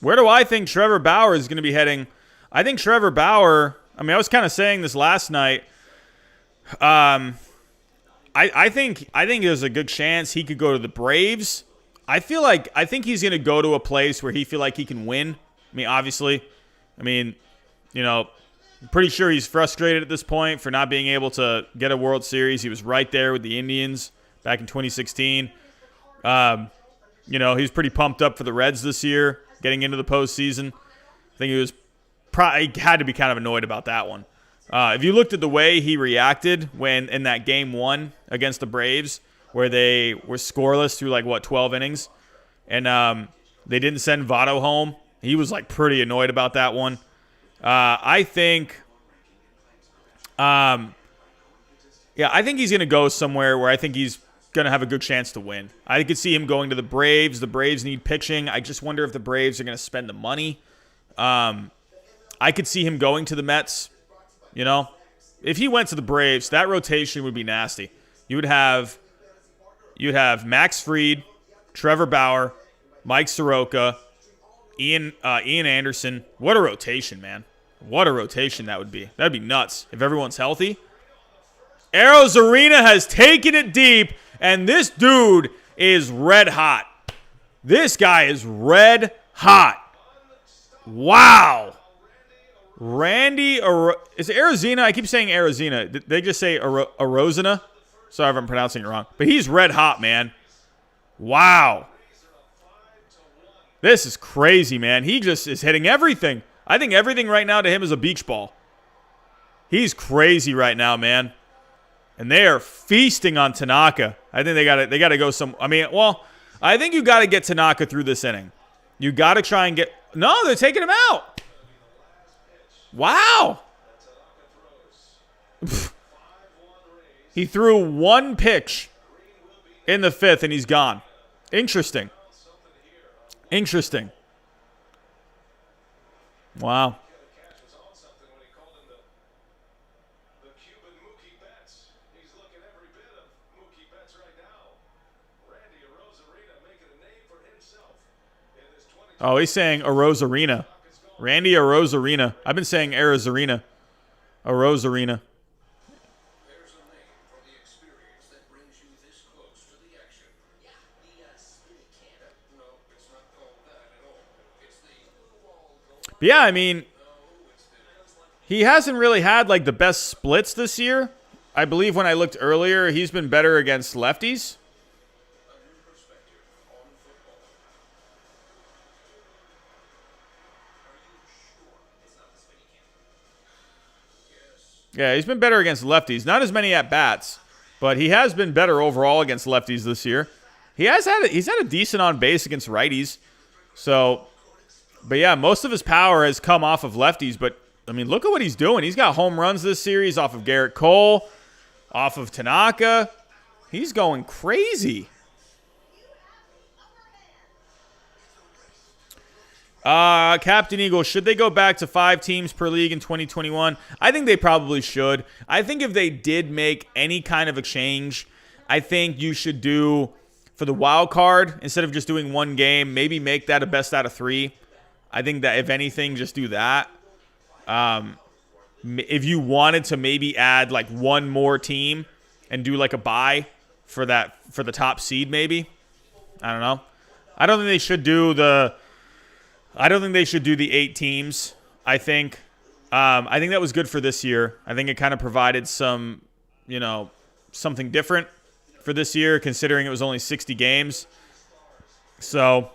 Where do I think Trevor Bauer is going to be heading? I think Trevor Bauer, I mean, I was kind of saying this last night. I think there's a good chance he could go to the Braves. I think he's going to go to a place where he feel like he can win. I mean, obviously. I'm pretty sure he's frustrated at this point for not being able to get a World Series. He was right there with the Indians back in 2016. He was pretty pumped up for the Reds this year, getting into the postseason. I think he had to be kind of annoyed about that one. If you looked at the way he reacted when in that game 1 against the Braves, where they were scoreless through 12 innings, and they didn't send Votto home, he was pretty annoyed about that one. I think he's going to go somewhere where I think he's going to have a good chance to win. I could see him going to the Braves. The Braves need pitching. I just wonder if the Braves are going to spend the money. I could see him going to the Mets. If he went to the Braves, that rotation would be nasty. You'd have Max Fried, Trevor Bauer, Mike Soroka, Ian Anderson. What a rotation, man. What a rotation that would be. That'd be nuts if everyone's healthy. Arrows Arena has taken it deep, and this dude is red hot. This guy is red hot. Wow. Randy, is it Arizona? I keep saying Arizona. Did they just say Arozina? Sorry if I'm pronouncing it wrong. But he's red hot, man. Wow. This is crazy, man. He just is hitting everything. I think everything right now to him is a beach ball. He's crazy right now, man. And they are feasting on Tanaka. I think they got to go some. I mean, well, I think you got to get Tanaka through this inning. You got to try and get. No, they're taking him out. Wow. He threw one pitch in the 5th, and he's gone. Interesting. Interesting. Wow. Oh, he's saying Arozarena. Randy Arozarena. I've been saying Arizarena. Arozarena. But yeah, I mean, he hasn't really had like the best splits this year. I believe when I looked earlier, he's been better against lefties. Yeah, he's been better against lefties. Not as many at-bats, but he has been better overall against lefties this year. He's had a decent on base against righties. So, but yeah, most of his power has come off of lefties. But, I mean, look at what he's doing. He's got home runs this series off of Garrett Cole, off of Tanaka. He's going crazy. Captain Eagle, should they go back to 5 teams per league in 2021? I think they probably should. I think if they did make any kind of a change, I think you should do, for the wild card, instead of just doing one game, maybe make that a best out of 3. I think that if anything, just do that. If you wanted to maybe add like one more team and do like a bye for the top seed, maybe. I don't know. I don't think they should do the 8 teams. I think that was good for this year. I think it kind of provided some, something different for this year, considering it was only 60 games. So,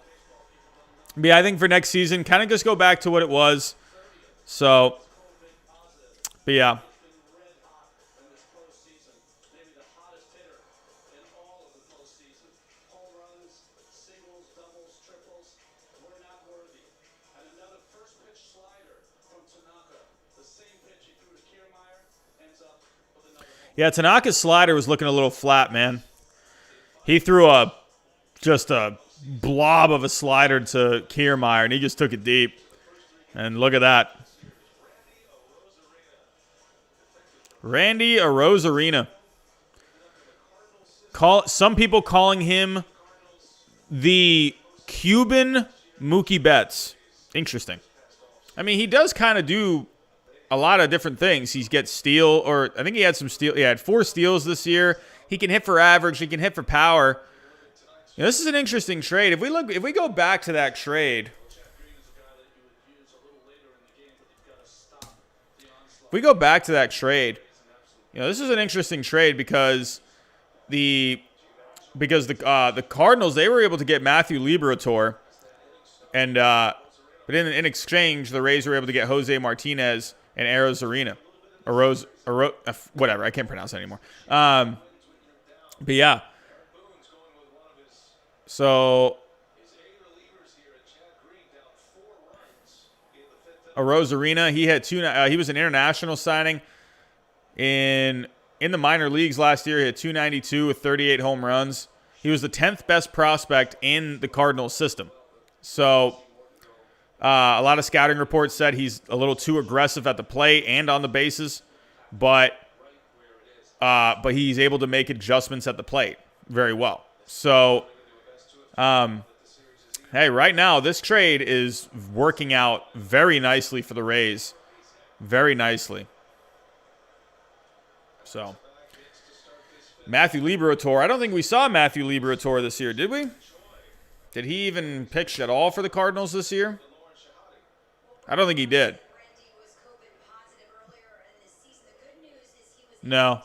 yeah, I think for next season, kind of just go back to what it was. So, but yeah. Yeah, Tanaka's slider was looking a little flat, man. He threw just a blob of a slider to Kiermaier, and he just took it deep. And look at that. Randy Arozarena. Some people calling him the Cuban Mookie Betts. Interesting. I mean, he does kind of do a lot of different things. He gets steal, or I think he had some steal. He had 4 steals this year. He can hit for average. He can hit for power. This is an interesting trade. If we go back to that trade, this is an interesting trade because the Cardinals, they were able to get Matthew Liberatore, and but in exchange, the Rays were able to get Jose Martinez and Arozarena, whatever. I can't pronounce it anymore. But yeah. So Arozarena, he had 2. He was an international signing in the minor leagues last year. He had 292 with 38 home runs. He was the 10th best prospect in the Cardinals system. So a lot of scouting reports said he's a little too aggressive at the plate and on the bases, but he's able to make adjustments at the plate very well. So, hey, right now this trade is working out very nicely for the Rays, very nicely. So, Matthew Liberatore, I don't think we saw Matthew Liberatore this year, did we? Did he even pitch at all for the Cardinals this year? I don't think he did. No.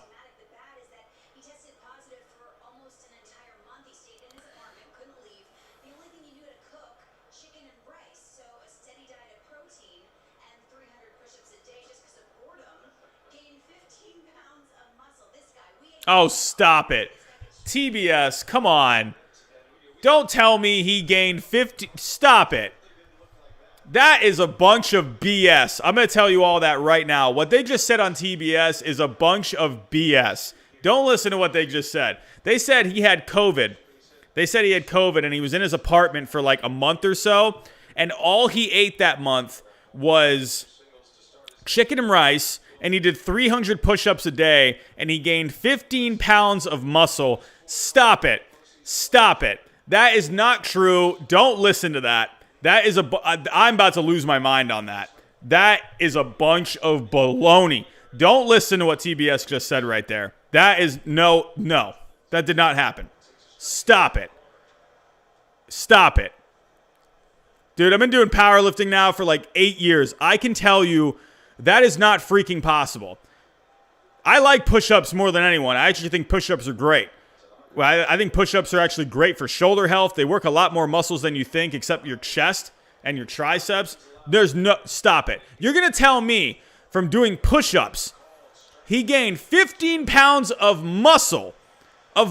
Oh, stop it. TBS, come on. Don't tell me he gained 50. Stop it. That is a bunch of BS. I'm going to tell you all that right now. What they just said on TBS is a bunch of BS. Don't listen to what they just said. They said he had COVID. They said he had COVID and he was in his apartment for like a month or so. And all he ate that month was chicken and rice. And he did 300 push-ups a day. And he gained 15 pounds of muscle. Stop it. Stop it. That is not true. Don't listen to that. That is I'm about to lose my mind on that. That is a bunch of baloney. Don't listen to what TBS just said right there. That is no. That did not happen. Stop it. Stop it. Dude, I've been doing powerlifting now for like 8 years. I can tell you that is not freaking possible. I like push-ups more than anyone. I actually think push-ups are great. Well, I think push-ups are actually great for shoulder health. They work a lot more muscles than you think, except your chest and your triceps. Stop it. You're going to tell me from doing push-ups, he gained 15 pounds of muscle. Do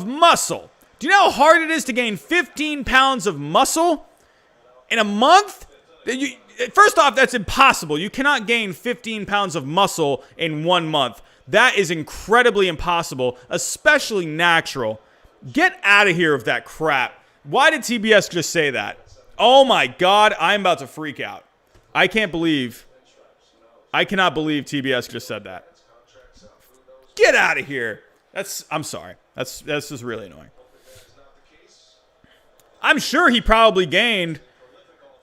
you know how hard it is to gain 15 pounds of muscle in a month? First off, that's impossible. You cannot gain 15 pounds of muscle in 1 month. That is incredibly impossible, especially natural. Get out of here with that crap. Why did TBS just say that? Oh my God, I'm about to freak out. I cannot believe TBS just said that. Get out of here. I'm sorry. That's just really annoying. I'm sure he probably gained.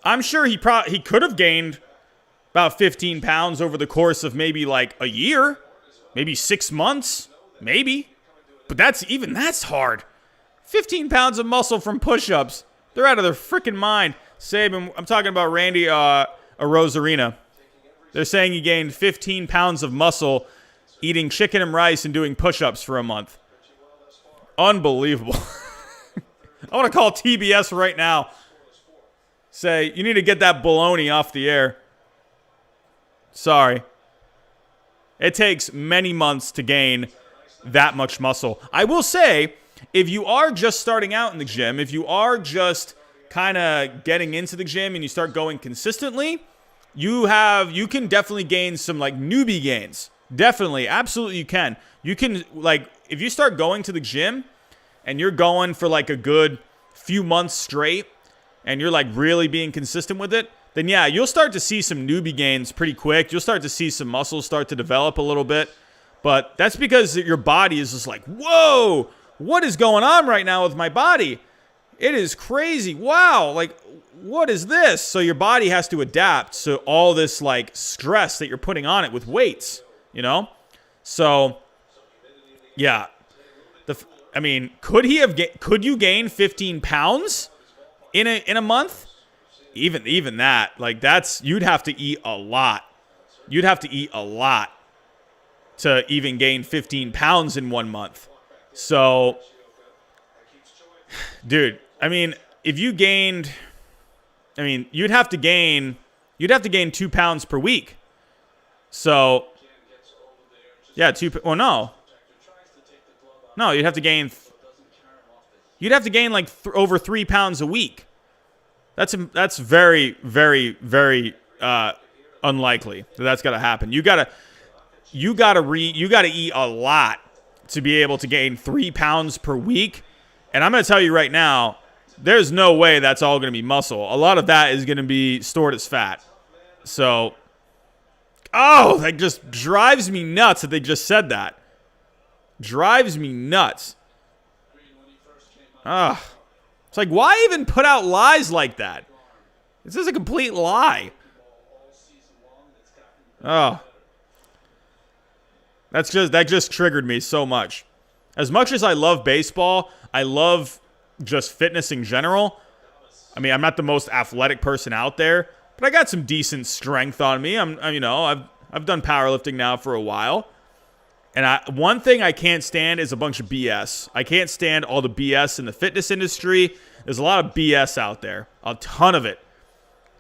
I'm sure he could have gained about 15 pounds over the course of maybe like a year, maybe 6 months, maybe. But that's hard. 15 pounds of muscle from push-ups. They're out of their freaking mind. Saban, I'm talking about Randy Arozarena. They're saying he gained 15 pounds of muscle eating chicken and rice and doing push-ups for a month. Unbelievable. I want to call TBS right now. Say, you need to get that baloney off the air. Sorry. It takes many months to gain that much muscle. I will say, if you are just starting out in the gym, if you are just kind of getting into the gym and you start going consistently, you can definitely gain some like newbie gains. Definitely. Absolutely you can. You can, like, if you start going to the gym and you're going for like a good few months straight and you're like really being consistent with it, then yeah, you'll start to see some newbie gains pretty quick. You'll start to see some muscles start to develop a little bit. But that's because your body is just like, whoa, what is going on right now with my body? It is crazy. Wow. Like, what is this? So your body has to adapt to all this like stress that you're putting on it with weights, you know? So yeah. Could you gain 15 pounds in a month? Even that, like you'd have to eat a lot. You'd have to eat a lot to even gain 15 pounds in 1 month. So, dude, if you gained, you'd have to gain 2 pounds per week. So, yeah, no, you'd have to gain like over 3 pounds a week. That's very, very, very unlikely that's gonna happen. You gotta eat a lot to be able to gain 3 pounds per week. And I'm gonna tell you right now, there's no way that's all gonna be muscle. A lot of that is gonna be stored as fat. So, that just drives me nuts that they just said that. Drives me nuts. It's like, why even put out lies like that? This is a complete lie. That just triggered me so much. As much as I love baseball, I love just fitness in general. I'm not the most athletic person out there, but I got some decent strength on me. I've done powerlifting now for a while. And one thing I can't stand is a bunch of BS. I can't stand all the BS in the fitness industry. There's a lot of BS out there. A ton of it.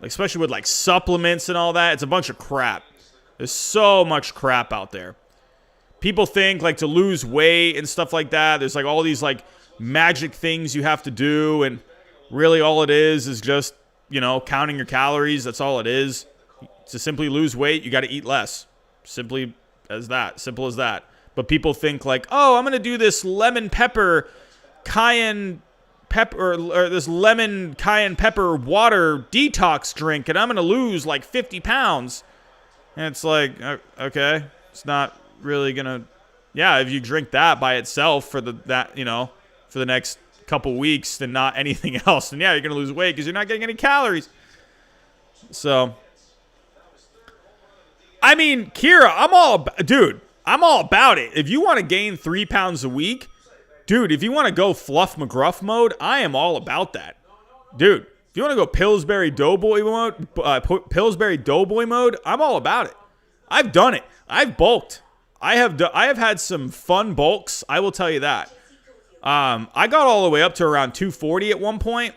Especially with like supplements and all that. It's a bunch of crap. There's so much crap out there. people think like to lose weight and stuff like that, there's like all these like magic things you have to do, and really all it is just, you know, counting your calories. That's all it is. To simply lose weight, you got to eat less. Simple as that. But people think like, oh, I'm going to do this lemon pepper cayenne pepper or this lemon cayenne pepper water detox drink, and I'm going to lose like 50 pounds. And it's like, okay, it's not really going to, yeah, if you drink that by itself for the next couple weeks, then not anything else, then yeah, you're going to lose weight because you're not getting any calories. So, I mean, Kira, I'm all about it. If you want to gain 3 pounds a week, dude, if you want to go Fluff McGruff mode, I am all about that. Dude, if you want to go Pillsbury Doughboy mode, I'm all about it. I've done it. I've bulked. I have had some fun bulks. I will tell you that. I got all the way up to around 240 at one point.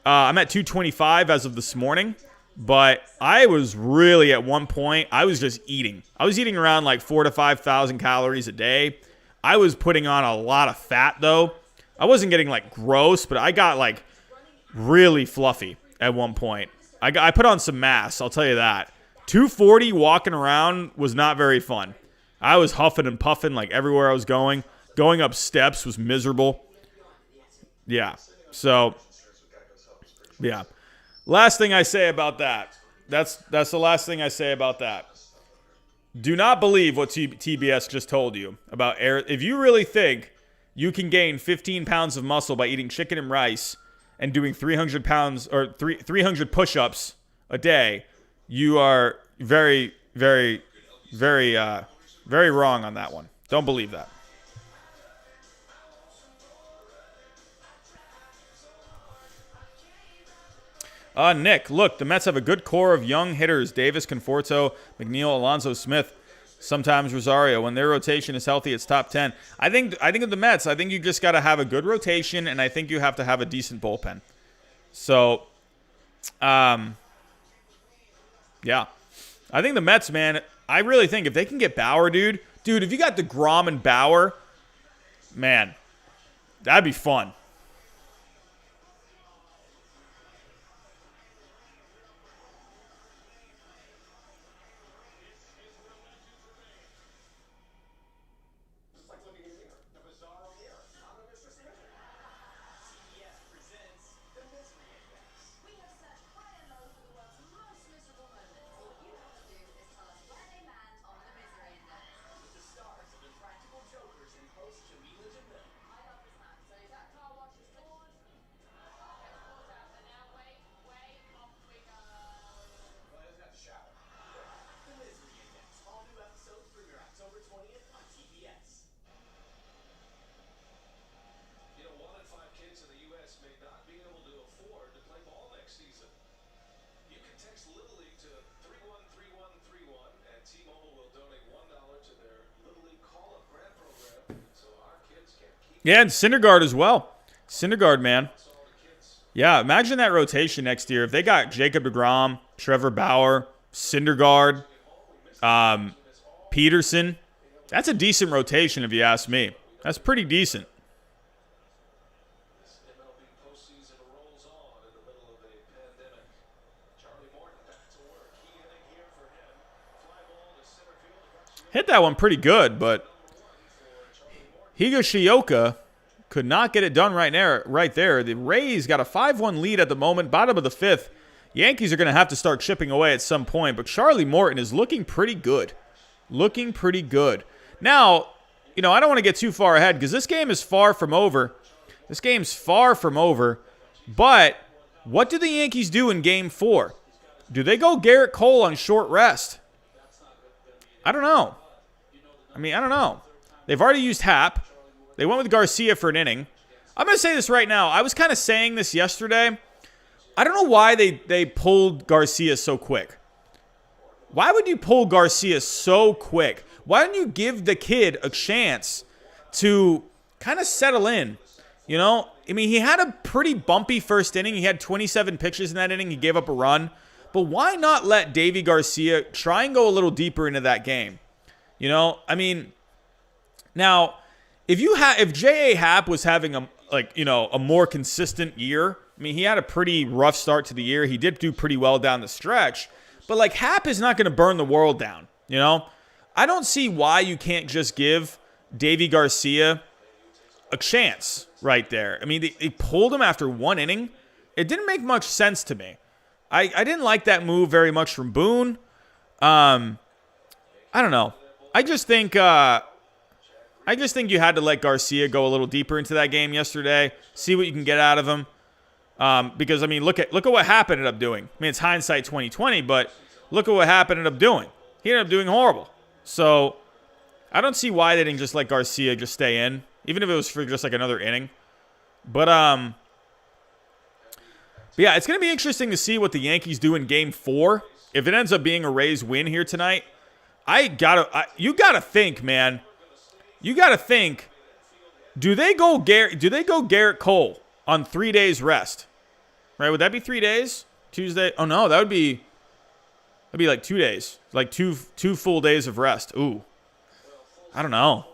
I'm at 225 as of this morning. But I was really, at one point, I was just eating. I was eating around like 4,000 to 5,000 calories a day. I was putting on a lot of fat, though. I wasn't getting like gross, but I got like really fluffy at one point. I put on some mass, I'll tell you that. 240 walking around was not very fun. I was huffing and puffing like everywhere I was going. Going up steps was miserable. Yeah. So, yeah. Last thing I say about that. That's the last thing I say about that. Do not believe what TBS just told you about air. If you really think you can gain 15 pounds of muscle by eating chicken and rice and doing 300 pounds or 300 push-ups a day, you are very, very, very, very wrong on that one. Don't believe that. Nick, look, the Mets have a good core of young hitters. Davis, Conforto, McNeil, Alonso, Smith, sometimes Rosario. When their rotation is healthy, it's top 10. I think of the Mets, I think you just got to have a good rotation, and I think you have to have a decent bullpen. So, yeah. I think the Mets, man, I really think if they can get Bauer, dude, if you got DeGrom and Bauer, man, that'd be fun. Yeah, and Syndergaard as well. Syndergaard, man. Yeah, imagine that rotation next year. If they got Jacob deGrom, Trevor Bauer, Syndergaard, Peterson, that's a decent rotation if you ask me. That's pretty decent. Hit that one pretty good, but Higashioka could not get it done right there. The Rays got a 5-1 lead at the moment, bottom of the fifth. Yankees are going to have to start chipping away at some point, but Charlie Morton is looking pretty good. Now, I don't want to get too far ahead because this game is far from over. But what do the Yankees do in Game 4? Do they go Garrett Cole on short rest? I don't know. They've already used Happ. They went with Garcia for an inning. I'm going to say this right now. I was kind of saying this yesterday. I don't know why they pulled Garcia so quick. Why would you pull Garcia so quick? Why don't you give the kid a chance to kind of settle in? He had a pretty bumpy first inning. He had 27 pitches in that inning. He gave up a run. But why not let Davy Garcia try and go a little deeper into that game? You know, I mean, now if J.A. Happ was having a more consistent year, I mean, he had a pretty rough start to the year. He did do pretty well down the stretch, but like Happ is not going to burn the world down. You know, I don't see why you can't just give Davy Garcia a chance right there. I mean, they pulled him after one inning. It didn't make much sense to me. I didn't like that move very much from Boone. I don't know. I just think you had to let Garcia go a little deeper into that game yesterday. See what you can get out of him. Because I mean, look at what Happ ended up doing. I mean, it's hindsight 2020, but look at what Happ ended up doing. He ended up doing horrible. So I don't see why they didn't just let Garcia just stay in, even if it was for just like another inning. But yeah, it's gonna be interesting to see what the Yankees do in Game 4. If it ends up being a Rays win here tonight, you gotta think, man. You gotta think. Do they go Garrett Cole on 3 days rest? Right? Would that be 3 days? Tuesday? Oh no, that'd be like 2 days, like two full days of rest. Ooh, I don't know.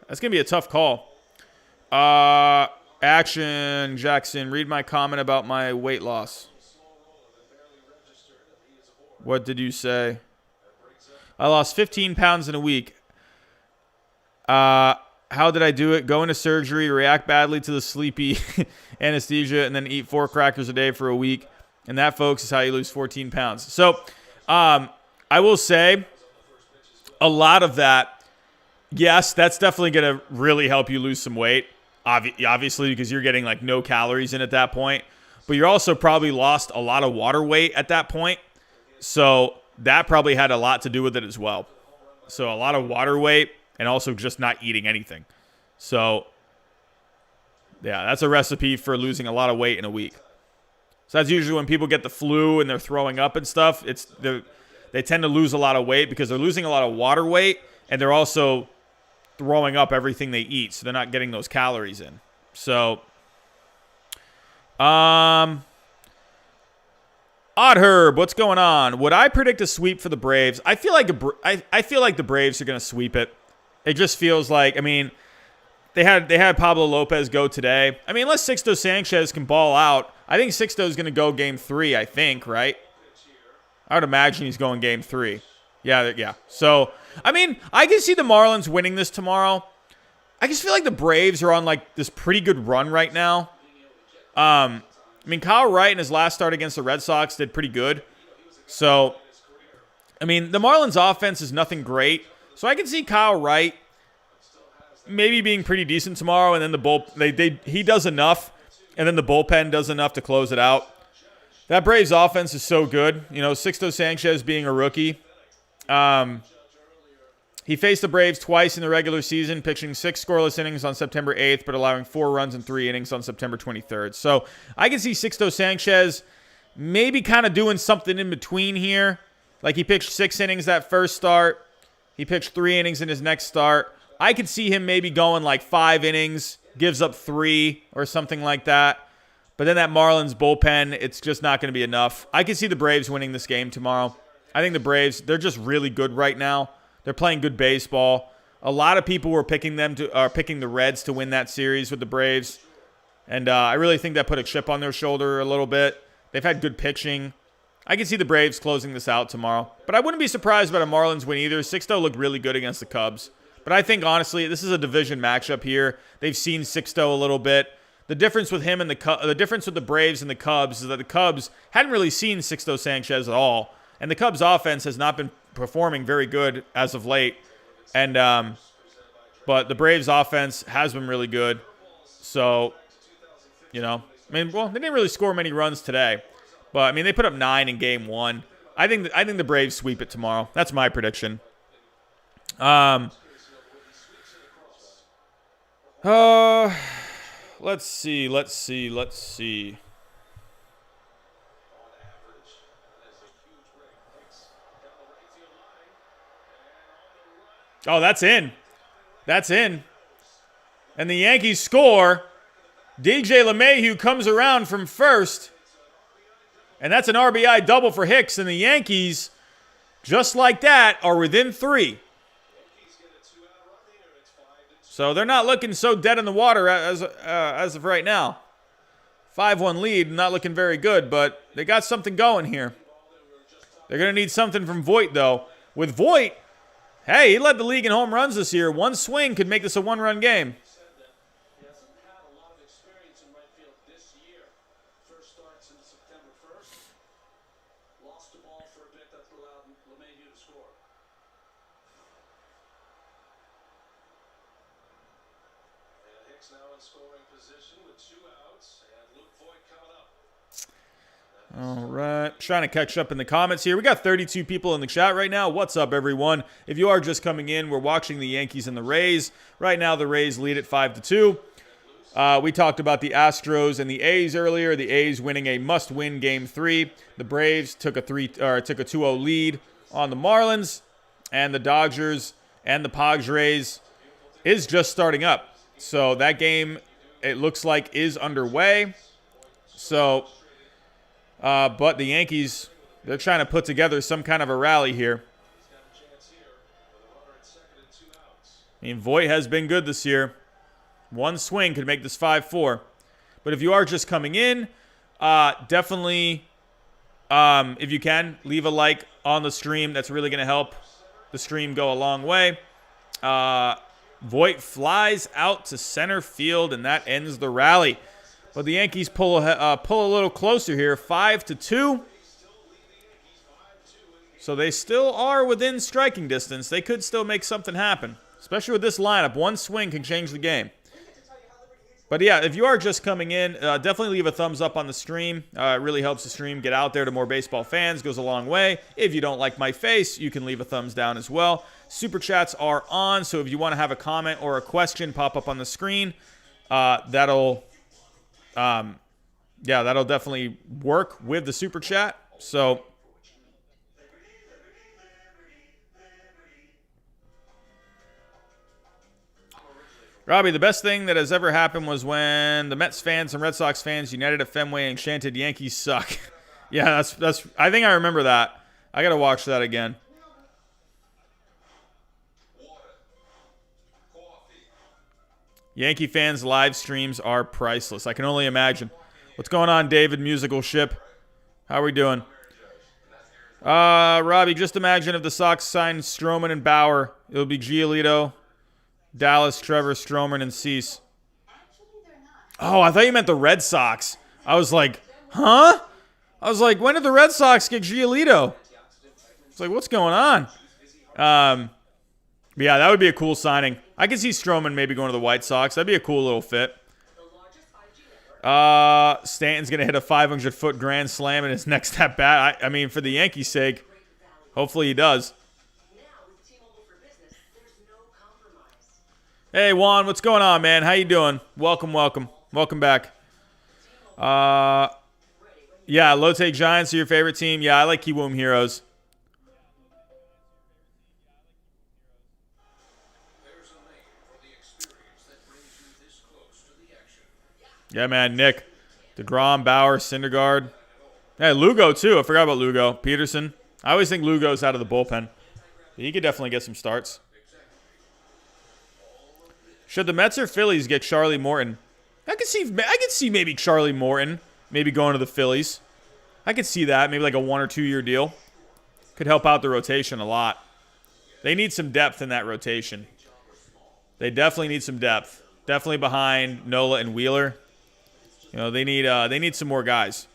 That's gonna be a tough call. Action Jackson, read my comment about my weight loss. What did you say? I lost 15 pounds in a week. How did I do it? Go into surgery, react badly to the sleepy anesthesia, and then eat 4 crackers a day for a week. And that, folks, is how you lose 14 pounds. So I will say a lot of that, yes, that's definitely going to really help you lose some weight, obviously, because you're getting like no calories in at that point. But you're also probably lost a lot of water weight at that point. So that probably had a lot to do with it as well. So a lot of water weight and also just not eating anything. So, yeah, that's a recipe for losing a lot of weight in a week. So that's usually when people get the flu and they're throwing up and stuff. They tend to lose a lot of weight because they're losing a lot of water weight and they're also throwing up everything they eat. So they're not getting those calories in. So, Odd Herb, what's going on? Would I predict a sweep for the Braves? I feel like the Braves are going to sweep it. It just feels like, I mean, they had Pablo Lopez go today. I mean, unless Sixto Sanchez can ball out, I think Sixto's going to go Game 3, I think, right? I would imagine he's going Game 3. Yeah. So, I mean, I can see the Marlins winning this tomorrow. I just feel like the Braves are on, like, this pretty good run right now. I mean, Kyle Wright in his last start against the Red Sox did pretty good. So, I mean, the Marlins offense is nothing great. So I can see Kyle Wright maybe being pretty decent tomorrow, and then he does enough, and then the bullpen does enough to close it out. That Braves offense is so good. You know, Sixto Sanchez being a rookie. He faced the Braves twice in the regular season, pitching 6 scoreless innings on September 8th, but allowing 4 runs in 3 innings on September 23rd. So I can see Sixto Sanchez maybe kind of doing something in between here. Like he pitched 6 innings that first start. He pitched 3 innings in his next start. I could see him maybe going like 5 innings, gives up 3 or something like that. But then that Marlins bullpen, it's just not going to be enough. I can see the Braves winning this game tomorrow. I think the Braves, they're just really good right now. They're playing good baseball. A lot of people were picking the Reds to win that series with the Braves. And I really think that put a chip on their shoulder a little bit. They've had good pitching. I can see the Braves closing this out tomorrow. But I wouldn't be surprised about a Marlins win either. Sixto looked really good against the Cubs. But I think, honestly, this is a division matchup here. They've seen Sixto a little bit. The difference with him and the difference with the Braves and the Cubs is that the Cubs hadn't really seen Sixto Sanchez at all. And the Cubs offense has not been performing very good as of late. And but the Braves offense has been really good. So, you know, I mean, well, they didn't really score many runs today. But I mean, they put up 9 in game 1. I think the Braves sweep it tomorrow. That's my prediction. Let's see. Oh, that's in. And the Yankees score. DJ LeMahieu comes around from first And that's an RBI double for Hicks. And the Yankees, just like that, are within 3. So they're not looking so dead in the water as of right now. 5-1 lead, not looking very good, but they got something going here. They're going to need something from Voit, though. With Voit, hey, he led the league in home runs this year. One swing could make this a one-run game. He hasn't had a lot of experience in right field this year. First starts in September 1st. Lost the ball for a bit. That allowed LeMahieu to score. And Hicks now in scoring position with 2 outs. And Luke Voit coming up. All right. Trying to catch up in the comments here. We got 32 people in the chat right now. What's up, everyone? If you are just coming in, we're watching the Yankees and the Rays. Right now, the Rays lead at 5-2. We talked about the Astros and the A's earlier. The A's winning a must-win Game 3. The Braves took a 2-0 lead on the Marlins. And the Dodgers and the Padres is just starting up. So that game, it looks like, is underway. So... but the Yankees, they're trying to put together some kind of a rally here. I mean, Voit has been good this year. One swing could make this 5-4. But if you are just coming in, definitely, if you can, leave a like on the stream. That's really going to help the stream go a long way. Voit flies out to center field, and that ends the rally. But the Yankees pull a little closer here, 5-2. So they still are within striking distance. They could still make something happen, especially with this lineup. One swing can change the game. But yeah, if you are just coming in, definitely leave a thumbs up on the stream. It really helps the stream get out there to more baseball fans. Goes a long way. If you don't like my face, you can leave a thumbs down as well. Super chats are on, so if you want to have a comment or a question pop up on the screen, that'll definitely work with the super chat. So Robbie, the best thing that has ever happened was when the Mets fans and Red Sox fans united at Fenway and chanted Yankees suck. Yeah, that's I think I remember that. I got to watch that again. Yankee fans' live streams are priceless. I can only imagine. What's going on, David, musical ship? How are we doing? Robbie, just imagine if the Sox signed Stroman and Bauer. It would be Giolito, Dallas, Trevor, Stroman, and Cease. Oh, I thought you meant the Red Sox. I was like, huh? I was like, when did the Red Sox get Giolito? It's like, what's going on? Yeah, that would be a cool signing. I could see Stroman maybe going to the White Sox. That'd be a cool little fit. Stanton's going to hit a 500-foot grand slam in his next at-bat. I mean, for the Yankees' sake, hopefully he does. Hey, Juan, what's going on, man? How you doing? Welcome, welcome. Welcome back. Yeah, low-take Giants are your favorite team. Yeah, I like Kiwoom Heroes. Yeah, man, Nick. DeGrom, Bauer, Syndergaard. Hey, Lugo, too. I forgot about Lugo. Peterson. I always think Lugo's out of the bullpen. He could definitely get some starts. Should the Mets or Phillies get Charlie Morton? I could see maybe Charlie Morton maybe going to the Phillies. I could see that. Maybe like a 1 or 2 year deal. Could help out the rotation a lot. They need some depth in that rotation. They definitely need some depth. Definitely behind Nola and Wheeler. You know, they need some more guys.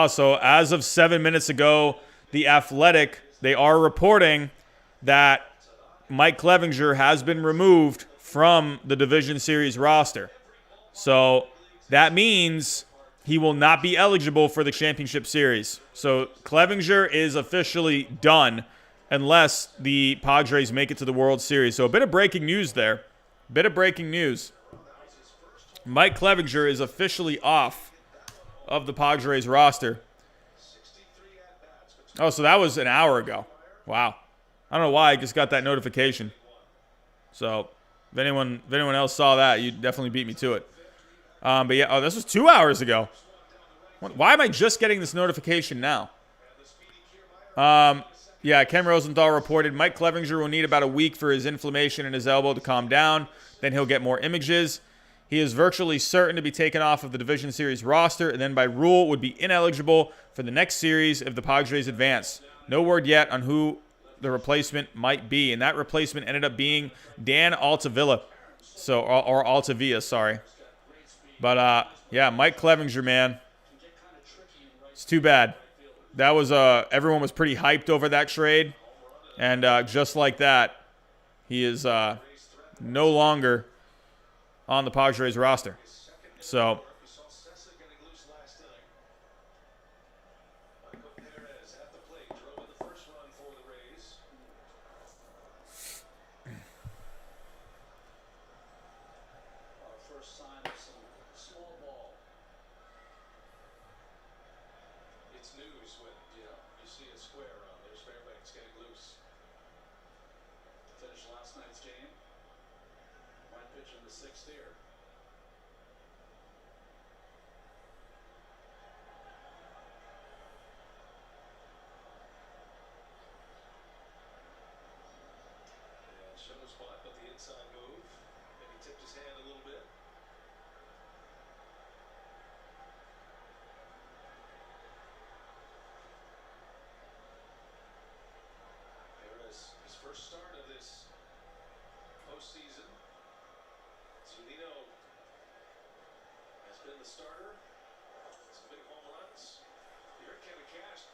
So as of 7 minutes ago, The Athletic, they are reporting that Mike Clevinger has been removed from the Division Series roster. So that means he will not be eligible for the championship series. So Clevinger is officially done unless the Padres make it to the World Series. So a bit of breaking news there. Bit of breaking news. Mike Clevinger is officially off of the Padres roster. Oh, so that was an hour ago. Wow. I don't know why I just got that notification. So if anyone else saw that, you definitely beat me to it. But yeah, this was 2 hours ago. Why am I just getting this notification now? Yeah, Ken Rosenthal reported Mike Clevinger will need about a week for his inflammation in his elbow to calm down. Then he'll get more images. He is virtually certain to be taken off of the Division Series roster and then by rule would be ineligible for the next series if the Padres advance. No word yet on who the replacement might be. And that replacement ended up being Dan Altavilla. Or Altavilla, sorry. But, yeah, Mike Clevinger, man. It's too bad. That was everyone was pretty hyped over that trade, and just like that, he is no longer on the Padres roster. So, first sign of some small ball. It's news when, you see a square around there. Fairbanks getting loose. Finished last night's game. Might pitch in the sixth here. And showed a spot, but the inside move. And he tipped his hand a little bit. His first start of this postseason. Zunino has been the starter. Some big home runs. You're Kevin Cash.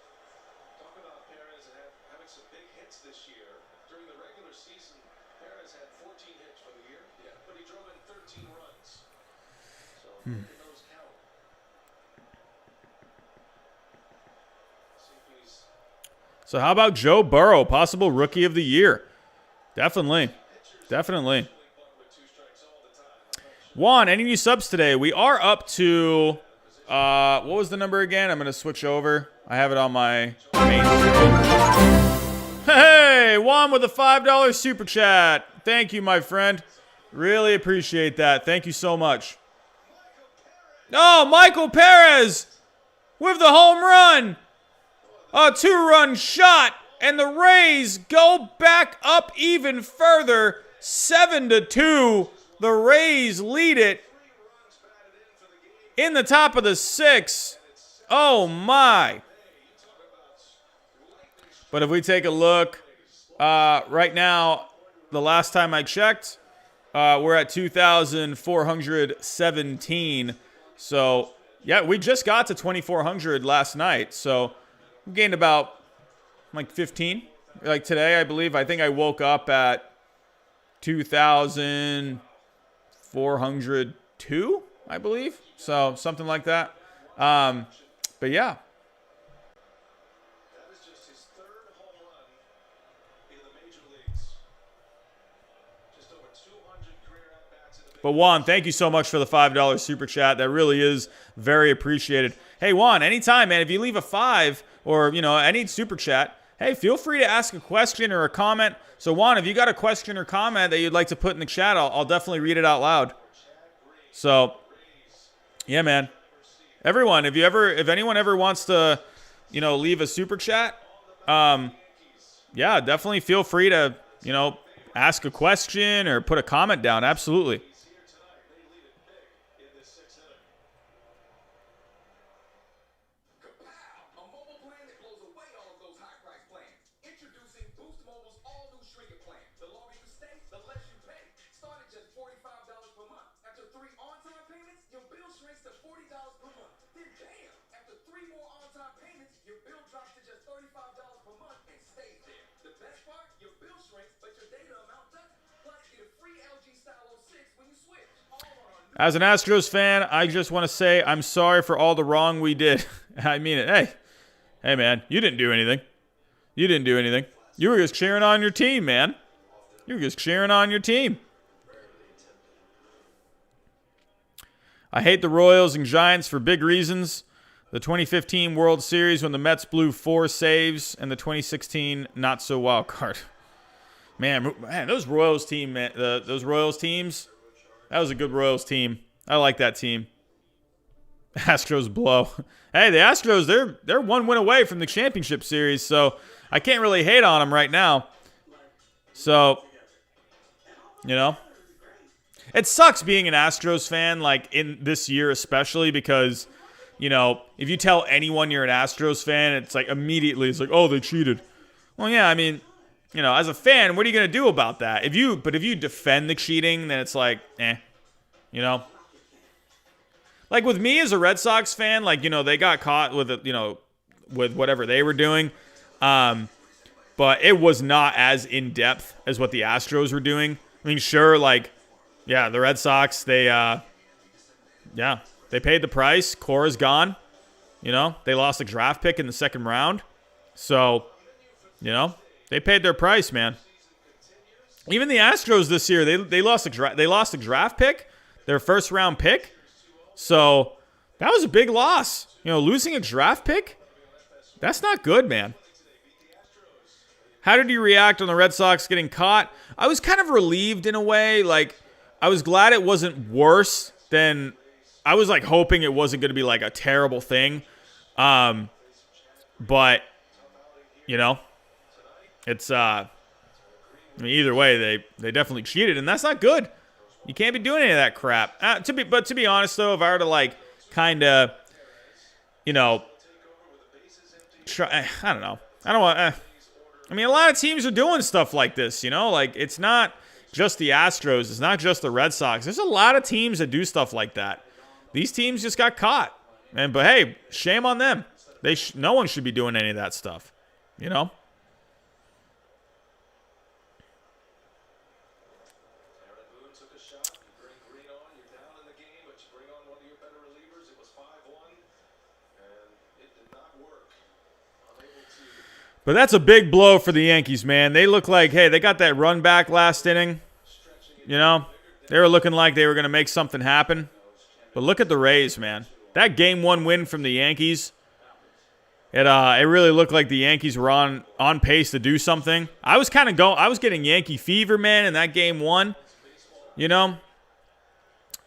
Talk about Perez and having some big hits this year. During the regular season, Perez had 14 hits for the year. Yeah, but he drove in 13 runs. So those count. So how about Joe Burrow, possible rookie of the year? Definitely. Juan, any new subs today? We are up to, what was the number again? I'm going to switch over. I have it on my main screen. Hey, Juan with a $5 super chat. Thank you, my friend. Really appreciate that. Thank you so much. Oh, Michael Perez with the home run. A 2-run shot, and the Rays go back up even further, 7-2. The Rays lead it in the top of the 6th. Oh, my. But if we take a look, right now, the last time I checked, we're at 2,417. So, yeah, we just got to 2,400 last night, so we gained about like 15. Like today, I believe. I think I woke up at 2,402, I believe. So something like that. But yeah. That is just his third home run in the major leagues. Just over 200 career at-bats in the But Juan, thank you so much for the $5 super chat. That really is very appreciated. Hey, Juan, anytime, man. If you leave a 5 or, any super chat, hey, feel free to ask a question or a comment. So, Juan, if you got a question or comment that you'd like to put in the chat, I'll definitely read it out loud. So, yeah, man. Everyone, if anyone ever wants to, leave a super chat, yeah, definitely feel free to, ask a question or put a comment down. Absolutely. As an Astros fan, I just want to say I'm sorry for all the wrong we did. I mean it. Hey, man, you didn't do anything. You were just cheering on your team, man. I hate the Royals and Giants for big reasons. The 2015 World Series when the Mets blew 4 saves and the 2016 not-so-wild card. Man, those Royals team, man, those Royals teams, that was a good Royals team. I like that team. Astros blow. Hey, the Astros, they're one win away from the championship series, so I can't really hate on them right now. So, you know, it sucks being an Astros fan, like in this year especially, because, you know, if you tell anyone you're an Astros fan, it's like immediately it's like, oh, they cheated. Well, yeah, I mean, you know, as a fan, what are you going to do about that? If you defend the cheating, then it's like, you know. Like with me as a Red Sox fan, like, you know, they got caught with, you know, with whatever they were doing. But it was not as in-depth as what the Astros were doing. I mean, sure, like, yeah, the Red Sox, they paid the price. Cora's gone. You know, they lost a draft pick in the second round. So, you know, they paid their price, man. Even the Astros this year, they lost a draft pick, their first round pick. So that was a big loss. You know, losing a draft pick, that's not good, man. How did you react on the Red Sox getting caught? I was kind of relieved in a way. Like, I was glad it wasn't worse than I was like hoping it wasn't going to be like a terrible thing. But you know, it's I mean, either way, they definitely cheated, and that's not good. You can't be doing any of that crap. To be honest, though, if I were to like kind of, you know, try, I don't know. I don't want. I mean, a lot of teams are doing stuff like this. You know, like it's not just the Astros. It's not just the Red Sox. There's a lot of teams that do stuff like that. These teams just got caught, but hey, shame on them. No one should be doing any of that stuff. You know. But that's a big blow for the Yankees, man. They look like, hey, they got that run back last inning. You know, they were looking like they were going to make something happen. But look at the Rays, man. That game one win from the Yankees, it really looked like the Yankees were on pace to do something. I was getting Yankee fever, man, in that game one. You know,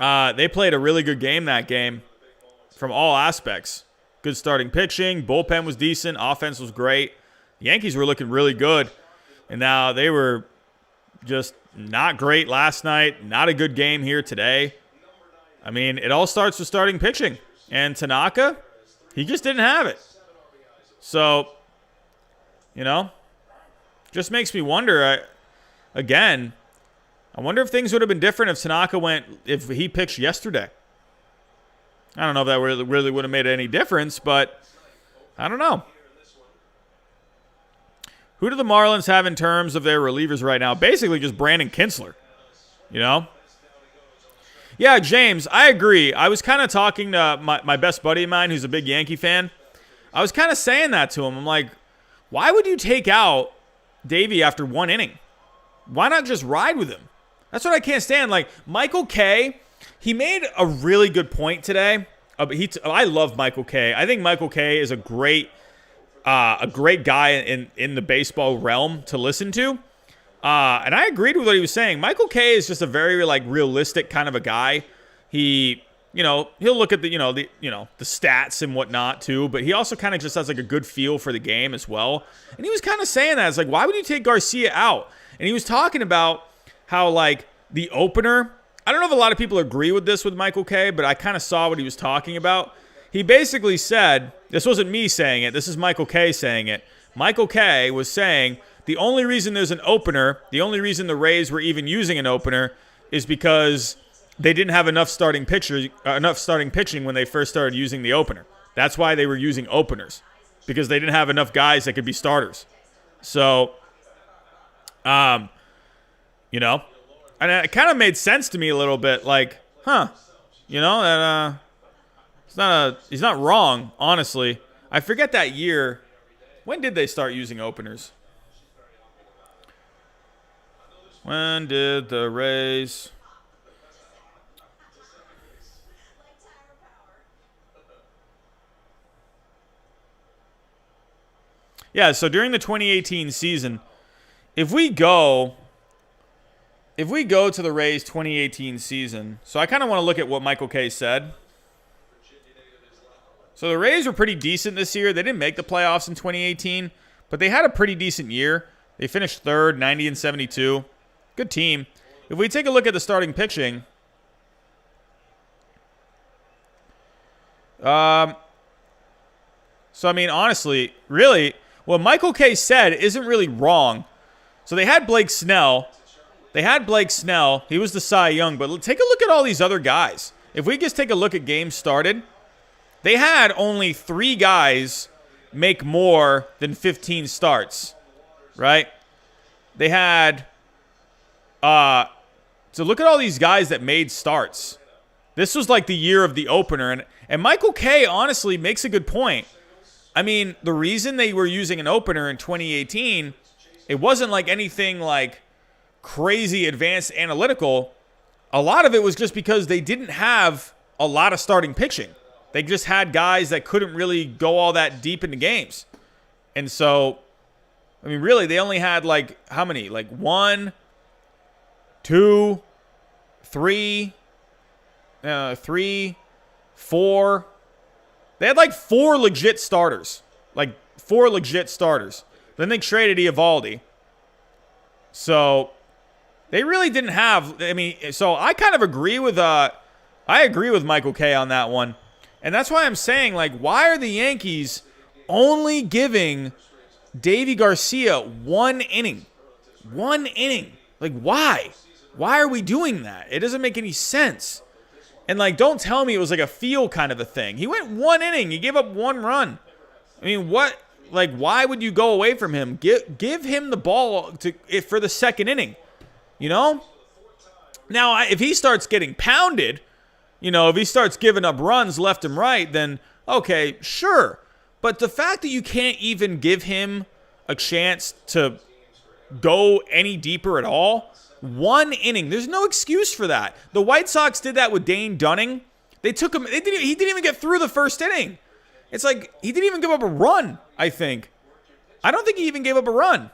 they played a really good game that game from all aspects. Good starting pitching, bullpen was decent, offense was great. Yankees were looking really good, and now they were just not great last night. Not a good game here today. I mean, it all starts with starting pitching, and Tanaka, he just didn't have it. So, you know, just makes me wonder. I wonder if things would have been different if he pitched yesterday. I don't know if that really would have made any difference, but I don't know. Who do the Marlins have in terms of their relievers right now? Basically just Brandon Kinsler, you know? Yeah, James, I agree. I was kind of talking to my best buddy of mine who's a big Yankee fan. I was kind of saying that to him. I'm like, why would you take out Davey after one inning? Why not just ride with him? That's what I can't stand. Like, Michael Kay, he made a really good point today. I love Michael Kay. I think Michael Kay is a great guy in the baseball realm to listen to. And I agreed with what he was saying. Michael Kay is just a very like realistic kind of a guy. He, you know, he'll look at the stats and whatnot too, but he also kind of just has like a good feel for the game as well. And he was kind of saying that. It's like, why would you take Garcia out? And he was talking about how like the opener, I don't know if a lot of people agree with this with Michael Kay, but I kind of saw what he was talking about. He basically said, this wasn't me saying it, this is Michael Kay saying it. Michael Kay was saying the only reason there's an opener, the only reason the Rays were even using an opener is because they didn't have enough starting pitching when they first started using the opener. That's why they were using openers, because they didn't have enough guys that could be starters. So, you know, and it kind of made sense to me a little bit, like, you know, that he's not wrong, honestly. I forget that year. When did they start using openers? When did the Rays? Yeah, so during the 2018 season, if we go if we go to the Rays 2018 season, so I kind of want to look at what Michael Kay said. So the Rays were pretty decent this year. They didn't make the playoffs in 2018, but they had a pretty decent year. They finished third, 90 and 72. Good team. If we take a look at the starting pitching, so I mean, honestly, really, what Michael Kay said isn't really wrong. So they had Blake Snell. He was the Cy Young, but take a look at all these other guys. If we just take a look at games started, they had only 3 guys make more than 15 starts, right? They had, so look at all these guys that made starts. This was like the year of the opener, and Michael Kay honestly makes a good point. I mean, the reason they were using an opener in 2018, it wasn't like anything like crazy advanced analytical. A lot of it was just because they didn't have a lot of starting pitching. They just had guys that couldn't really go all that deep into games. And so, I mean, really, they only had like, how many? Like 1, 2, 3, 4. They had like 4 legit starters. Then they traded Eovaldi. So they really didn't have, I mean, so I kind of agree with Michael Kay on that one. And that's why I'm saying, like, why are the Yankees only giving Davy Garcia 1 inning? 1 inning. Like, why? Why are we doing that? It doesn't make any sense. And, like, don't tell me it was like a feel kind of a thing. He went 1 inning. He gave up 1 run. I mean, what? Like, why would you go away from him? Give him the ball for the 2nd inning. You know? Now, if he starts getting pounded, if he starts giving up runs left and right, then, okay, sure. But the fact that you can't even give him a chance to go any deeper at all, 1 inning, there's no excuse for that. The White Sox did that with Dane Dunning. He didn't even get through the 1st inning. It's like he didn't even give up a run, I think. I don't think he even gave up a run.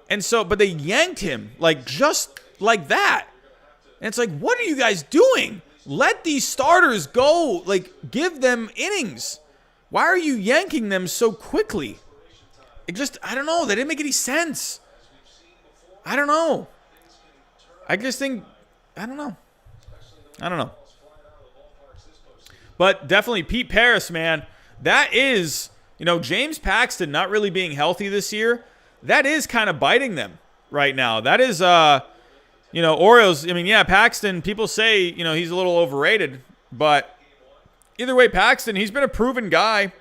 And so, but they yanked him, like, just like that. And it's like, what are you guys doing? Let these starters go. Like, give them innings. Why are you yanking them so quickly? I don't know. That didn't make any sense. I don't know. I just think, I don't know. But definitely Pete Paris, man. That is, James Paxton not really being healthy this year. That is kind of biting them right now. That is, Orioles, I mean, yeah, Paxton, people say, he's a little overrated. But either way, Paxton, he's been a proven guy.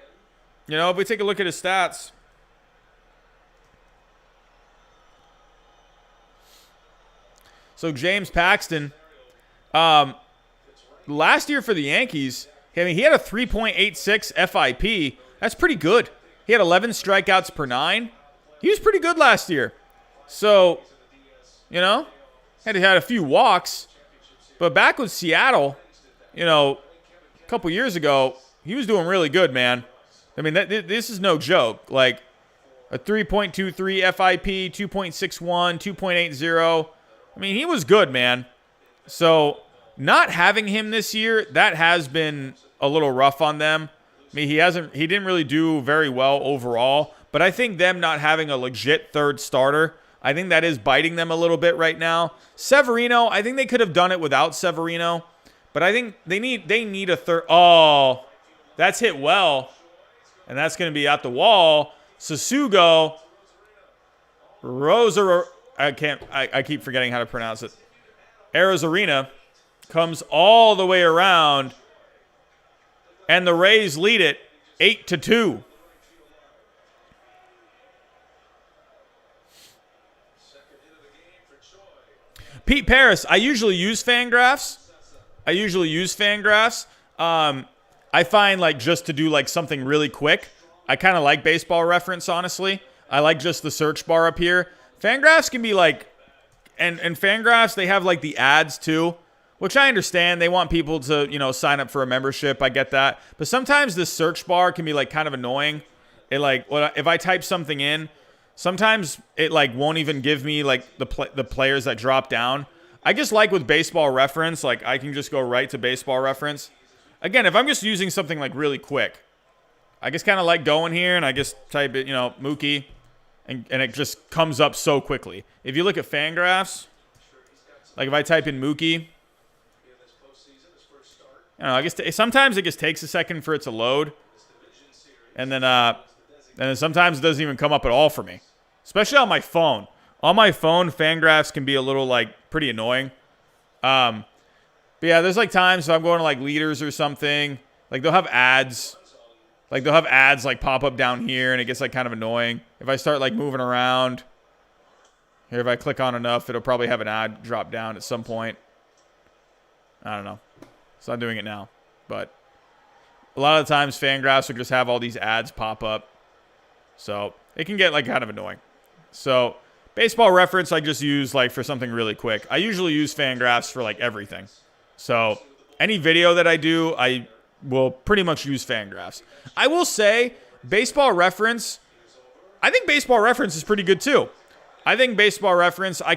If we take a look at his stats. So James Paxton, last year for the Yankees, I mean, he had a 3.86 FIP. That's pretty good. He had 11 strikeouts per 9. He was pretty good last year. So, had a few walks. But back with Seattle, a couple years ago, he was doing really good, man. I mean, this is no joke. Like, a 3.23 FIP, 2.61, 2.80. I mean, he was good, man. So, not having him this year, that has been a little rough on them. I mean, he didn't really do very well overall. But I think them not having a legit third starter, I think that is biting them a little bit right now. Severino, I think they could have done it without Severino. But I think they need a third. Oh, that's hit well. And that's going to be at the wall. Sasugo, I keep forgetting how to pronounce it. Arozarena comes all the way around. And the Rays lead it 8-2. Pete Paris, I usually use Fangraphs. I find, like, just to do, like, something really quick, I kind of like Baseball Reference, honestly. I like just the search bar up here. Fangraphs can be, like, and Fangraphs, they have, like, the ads, too, which I understand. They want people to, sign up for a membership. I get that. But sometimes this search bar can be, like, kind of annoying. It, like, if I type something in, sometimes it, like, won't even give me, like, the players that drop down. I just like with Baseball Reference, like I can just go right to Baseball Reference. Again, if I'm just using something like really quick, I just kind of like going here and I just type it, Mookie, and it just comes up so quickly. If you look at Fangraphs, like if I type in Mookie, I don't know, I guess sometimes it just takes a second for it to load. And then sometimes it doesn't even come up at all for me. Especially on my phone. On my phone, Fangraphs can be a little, pretty annoying. But yeah, there's, times if I'm going to, leaders or something. They'll have ads. They'll have ads, pop up down here, and it gets, kind of annoying. If I start, moving around. Here, if I click on enough, it'll probably have an ad drop down at some point. I don't know. It's not doing it now. But a lot of the times, Fangraphs will just have all these ads pop up. So it can get, kind of annoying. So Baseball Reference, I just use, for something really quick. I usually use Fangraphs for, everything. So any video that I do, I will pretty much use Fangraphs. I will say, Baseball Reference, I think Baseball Reference is pretty good too. I think Baseball Reference, I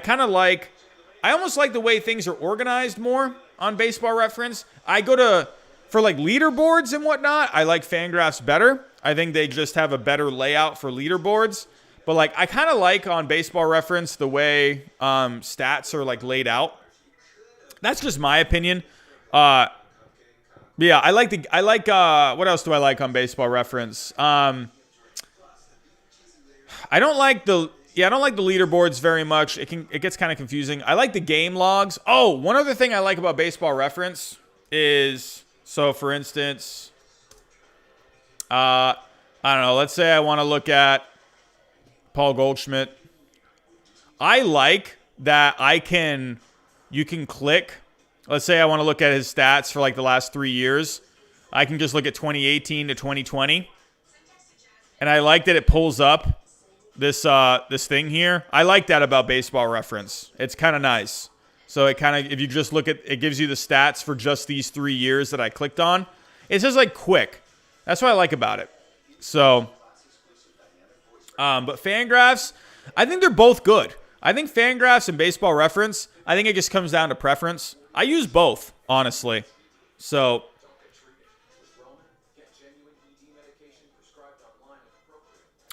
almost like the way things are organized more on Baseball Reference. I go to, for leaderboards and whatnot, I like Fangraphs better. I think they just have a better layout for leaderboards. But I kind of like on Baseball Reference the way stats are laid out. That's just my opinion. Yeah, I like what else do I like on Baseball Reference? I don't like the leaderboards very much. It gets kind of confusing. I like the game logs. Oh, one other thing I like about Baseball Reference is, so for instance, I don't know, let's say I want to look at Paul Goldschmidt. I like that you can click. Let's say I want to look at his stats for the last 3 years. I can just look at 2018 to 2020. And I like that it pulls up this thing here. I like that about Baseball Reference. It's kind of nice. So it kind of, if you just look at, it gives you the stats for just these 3 years that I clicked on. It's just quick. That's what I like about it. So, but Fangraphs, I think they're both good. I think Fangraphs and Baseball Reference, I think it just comes down to preference. I use both, honestly. So,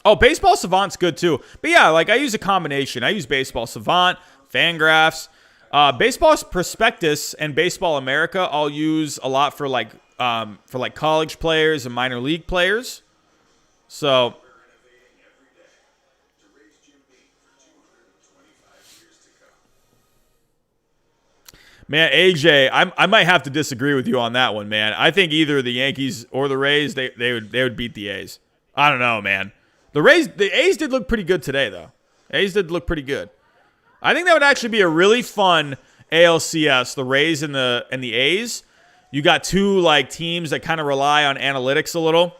oh, Baseball Savant's good too. But yeah, I use a combination. I use Baseball Savant, Fangraphs, Baseball Prospectus, and Baseball America. I'll use a lot for college players and minor league players. So, man, AJ, I might have to disagree with you on that one, man. I think either the Yankees or the Rays, they would beat the A's. I don't know, man. The A's did look pretty good today, though. A's did look pretty good. I think that would actually be a really fun ALCS, the Rays and the A's. You got two teams that kind of rely on analytics a little.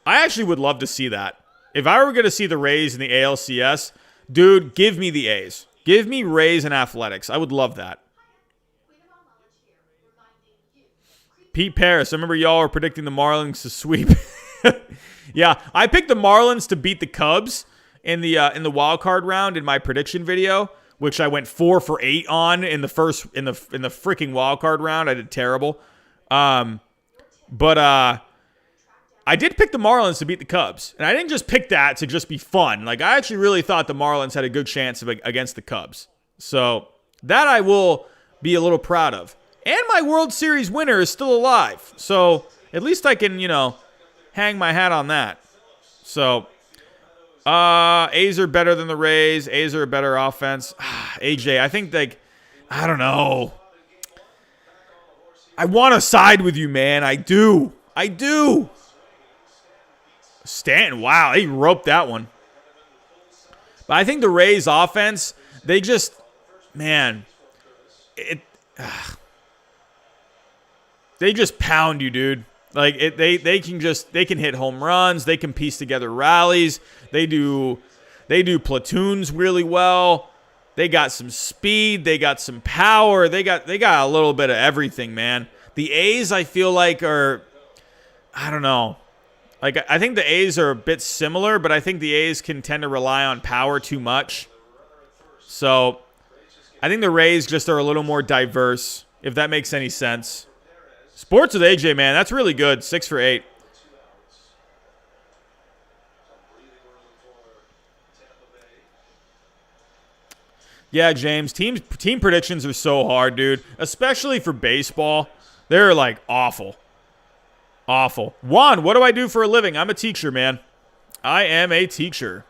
I actually would love to see that. If I were going to see the Rays in the ALCS, dude, give me the A's. Give me Rays and Athletics. I would love that. Pete Paris, I remember y'all were predicting the Marlins to sweep. Yeah, I picked the Marlins to beat the Cubs in the wild card round in my prediction video, which I went 4 for 8 on in the freaking wild card round. I did terrible. But I did pick the Marlins to beat the Cubs, and I didn't just pick that to just be fun. I actually really thought the Marlins had a good chance against the Cubs. So that I will be a little proud of. And my World Series winner is still alive. So at least I can, hang my hat on that. So, A's are better than the Rays. A's are a better offense. AJ, I think, I don't know. I want to side with you, man. I do. Stanton, wow, he roped that one. But I think the Rays offense, they just, man, they just pound you, dude. They can hit home runs. They can piece together rallies. They do platoons really well. They got some speed. They got some power. They got a little bit of everything, man. The A's, I feel are, I don't know. I think the A's are a bit similar, but I think the A's can tend to rely on power too much. So I think the Rays just are a little more diverse, if that makes any sense. Sports with AJ, man, that's really good. 6 for 8. Yeah, James, team predictions are so hard, dude, especially for baseball. They're like awful. Awful. Juan, what do I do for a living? I'm a teacher, man. I am a teacher.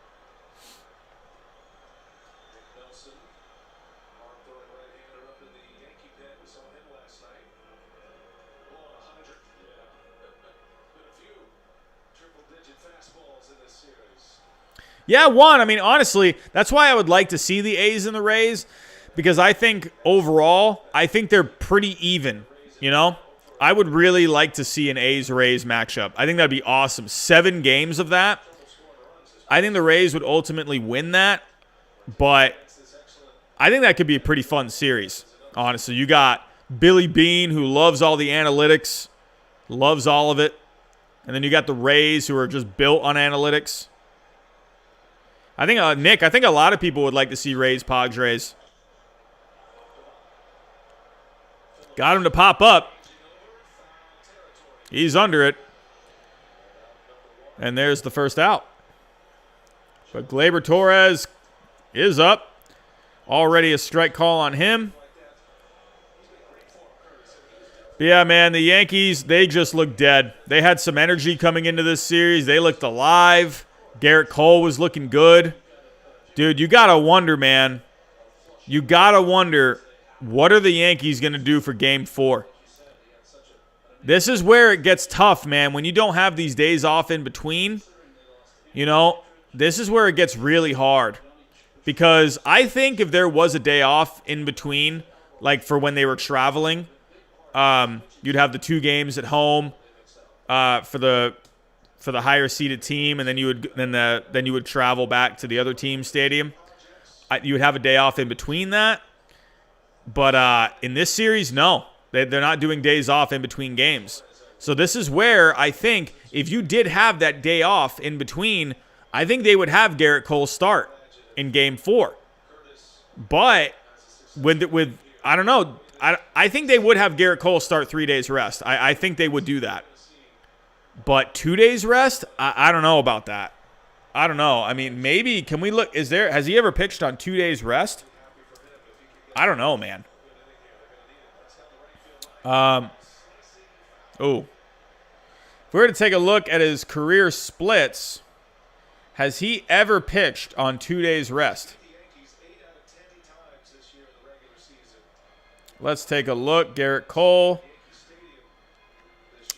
Yeah, Juan, I mean, honestly, that's why I would like to see the A's and the Rays, because I think overall, I think they're pretty even, you know? I would really like to see an A's-Rays matchup. I think that'd be awesome. 7 games of that. I think the Rays would ultimately win that, but I think that could be a pretty fun series, honestly. You got Billy Bean, who loves all the analytics, loves all of it, and then you got the Rays, who are just built on analytics. I think, Nick, I think a lot of people would like to see Rays Padres. Got him to pop up. He's under it. And there's the first out. But Gleyber Torres is up. Already a strike call on him. But yeah, man, the Yankees, they just look dead. They had some energy coming into this series. They looked alive. Garrett Cole was looking good. Dude, you got to wonder, man. You got to wonder, what are the Yankees going to do for Game 4? This is where it gets tough, man. When you don't have these days off in between, you know, this is where it gets really hard. Because I think if there was a day off in between, like for when they were traveling, you'd have the 2 games at home for the higher seeded team, and then you would travel back to the other team's stadium. You would have a day off in between that. But in this series, no. They're not doing days off in between games. So this is where I think if you did have that day off in between, I think they would have Garrett Cole start in Game 4. But with I don't know. I think they would have Garrett Cole start 3 days rest. I think they would do that. But 2 days rest? I don't know about that. I don't know. I mean, maybe, can we look, has he ever pitched on 2 days rest? I don't know, man. If we're going to take a look at his career splits, has he ever pitched on 2 days rest? Let's take a look. Garrett Cole.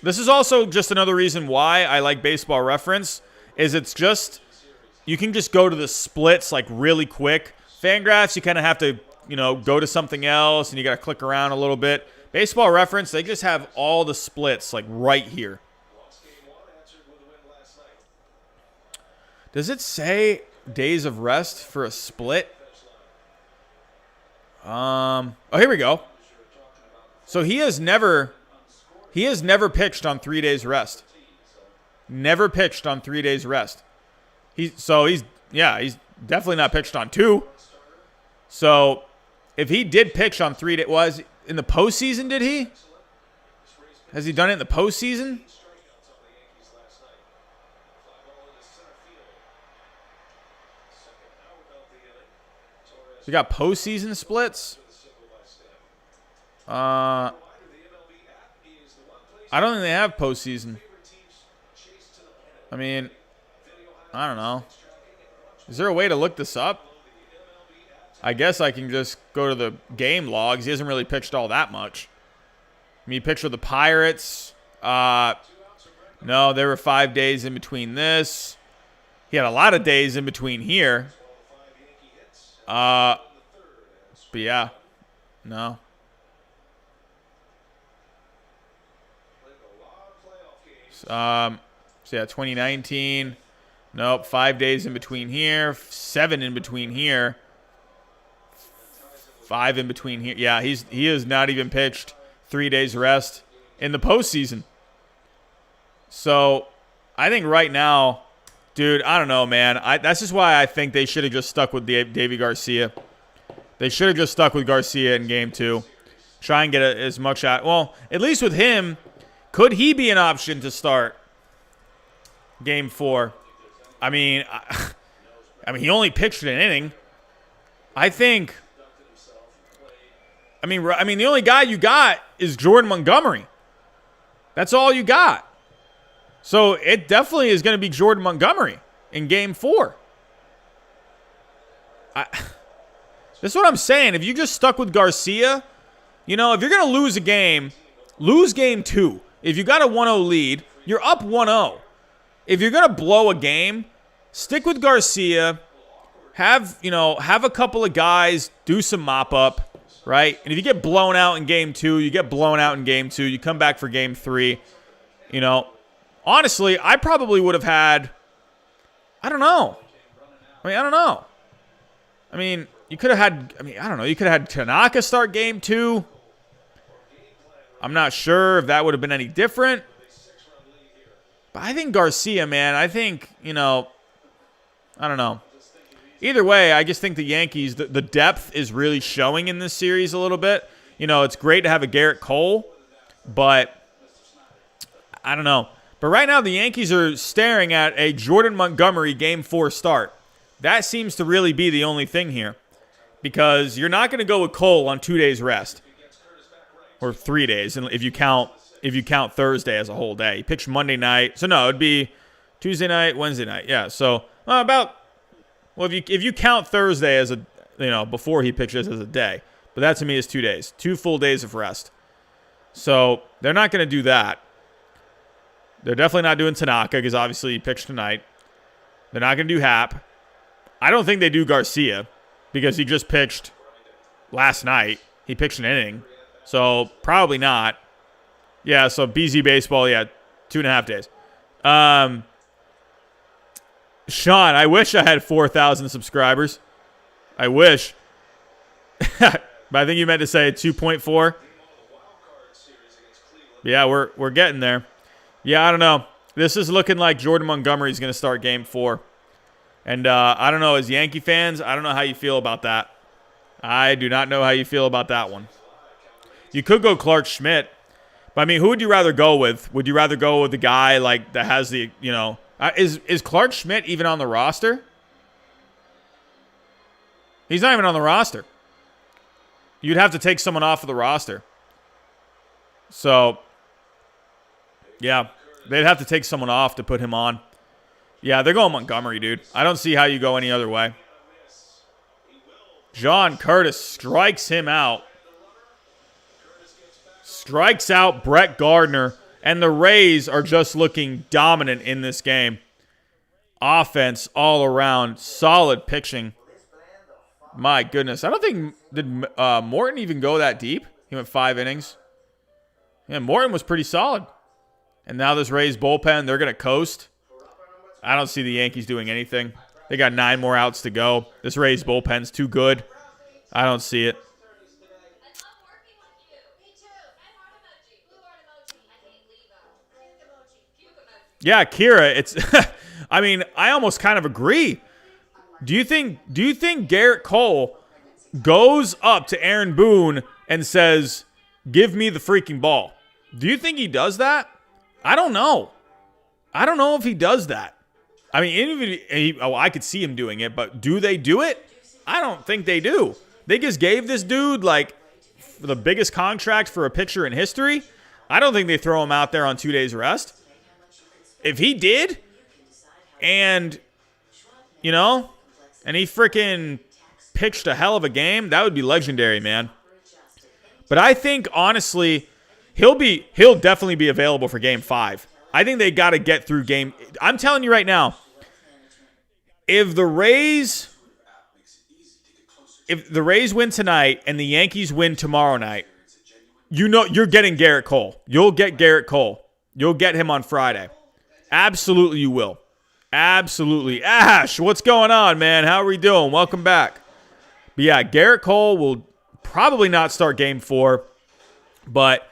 This is also just another reason why I like Baseball Reference, is it's just, you can just go to the splits like really quick. Fangraphs, you kind of have to, you know, go to something else and you got to click around a little bit. Baseball Reference, they just have all the splits like right here. Does it say days of rest for a split? Oh, here we go. So he has never pitched on 3 days rest. Never pitched on 3 days rest. He's definitely not pitched on 2. So if he did pitch on 3 days, was in the postseason, did he? Has he done it in the postseason? We got postseason splits. I don't think they have postseason. I mean, I don't know. Is there a way to look this up? I guess I can just go to the game logs. He hasn't really pitched all that much. I mean, he pitched with the Pirates. No, there were 5 days in between this. He had a lot of days in between here. But yeah, no. So yeah, 2019. Nope, 5 days in between here. 7 in between here. 5 in between here. Yeah, he has not even pitched 3 days rest in the postseason. So I think right now, dude, I don't know, man. That's just why I think they should have just stuck with Davey Garcia. They should have just stuck with Garcia in game 2. Try and get as much out. Well, at least with him, could he be an option to start game 4? I mean, he only pitched an inning. I think. I mean, the only guy you got is Jordan Montgomery. That's all you got. So it definitely is going to be Jordan Montgomery in game 4. This is what I'm saying. If you just stuck with Garcia, if you're going to lose a game, lose game 2. If you got a 1-0 lead, you're up 1-0. If you're going to blow a game, stick with Garcia. Have a couple of guys do some mop up. Right? And if you get blown out in game 2, you get blown out in game 2. You come back for game 3. Honestly, I probably would have had, I don't know. You could have had, you could have had Tanaka start game 2. I'm not sure if that would have been any different. But I think Garcia, man, I don't know. Either way, I just think the Yankees, the depth is really showing in this series a little bit. It's great to have a Garrett Cole, but I don't know. But right now, the Yankees are staring at a Jordan Montgomery Game 4 start. That seems to really be the only thing here, because you're not going to go with Cole on 2 days rest, or 3 days, and if you count Thursday as a whole day. He pitched Monday night, so no, it'd be Tuesday night, Wednesday night. Yeah, so Well, if you count Thursday as before he pitches as a day, but that to me is 2 days, 2 full days of rest. So they're not going to do that. They're definitely not doing Tanaka because obviously he pitched tonight. They're not going to do Hap. I don't think they do Garcia because he just pitched last night. He pitched an inning, so probably not. Yeah, so BZ Baseball, 2.5 days. Sean, I wish I had 4,000 subscribers. I wish. But I think you meant to say 2.4. Yeah, we're getting there. Yeah, I don't know. This is looking like Jordan Montgomery is going to start game 4. And I don't know, as Yankee fans, I don't know how you feel about that. I do not know how you feel about that one. You could go Clark Schmidt. But, who would you rather go with? Would you rather go with the guy that has the, is Clark Schmidt even on the roster? He's not even on the roster. You'd have to take someone off of the roster. So, yeah, they'd have to take someone off to put him on. Yeah, they're going Montgomery, dude. I don't see how you go any other way. John Curtis strikes him out. Strikes out Brett Gardner. And the Rays are just looking dominant in this game. Offense all around. Solid pitching. My goodness. I don't think, did Morton even go that deep? He went 5 innings. Yeah, Morton was pretty solid. And now this Rays bullpen, they're going to coast. I don't see the Yankees doing anything. They got 9 more outs to go. This Rays bullpen's too good. I don't see it. Yeah, Kira, it's I almost kind of agree. Do you think Garrett Cole goes up to Aaron Boone and says, "Give me the freaking ball"? Do you think he does that? I don't know. I don't know if he does that. I could see him doing it, but do they do it? I don't think they do. They just gave this dude the biggest contract for a pitcher in history. I don't think they throw him out there on 2 days rest. If he did, and he freaking pitched a hell of a game, that would be legendary, man. But I think, honestly, he'll definitely be available for Game 5. I think they got to get through game. I'm telling you right now, if the Rays win tonight and the Yankees win tomorrow night, you're getting Garrett Cole. You'll get Garrett Cole. You'll get him on Friday. Absolutely you will. Absolutely. Ash, what's going on, man? How are we doing? Welcome back. But yeah, Garrett Cole will probably not start Game 4. But,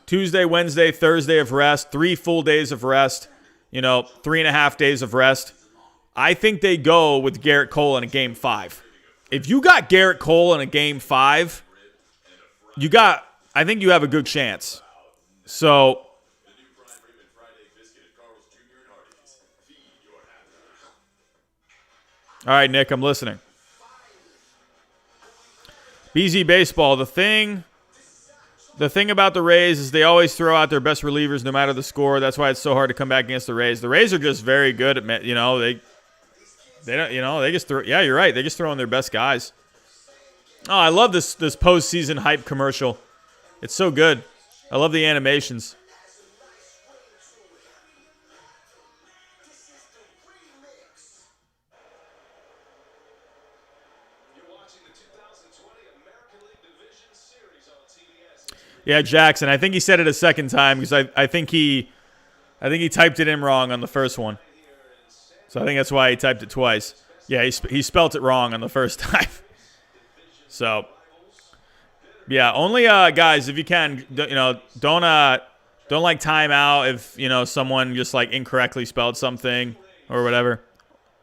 Tuesday, Wednesday, Thursday of rest, 3 full days of rest, 3.5 days of rest. I think they go with Garrett Cole in a Game 5. if you got Garrett Cole in a game 5, I think you have a good chance. So, all right, Nick, I'm listening. BZ Baseball, the thing about the Rays is they always throw out their best relievers no matter the score. That's why it's so hard to come back against the Rays. The Rays are just very good at, they don't, they just throw. Yeah, you're right. They just throw in their best guys. Oh, I love this postseason hype commercial. It's so good. I love the animations. Yeah, Jackson. I think he said it a second time because I think he typed it in wrong on the first one. So I think that's why he typed it twice. Yeah, he spelt it wrong on the first time. So yeah, only guys, if you can, don't like time out if someone just like incorrectly spelled something or whatever.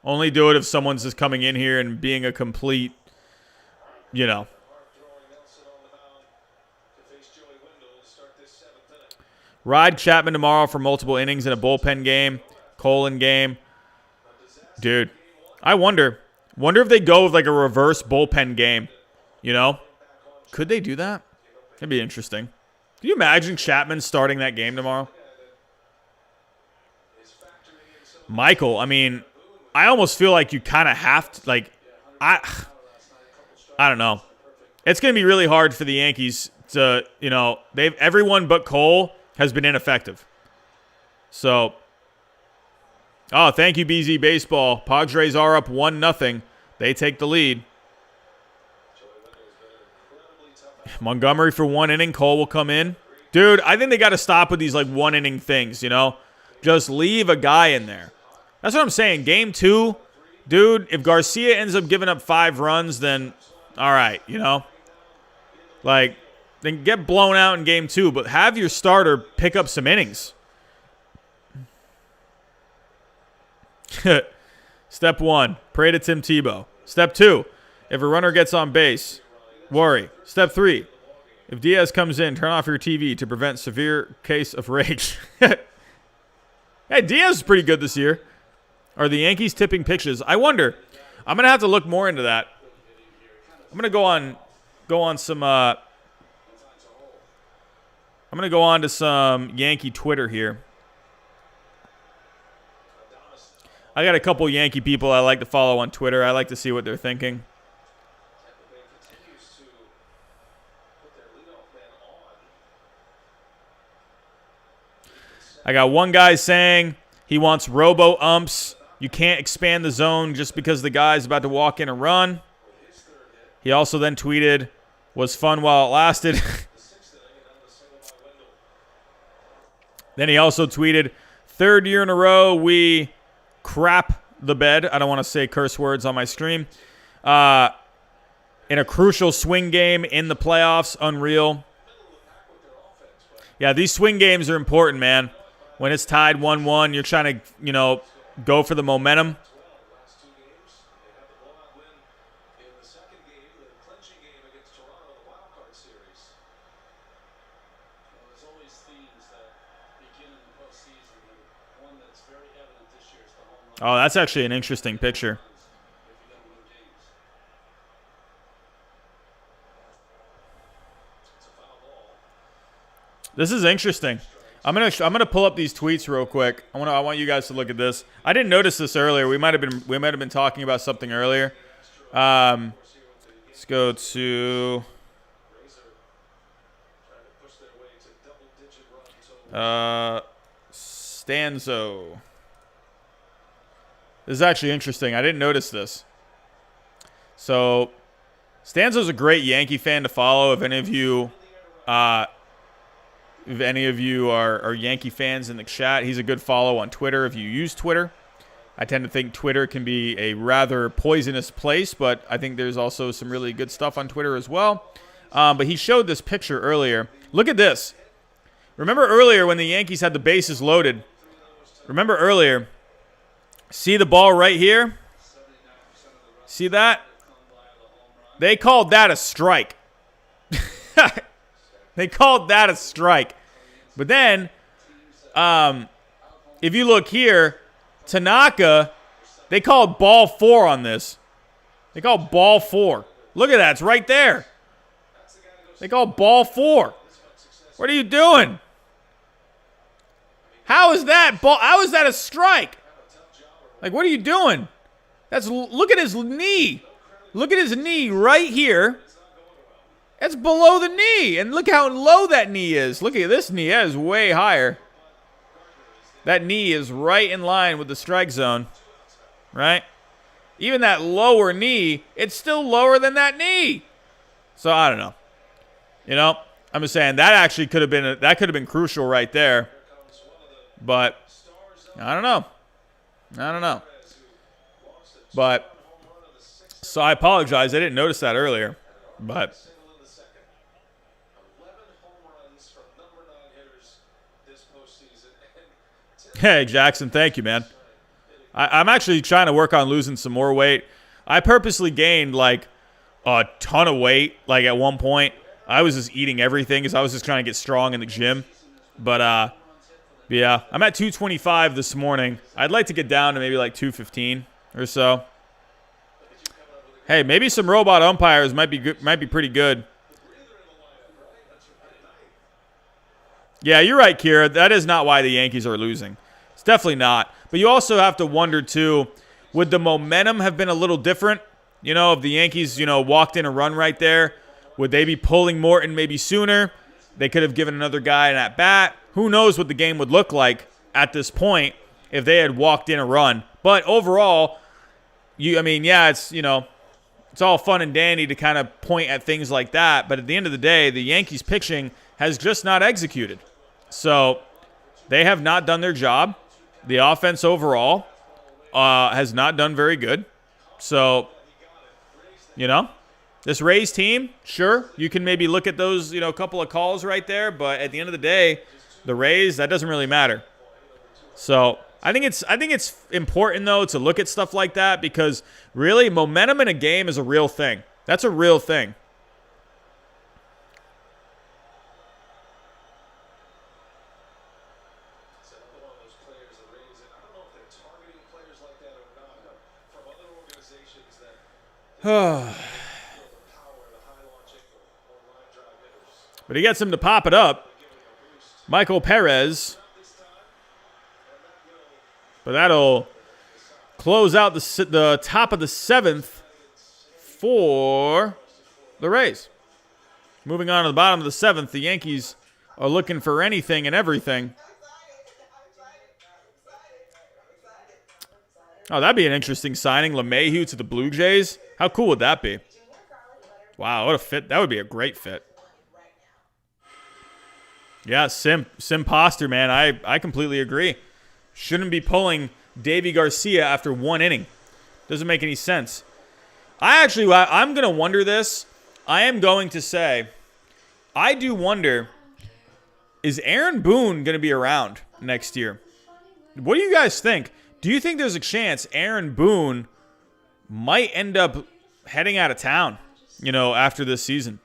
Only do it if someone's just coming in here and being a complete, Ride Chapman tomorrow for multiple innings in a bullpen game, Colin game. Dude, I wonder if they go with like a reverse bullpen game, Could they do that? That'd be interesting. Can you imagine Chapman starting that game tomorrow? Michael, I mean, I almost feel like you kind of have to, like, I don't know. It's going to be really hard for the Yankees to, everyone but Cole has been ineffective. So, thank you, BZ Baseball. Padres are up 1-0. They take the lead. Montgomery for 1 inning. Cole will come in. Dude, I think they got to stop with these, like, 1-inning things, Just leave a guy in there. That's what I'm saying. Game 2, dude, if Garcia ends up giving up 5 runs, then all right, Like, then get blown out in game 2, but have your starter pick up some innings. Step 1, pray to Tim Tebow. Step 2, if a runner gets on base, worry. Step 3, if Diaz comes in, turn off your TV to prevent severe case of rage. Hey, Diaz is pretty good this year. Are the Yankees tipping pitches? I wonder. I'm gonna have to look more into that. I'm gonna go on some. I'm gonna go on to some Yankee Twitter here. I got a couple Yankee people I like to follow on Twitter. I like to see what they're thinking. I got one guy saying he wants robo-umps. You can't expand the zone just because the guy's about to walk in and run. He also then tweeted, was fun while it lasted. Then he also tweeted, 3rd year in a row we crap the bed. I don't want to say curse words on my stream. In a crucial swing game in the playoffs, unreal. Yeah, these swing games are important, man. When it's tied 1-1, you're trying to, go for the momentum. Oh, that's actually an interesting picture. This is interesting. I'm gonna pull up these tweets real quick. I want you guys to look at this. I didn't notice this earlier. We might have been talking about something earlier. Let's go to Stanzo. This is actually interesting. I didn't notice this. So, Stanzo's a great Yankee fan to follow. If any of you are Yankee fans in the chat, he's a good follow on Twitter if you use Twitter. I tend to think Twitter can be a rather poisonous place, but I think there's also some really good stuff on Twitter as well. But he showed this picture earlier. Look at this. Remember earlier when the Yankees had the bases loaded? Remember earlier? See the ball right here? See that? They called that a strike. They called that a strike. But then, if you look here, Tanaka, they called ball 4 on this. They called ball 4. Look at that. It's right there. They called ball 4. What are you doing? How is that ball? How is that a strike? Like, what are you doing? Look at his knee. Look at his knee right here. That's below the knee. And look how low that knee is. Look at this knee. That is way higher. That knee is right in line with the strike zone. Right? Even that lower knee, it's still lower than that knee. So, I don't know. You know, I'm just saying that actually could have been crucial right there. But I don't know. But so I apologize. I didn't notice that earlier. But hey, Jackson, thank you, man. I'm actually trying to work on losing some more weight. I purposely gained like a ton of weight. Like at one point, I was just eating everything because I was just trying to get strong in the gym. But yeah, I'm at 225 this morning. I'd like to get down to maybe like 215 or so. Hey, maybe some robot umpires might be good, might be pretty good. Yeah, you're right, Kira. That is not why the Yankees are losing. It's definitely not. But you also have to wonder, too, would the momentum have been a little different? You know, if the Yankees, walked in a run right there, would they be pulling Morton maybe sooner? They could have given another guy an at-bat. Who knows what the game would look like at this point if they had walked in a run. But overall, it's all fun and dandy to kind of point at things like that. But at the end of the day, the Yankees pitching has just not executed. So they have not done their job. The offense overall has not done very good. So, this Rays team, sure, you can maybe look at those, a couple of calls right there. But at the end of the day, the Rays, that doesn't really matter. So I think it's important, though, to look at stuff like that because really momentum in a game is a real thing. That's a real thing. But he gets him to pop it up. Michael Perez. But that'll close out the top of the 7th for the Rays. Moving on to the bottom of the 7th, the Yankees are looking for anything and everything. Oh, that'd be an interesting signing. LeMahieu to the Blue Jays. How cool would that be? Wow, what a fit. That would be a great fit. Yeah, Sim Poster, man. I completely agree. Shouldn't be pulling Davy Garcia after one inning. Doesn't make any sense. I'm going to wonder this. I am going to say, I do wonder, is Aaron Boone going to be around next year? What do you guys think? Do you think there's a chance Aaron Boone might end up heading out of town, after this season?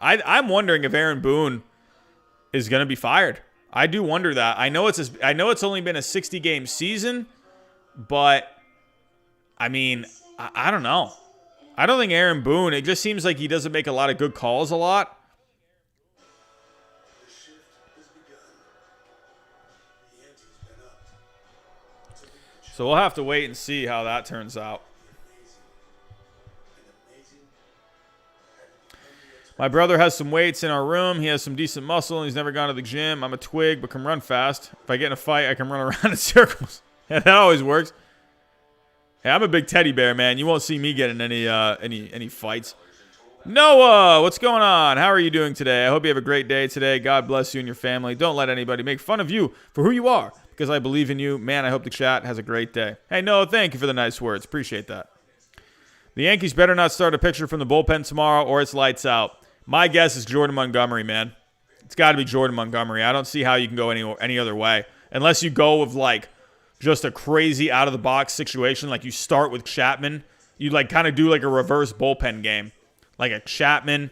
I'm wondering if Aaron Boone is going to be fired. I do wonder that. I know it's only been a 60-game season, but I don't know. I don't think Aaron Boone, it just seems like he doesn't make a lot of good calls a lot. So we'll have to wait and see how that turns out. My brother has some weights in our room. He has some decent muscle, and he's never gone to the gym. I'm a twig, but can run fast. If I get in a fight, I can run around in circles. Yeah, that always works. Hey, I'm a big teddy bear, man. You won't see me getting any fights. Noah, what's going on? How are you doing today? I hope you have a great day today. God bless you and your family. Don't let anybody make fun of you for who you are, because I believe in you. Man, I hope the chat has a great day. Hey, Noah, thank you for the nice words. Appreciate that. The Yankees better not start a pitcher from the bullpen tomorrow or it's lights out. My guess is Jordan Montgomery, man. It's got to be Jordan Montgomery. I don't see how you can go any other way. Unless you go with, just a crazy out-of-the-box situation. Like, you start with Chapman You like kind of do like a reverse bullpen game, like a Chapman.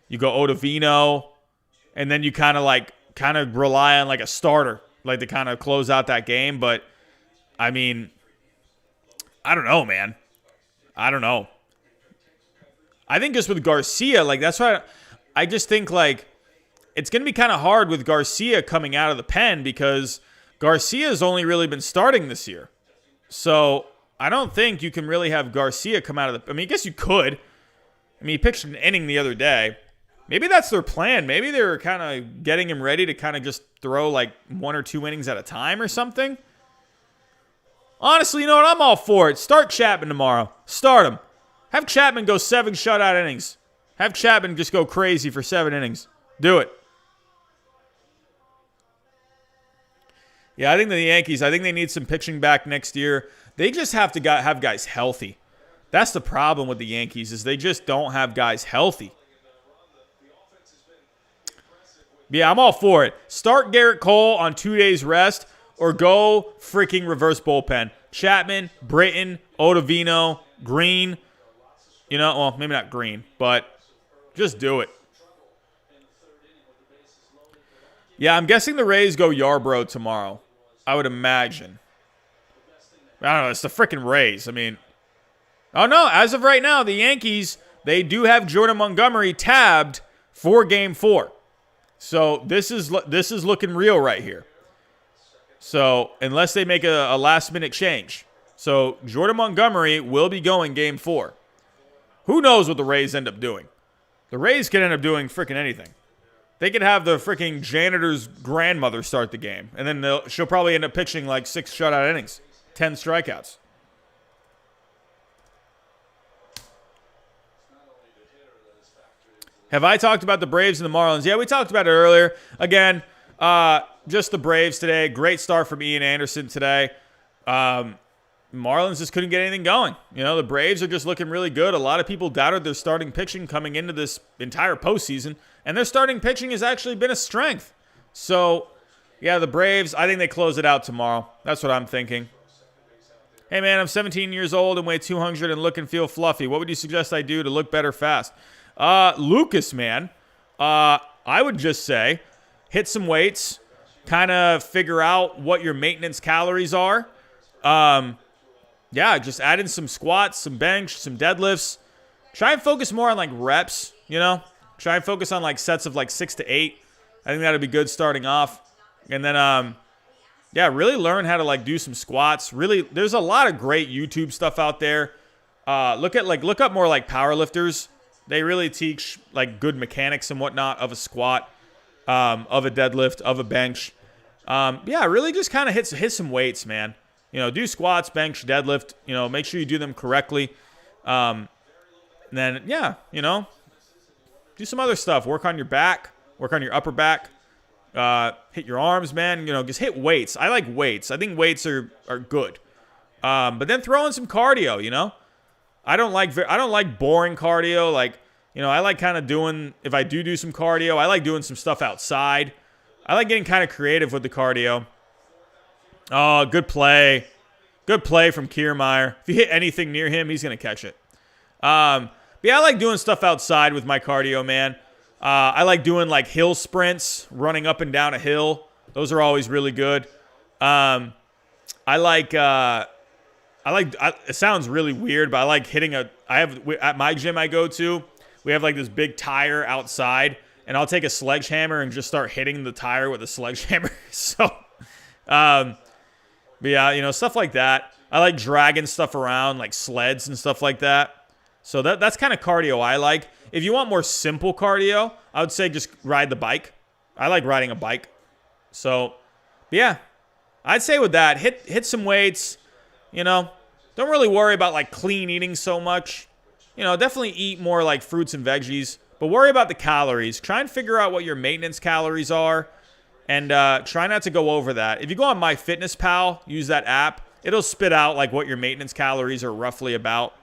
You go Ottavino, and then you kind of rely on like a starter, like to kind of close out that game. But I mean, I don't know, man. I don't know. I think just with Garcia, like that's why I just think like it's going to be kind of hard with Garcia coming out of the pen because Garcia's only really been starting this year. So I don't think you can really have Garcia come out of the... I mean, I guess you could. I mean, he pitched an inning the other day. Maybe that's their plan. Maybe they're kind of getting him ready to kind of just throw like 1 or 2 innings at a time or something. Honestly, you know what? I'm all for it. Start Chapman tomorrow. Start him. Have Chapman go 7 shutout innings. Have Chapman just go crazy for 7 innings. Do it. Yeah, I think the Yankees, I think they need some pitching back next year. They just have to have guys healthy. That's the problem with the Yankees is they just don't have guys healthy. Yeah, I'm all for it. Start Garrett Cole on 2 days rest or go freaking reverse bullpen. Chapman, Britton, Ottavino, Green. You know, well, maybe not Green, but just do it. Yeah, I'm guessing the Rays go Yarbrough tomorrow. I would imagine. I don't know. It's the freaking Rays. I mean, oh no. As of right now, the Yankees, they do have Jordan Montgomery tabbed for Game 4. So this is looking real right here. So unless they make a last-minute change. So Jordan Montgomery will be going Game 4. Who knows what the Rays end up doing? The Rays could end up doing freaking anything. They could have the freaking janitor's grandmother start the game. And then she'll probably end up pitching like 6 shutout innings. 10 strikeouts. Have I talked about the Braves and the Marlins? Yeah, we talked about it earlier. Again, just the Braves today. Great start from Ian Anderson today. Marlins just couldn't get anything going. You know, the Braves are just looking really good. A lot of people doubted their starting pitching coming into this entire postseason, and their starting pitching has actually been a strength. So, yeah, the Braves, I think they close it out tomorrow. That's what I'm thinking. Hey, man, I'm 17 years old and weigh 200 and look and feel fluffy. What would you suggest I do to look better fast? Lucas, man, I would just say hit some weights, kind of figure out what your maintenance calories are. Yeah, just add in some squats, some bench, some deadlifts. Try and focus more on, like, reps, you know? Try and focus on, like, sets of, like, 6 to 8. I think that would be good starting off. And then, yeah, really learn how to, like, do some squats. Really, there's a lot of great YouTube stuff out there. Look up more, like, powerlifters. They really teach, like, good mechanics and whatnot of a squat, of a deadlift, of a bench. Yeah, really just kind of hit some weights, man. You know, do squats, bench, deadlift. You know, make sure you do them correctly. And then, yeah, you know, do some other stuff. Work on your back. Work on your upper back. Hit your arms, man. You know, just hit weights. I like weights. I think weights are good. But then throw in some cardio, you know. I don't like boring cardio. Like, you know, I like kind of doing, if I do some cardio, I like doing some stuff outside. I like getting kind of creative with the cardio. Oh, good play. Good play from Kiermaier. If you hit anything near him, he's going to catch it. But yeah, I like doing stuff outside with my cardio, man. I like doing like hill sprints, running up and down a hill. Those are always really good. It sounds really weird, but I like hitting at my gym I go to, we have like this big tire outside, and I'll take a sledgehammer and just start hitting the tire with a sledgehammer. So, but yeah, you know, stuff like that. I like dragging stuff around, like sleds and stuff like that. So that's kind of cardio I like. If you want more simple cardio, I would say just ride the bike. I like riding a bike. So, yeah, I'd say with that, hit some weights. You know, don't really worry about like clean eating so much. You know, definitely eat more like fruits and veggies, but worry about the calories. Try and figure out what your maintenance calories are, and try not to go over that. If you go on MyFitnessPal, use that app, it'll spit out like what your maintenance calories are roughly about.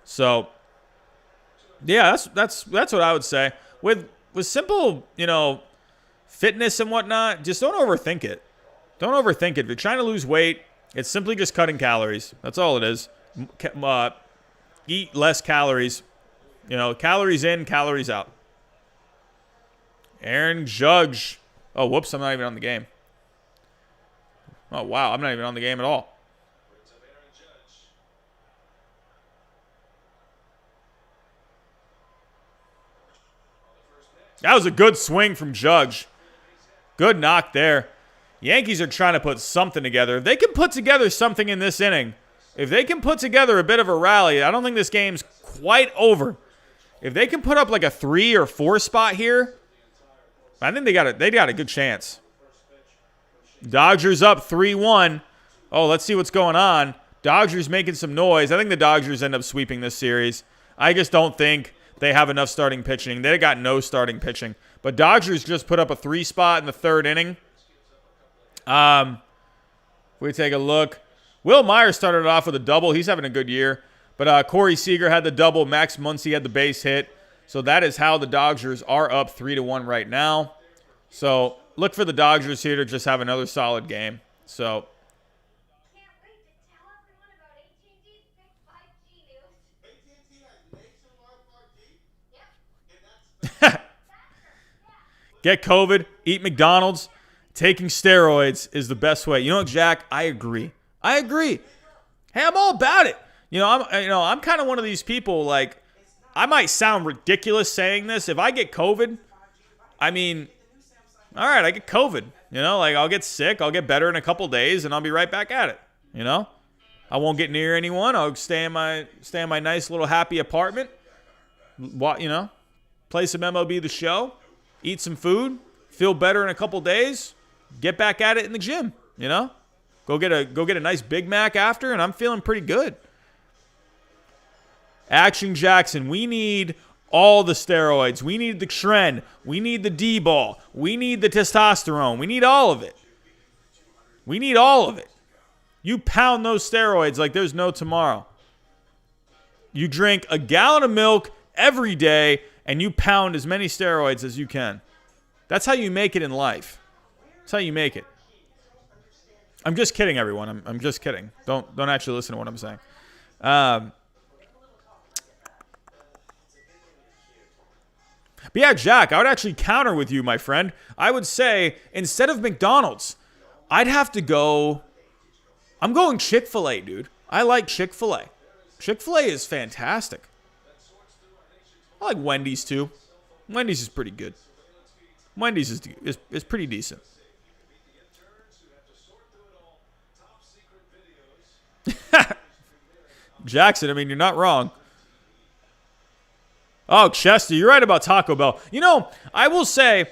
So, yeah, that's what I would say. With simple, you know, fitness and whatnot, just don't overthink it. Don't overthink it. If you're trying to lose weight, it's simply just cutting calories. That's all it is. eat less calories. You know, calories in, calories out. Aaron Judge. Oh, whoops, I'm not even on the game. Oh, wow, I'm not even on the game at all. That was a good swing from Judge. Good knock there. Yankees are trying to put something together. If they can put together something in this inning, if they can put together a bit of a rally, I don't think this game's quite over. If they can put up like a 3 or 4 spot here, I think they got a good chance. Dodgers up 3-1. Oh, let's see what's going on. Dodgers making some noise. I think the Dodgers end up sweeping this series. I just don't think they have enough starting pitching. They got no starting pitching. But Dodgers just put up a 3 spot in the 3rd inning. We take a look. Will Myers started it off with a double. He's having a good year. But Corey Seager had the double. Max Muncy had the base hit. So that is how the Dodgers are up 3-1 right now. So look for the Dodgers here to just have another solid game. So Can't wait to tell everyone about AT&T's big 5G news. AT&T has nationwide 5G? Yep. And that's get COVID, eat McDonald's. Taking steroids is the best way. You know what, Jack? I agree. Hey, I'm all about it. I'm kind of one of these people, like, I might sound ridiculous saying this. If I get COVID, I mean, all right, I get COVID. Like, I'll get sick. I'll get better in a couple days, and I'll be right back at it. I won't get near anyone. I'll stay in my nice little happy apartment. Play some MLB The Show, eat some food, feel better in a couple days, get back at it in the gym. Go get a nice Big Mac after, and I'm feeling pretty good. Action Jackson, we need all the steroids. We need the Tren. We need the D-ball. We need the testosterone. We need all of it. You pound those steroids like there's no tomorrow. You drink a gallon of milk every day, and you pound as many steroids as you can. That's how you make it in life. That's how you make it. I'm just kidding, everyone. I'm just kidding. Don't actually listen to what I'm saying. But yeah, Jack, I would actually counter with you, my friend. I would say, instead of McDonald's, I'd have to go... I'm going Chick-fil-A, dude. I like Chick-fil-A. Chick-fil-A is fantastic. I like Wendy's, too. Wendy's is pretty good. Wendy's is pretty decent. Jackson, I mean, you're not wrong. Oh, Chester, you're right about Taco Bell. I will say,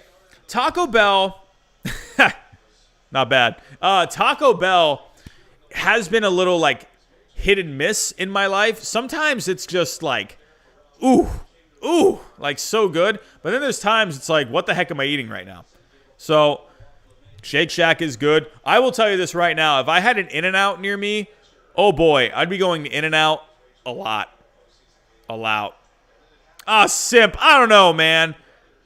Taco Bell, not bad. Taco Bell has been a little, like, hit and miss in my life. Sometimes it's just like, ooh, like so good. But then there's times it's like, what the heck am I eating right now? So, Shake Shack is good. I will tell you this right now. If I had an In-N-Out near me, oh boy, I'd be going to In-N-Out a lot. Ah, simp. I don't know, man.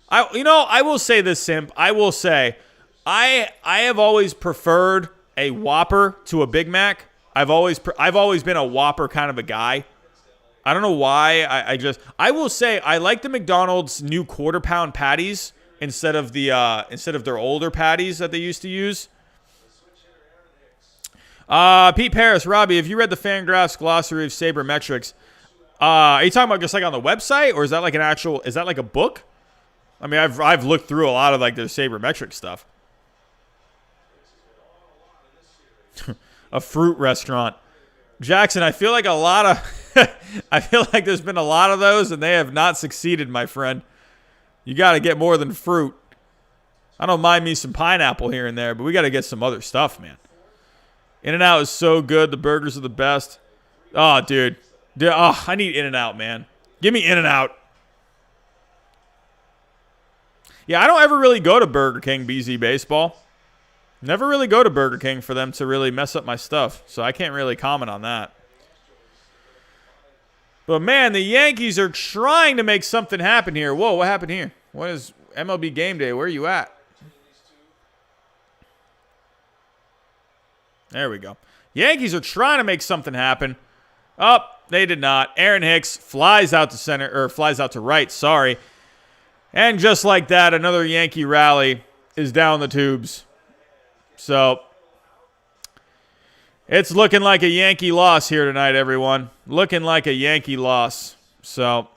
I will say this, simp. I will say, I have always preferred a Whopper to a Big Mac. I've always been a Whopper kind of a guy. I don't know why. I will say I like the McDonald's new quarter-pound patties instead of their older patties that they used to use. Pete Paris, Robbie, have you read the Fangraphs glossary of sabermetrics? Are you talking about just like on the website, or is that like is that like a book? I mean, I've looked through a lot of like their sabermetric stuff. A fruit restaurant. Jackson, I feel like I feel like there's been a lot of those and they have not succeeded, my friend. You got to get more than fruit. I don't mind me some pineapple here and there, but we got to get some other stuff, man. In-N-Out is so good. The burgers are the best. Oh, dude. I need In-N-Out, man. Give me In-N-Out. Yeah, I don't ever really go to Burger King, BZ Baseball. Never really go to Burger King for them to really mess up my stuff, so I can't really comment on that. But, man, the Yankees are trying to make something happen here. Whoa, what happened here? What is MLB Game Day? Where are you at? There we go. Yankees are trying to make something happen. Up. they did not. Aaron Hicks flies out to center, or flies out to right, sorry. And just like that, another Yankee rally is down the tubes. So it's looking like a Yankee loss here tonight, everyone. Looking like a Yankee loss. So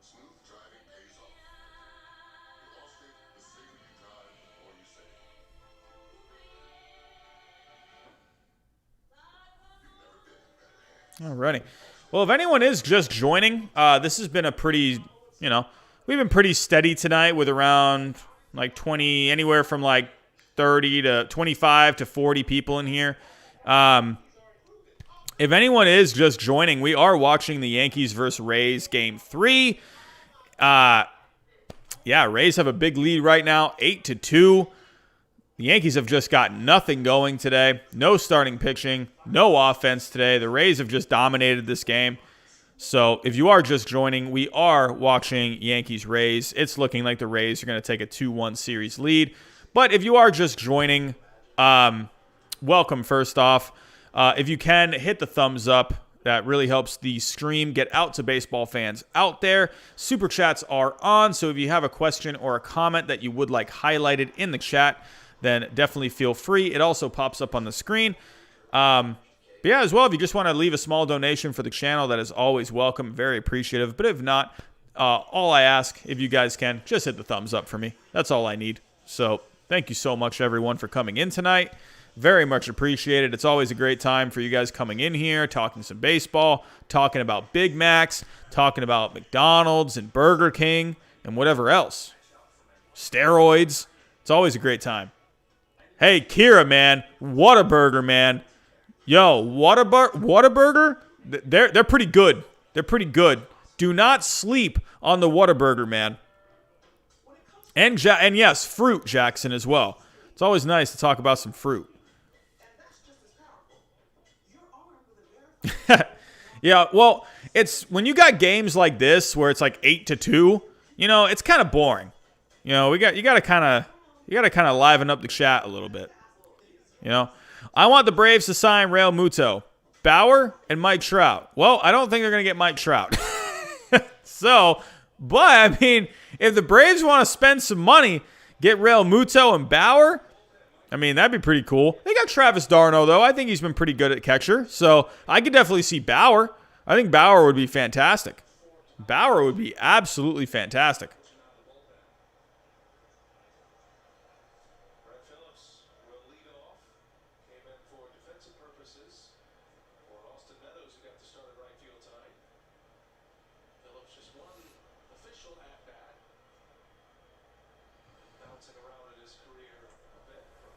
Smooth driving pays off. You lost it, the safer you drive, the more you save. You've never been in better hands. alrighty. Well, if anyone is just joining, this has been a pretty, we've been pretty steady tonight with around like 20, anywhere from like 30 to 25 to 40 people in here. If anyone is just joining, we are watching the Yankees versus Rays Game 3. Rays have a big lead right now, 8-2. The Yankees have just got nothing going today. No starting pitching, no offense today. The Rays have just dominated this game. So if you are just joining, we are watching Yankees-Rays. It's looking like the Rays are going to take a 2-1 series lead. But if you are just joining, welcome first off. If you can, hit the thumbs up. That really helps the stream get out to baseball fans out there. Super chats are on, so if you have a question or a comment that you would like highlighted in the chat, then definitely feel free. It also pops up on the screen. But yeah, as well, if you just want to leave a small donation for the channel, that is always welcome. Very appreciative. But if not, all I ask, if you guys can, just hit the thumbs up for me. That's all I need. So thank you so much, everyone, for coming in tonight. Very much appreciated. It's always a great time for you guys coming in here, talking some baseball, talking about Big Macs, talking about McDonald's and Burger King and whatever else. Steroids. It's always a great time. Hey, Kira, man. Whataburger, man. Yo, Whataburger? They're pretty good. They're pretty good. Do not sleep on the Whataburger, man. And yes, fruit, Jackson, as well. It's always nice to talk about some fruit. Yeah, well, it's when you got games like this where it's like 8-2, it's kind of boring. You gotta kind of liven up the chat a little bit. I want the Braves to sign Real Muto, Bauer, and Mike Trout. Well, I don't think they're gonna get Mike Trout. But I mean, if the Braves want to spend some money, get Real Muto and Bauer, I mean, that'd be pretty cool. They got Travis d'Arnaud, though. I think he's been pretty good at catcher. So I could definitely see Bauer. I think Bauer would be fantastic. Bauer would be absolutely fantastic. Brett Phillips will lead off. Came in for defensive purposes for Austin Meadows, who got the start at right field tonight. Phillips just one official at-bat. Bouncing around in his career a bit from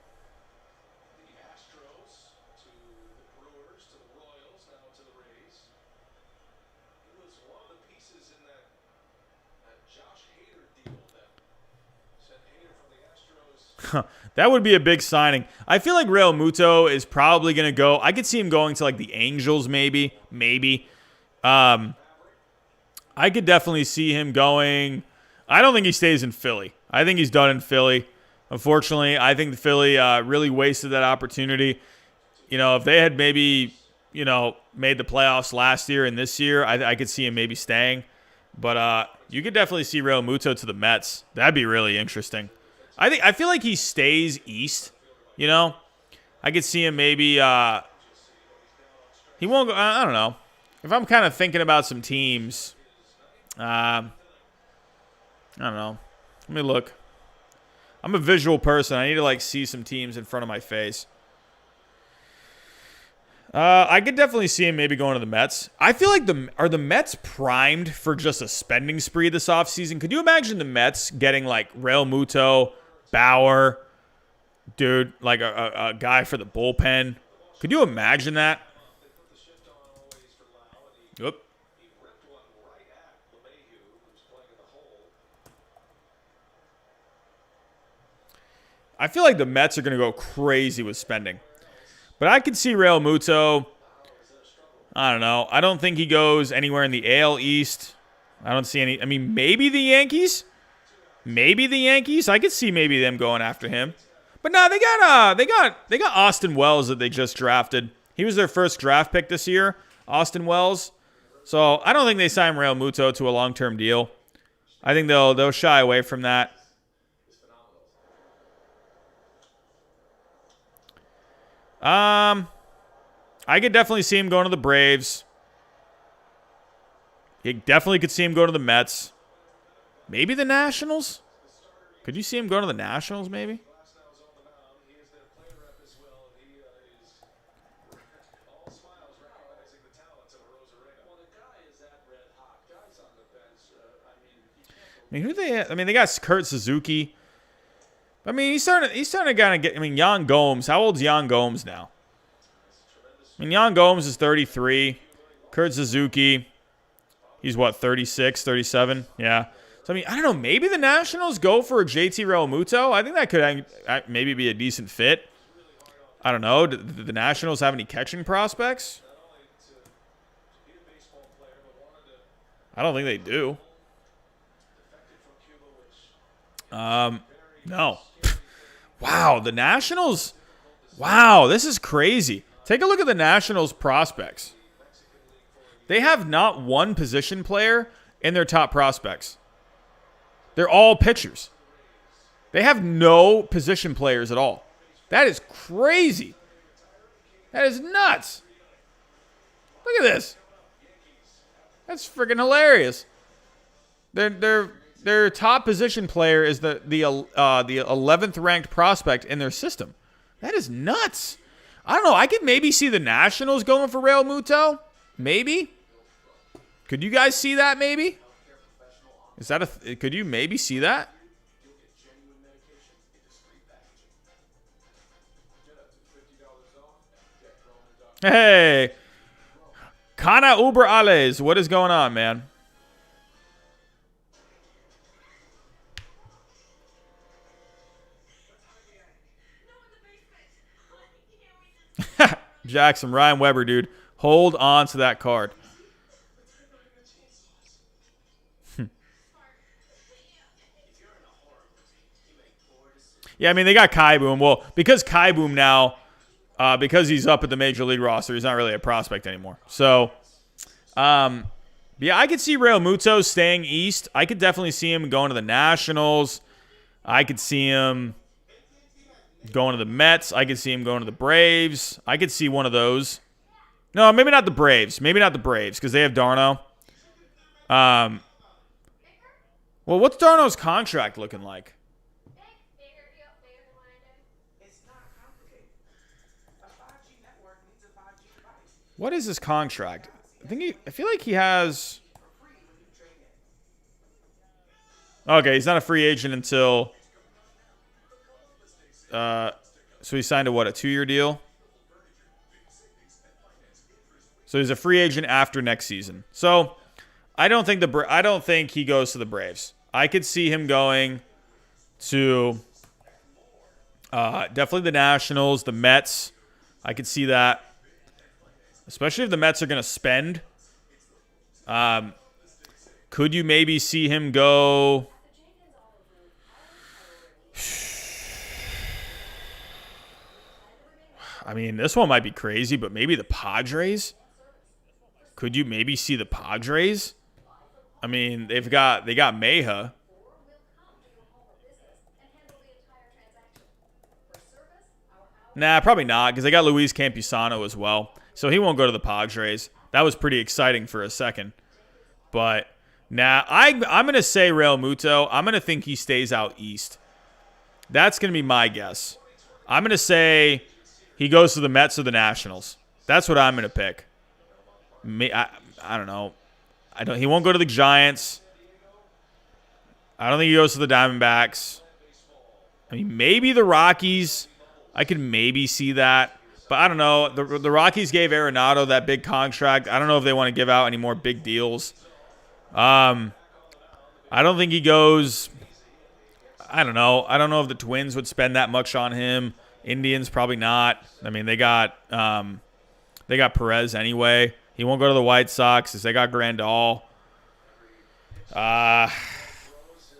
the Astros to the Brewers to the Royals, now to the Rays. He was one of the pieces in that Josh Hader deal that sent Hader from the Astros. That would be a big signing. I feel like Real Muto is probably going to go. I could see him going to like the Angels, maybe. I could definitely see him going. I don't think he stays in Philly. I think he's done in Philly. Unfortunately, I think the Philly really wasted that opportunity. If they had maybe, made the playoffs last year and this year, I could see him maybe staying. But you could definitely see Real Muto to the Mets. That'd be really interesting. I feel like he stays east. I could see him maybe. He won't go. I don't know. If I'm kind of thinking about some teams, I don't know. Let me look. I'm a visual person. I need to see some teams in front of my face. I could definitely see him maybe going to the Mets. I feel like are the Mets primed for just a spending spree this offseason? Could you imagine the Mets getting Real Muto, Bauer, dude, a guy for the bullpen? Could you imagine that? Oop. I feel like the Mets are going to go crazy with spending. But I could see Real Muto. I don't know. I don't think he goes anywhere in the AL East. I don't see any. I mean, maybe the Yankees. Maybe the Yankees. I could see maybe them going after him. But no, they got Austin Wells that they just drafted. He was their first draft pick this year, Austin Wells. So I don't think they sign Real Muto to a long-term deal. I think they'll shy away from that. I could definitely see him going to the Braves. He definitely could see him going to the Mets. Maybe the Nationals? Could you see him going to the Nationals, maybe? I mean, who they? I mean, they got Kurt Suzuki. I mean, he's starting to kind of get. I mean, Yan Gomes. How old's Yan Gomes now? I mean, Yan Gomes is 33. Kurt Suzuki, he's what, 36, 37? Yeah. So, I mean, I don't know. Maybe the Nationals go for a JT Realmuto. I think that could maybe be a decent fit. I don't know. Do the Nationals have any catching prospects? I don't think they do. No. Wow, the Nationals. Wow, this is crazy. Take a look at the Nationals prospects. They have not one position player in their top prospects. They're all pitchers. They have no position players at all. That is crazy. That is nuts. Look at this. That's freaking hilarious. Their top position player is the 11th ranked prospect in their system. That is nuts. I don't know. I could maybe see the Nationals going for Real Muto. Maybe. Could you guys see that? Maybe. Is that could you maybe see that? Hey, Kana Uber Ales, what is going on, man? Jackson, Ryan Weber, dude. Hold on to that card. Yeah, I mean, they got Kai Boom. Well, because Kai Boom now, because he's up at the Major League roster, he's not really a prospect anymore. So, yeah, I could see Real Muto staying east. I could definitely see him going to the Nationals. I could see him going to the Mets. I could see him going to the Braves. I could see one of those. No, maybe not the Braves. Maybe not the Braves because they have Darno. Well, what's Darno's contract looking like? What is his contract? I feel like he has. Okay, he's not a free agent until. So he signed a 2-year deal? So he's a free agent after next season. So I don't think he goes to the Braves. I could see him going to definitely the Nationals, the Mets. I could see that. Especially if the Mets are going to spend. Could you maybe see him go? I mean, this one might be crazy, but maybe the Padres? Could you maybe see the Padres? I mean, they got Meja. Nah, probably not, because they got Luis Campusano as well. So he won't go to the Padres. That was pretty exciting for a second. But nah, I'm going to say Real Muto. I'm going to think he stays out east. That's going to be my guess. I'm going to say he goes to the Mets or the Nationals. That's what I'm going to pick. I don't know. He won't go to the Giants. I don't think he goes to the Diamondbacks. I mean, maybe the Rockies. I could maybe see that. But I don't know. The Rockies gave Arenado that big contract. I don't know if they want to give out any more big deals. I don't think he goes. I don't know. I don't know if the Twins would spend that much on him. Indians probably not. I mean, they got Perez anyway. He won't go to the White Sox because they got Grandal. I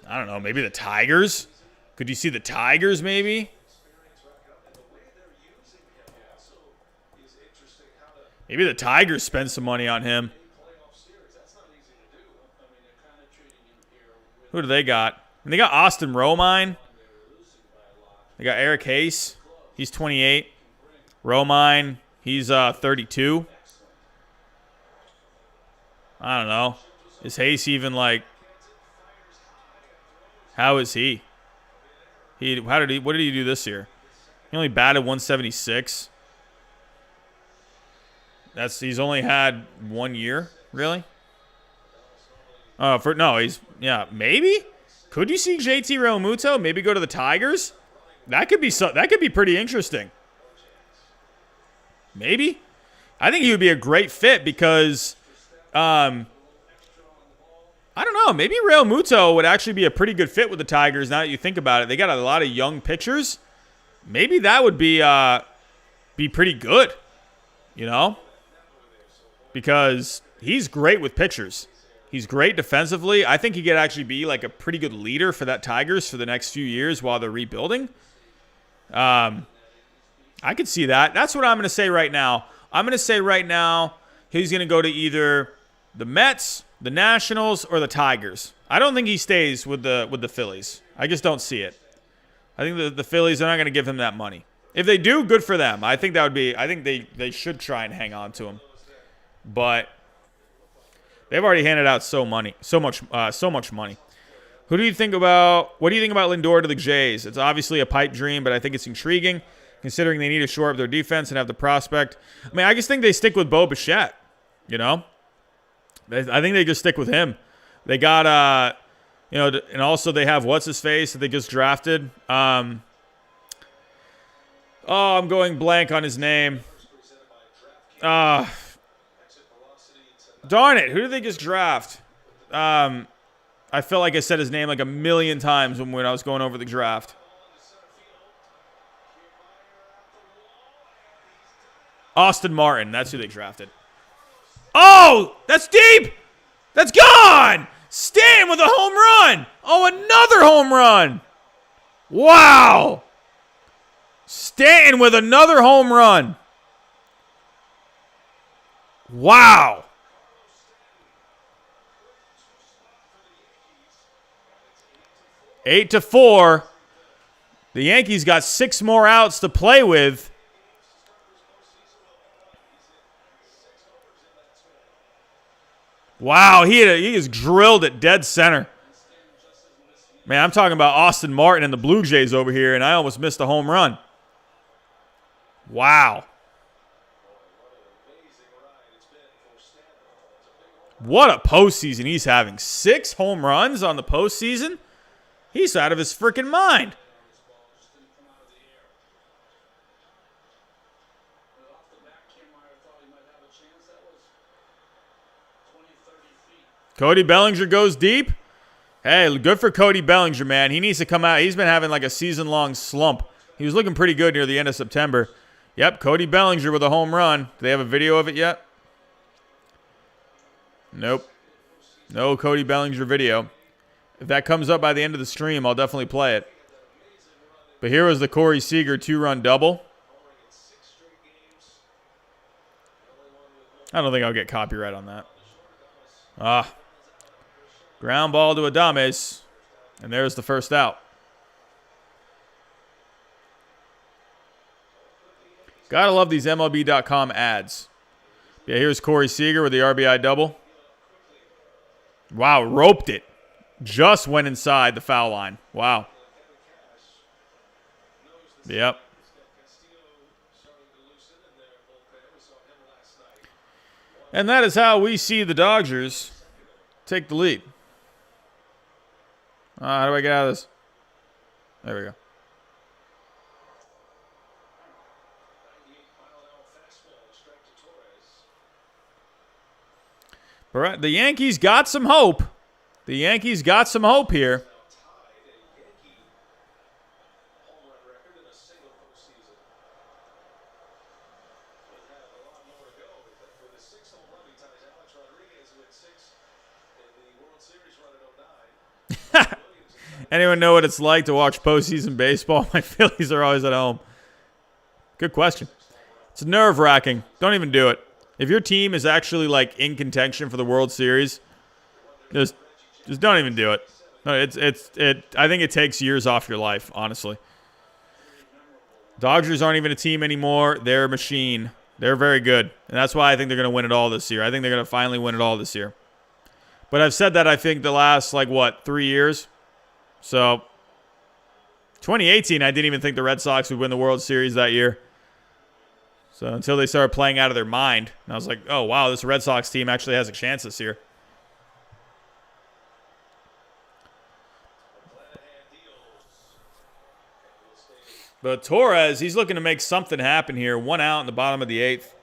don't know. Maybe the Tigers. Could you see the Tigers maybe? Maybe the Tigers spend some money on him. Who do they got? And they got Austin Romine. They got Eric Hayes. He's 28. Romine, he's 32. I don't know. Is Hayes even like? How is he? What did he do this year? He only batted 176. He's only had 1 year, really? Maybe. Could you see JT Realmuto maybe go to the Tigers? That could be pretty interesting. Maybe. I think he would be a great fit because I don't know. Maybe Realmuto would actually be a pretty good fit with the Tigers now that you think about it. They got a lot of young pitchers. Maybe that would be pretty good, you know? Because he's great with pitchers. He's great defensively. I think he could actually be like a pretty good leader for that Tigers for the next few years while they're rebuilding. I could see that. That's what I'm going to say right now. I'm going to say right now he's going to go to either the Mets, the Nationals, or the Tigers. I don't think he stays with the Phillies. I just don't see it. I think the Phillies are not going to give him that money. If they do, good for them. I think they should try and hang on to him. But they've already handed out so much money. What do you think about Lindor to the Jays? It's obviously a pipe dream, but I think it's intriguing considering they need to shore up their defense and have the prospect. I mean, I just think they stick with Bo Bichette, you know? I think they just stick with him. They got, and also they have what's-his-face that they just drafted. I'm going blank on his name. Darn it. Who did they just draft? I feel like I said his name like a million times when I was going over the draft. Austin Martin. That's who they drafted. Oh, that's deep. That's gone. Stanton with a home run. Oh, another home run. Wow. Stanton with another home run. Wow. 8-4. The Yankees got 6 more outs to play with. Wow, he is drilled at dead center. Man, I'm talking about Austin Martin and the Blue Jays over here, and I almost missed a home run. Wow. What a postseason he's having. 6 home runs on the postseason? He's out of his freaking mind. Cody Bellinger goes deep. Hey, good for Cody Bellinger, man. He needs to come out. He's been having like a season-long slump. He was looking pretty good near the end of September. Yep, Cody Bellinger with a home run. Do they have a video of it yet? Nope. No Cody Bellinger video. If that comes up by the end of the stream, I'll definitely play it. But here was the Corey Seager 2-run double. I don't think I'll get copyright on that. Ground ball to Adames. And there's the first out. Gotta love these MLB.com ads. Yeah, here's Corey Seager with the RBI double. Wow, roped it. Just went inside the foul line. Wow. Yep. And that is how we see the Dodgers take the lead. How do I get out of this? There we go. All right, the Yankees got some hope. The Yankees got some hope here. Anyone know what it's like to watch postseason baseball? My Phillies are always at home. Good question. It's nerve-wracking. Don't even do it. If your team is actually like in contention for the World Series, just don't even do it. No, I think it takes years off your life, honestly. Dodgers aren't even a team anymore. They're a machine. They're very good. And that's why I think they're going to win it all this year. I think they're going to finally win it all this year. But I've said that, I think, the last, 3 years? So, 2018, I didn't even think the Red Sox would win the World Series that year. So, until they started playing out of their mind. And I was like, oh, wow, this Red Sox team actually has a chance this year. But Torres, he's looking to make something happen here. 1 out in the bottom of the 8th.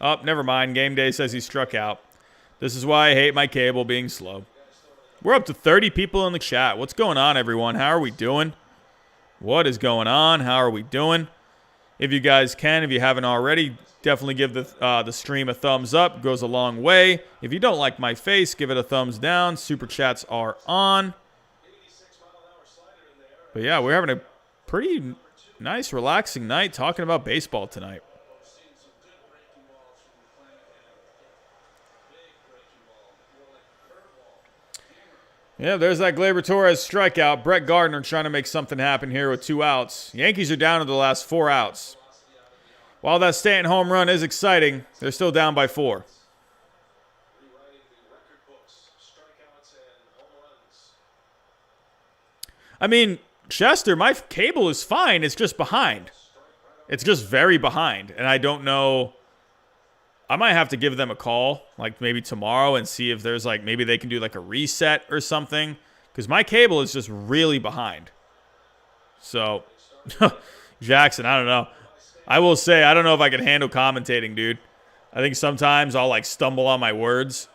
Oh, never mind. Game day says he struck out. This is why I hate my cable being slow. We're up to 30 people in the chat. What's going on, everyone? How are we doing? What is going on? How are we doing? If you guys can, if you haven't already, definitely give the stream a thumbs up. It goes a long way. If you don't like my face, give it a thumbs down. Super chats are on. But yeah, we're having a pretty nice, relaxing night talking about baseball tonight. Yeah, there's that Gleyber Torres strikeout. Brett Gardner trying to make something happen here with 2 outs. Yankees are down to the last 4 outs. While that Stanton home run is exciting, they're still down by 4. I mean, Chester, my cable is fine. It's just behind. It's just very behind. And I don't know. I might have to give them a call, maybe tomorrow, and see if there's maybe they can do a reset or something. Because my cable is just really behind. So, Jackson, I don't know. I will say, I don't know if I can handle commentating, dude. I think sometimes I'll stumble on my words.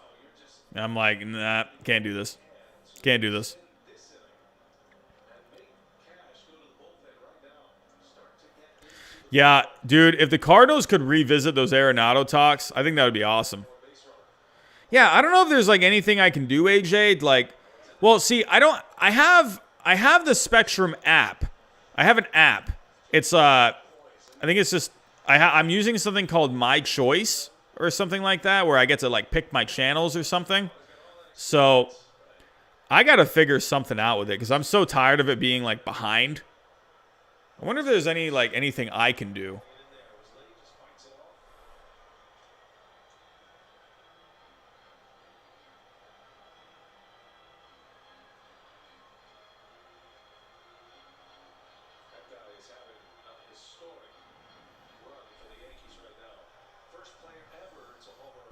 And I'm like, nah, can't do this. Can't do this. Yeah, dude, if the Cardinals could revisit those Arenado talks, I think that would be awesome. Yeah, I don't know if there's anything I can do, AJ. Well, see, I have the Spectrum app. I have an app. It's I think it's just I'm using something called My Choice or something like that, where I get to pick my channels or something. So I got to figure something out with it because I'm so tired of it being behind. I wonder if there's anything I can do. That guy is having a historic run for the Yankees right now. First player ever to homer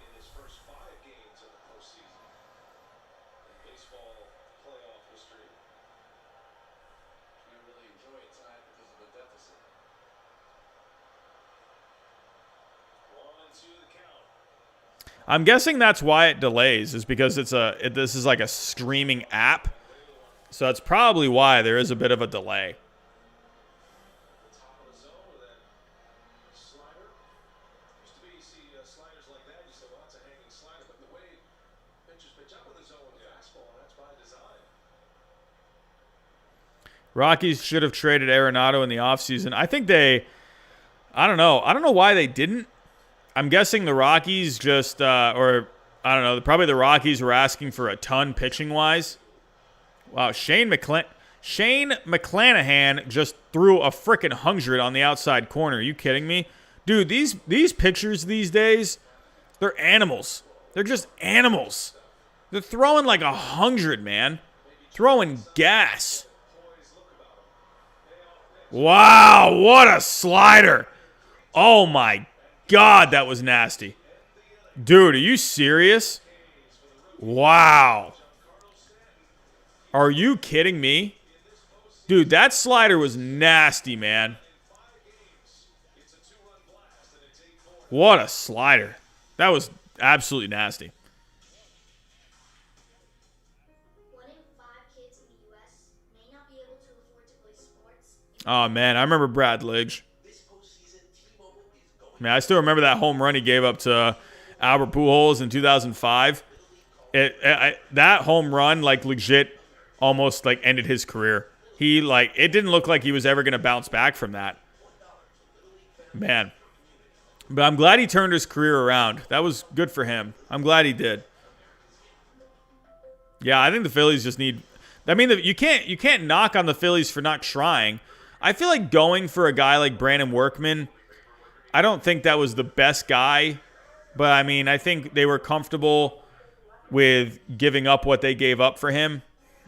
in his first 5 games in the postseason in baseball playoff history. We really enjoy it tonight because of the deficit. 1-2 the count. I'm guessing that's why it delays, is because this is a streaming app. So that's probably why there is a bit of a delay. Top of the zone with that slider. Used to be you see sliders like that. You say, well, that's a hanging slider. But the way pitchers pitch up in the zone with the fastball, that's by design. Rockies should have traded Arenado in the offseason. I think I don't know. I don't know why they didn't. I'm guessing the Rockies just, or I don't know, probably the Rockies were asking for a ton pitching-wise. Wow, Shane McClanahan just threw a frickin' 100 on the outside corner. Are you kidding me? Dude, these pitchers these days, they're animals. They're just animals. They're throwing 100, man. Throwing gas. Wow, what a slider. Oh, my God, that was nasty. Dude, are you serious? Wow. Are you kidding me? Dude, that slider was nasty, man. What a slider. That was absolutely nasty. 1 in 5 kids in the U.S. may not be able to afford to play sports. Oh, man, I remember Brad Lidge. Man, I still remember that home run he gave up to Albert Pujols in 2005. That home run, like, legit almost, like, ended his career. It didn't look like he was ever going to bounce back from that. Man. But I'm glad he turned his career around. That was good for him. I'm glad he did. Yeah, I think the Phillies just need... I mean, you can't knock on the Phillies for not trying. I feel like going for a guy like Brandon Workman, I don't think that was the best guy. But, I mean, I think they were comfortable with giving up what they gave up for him.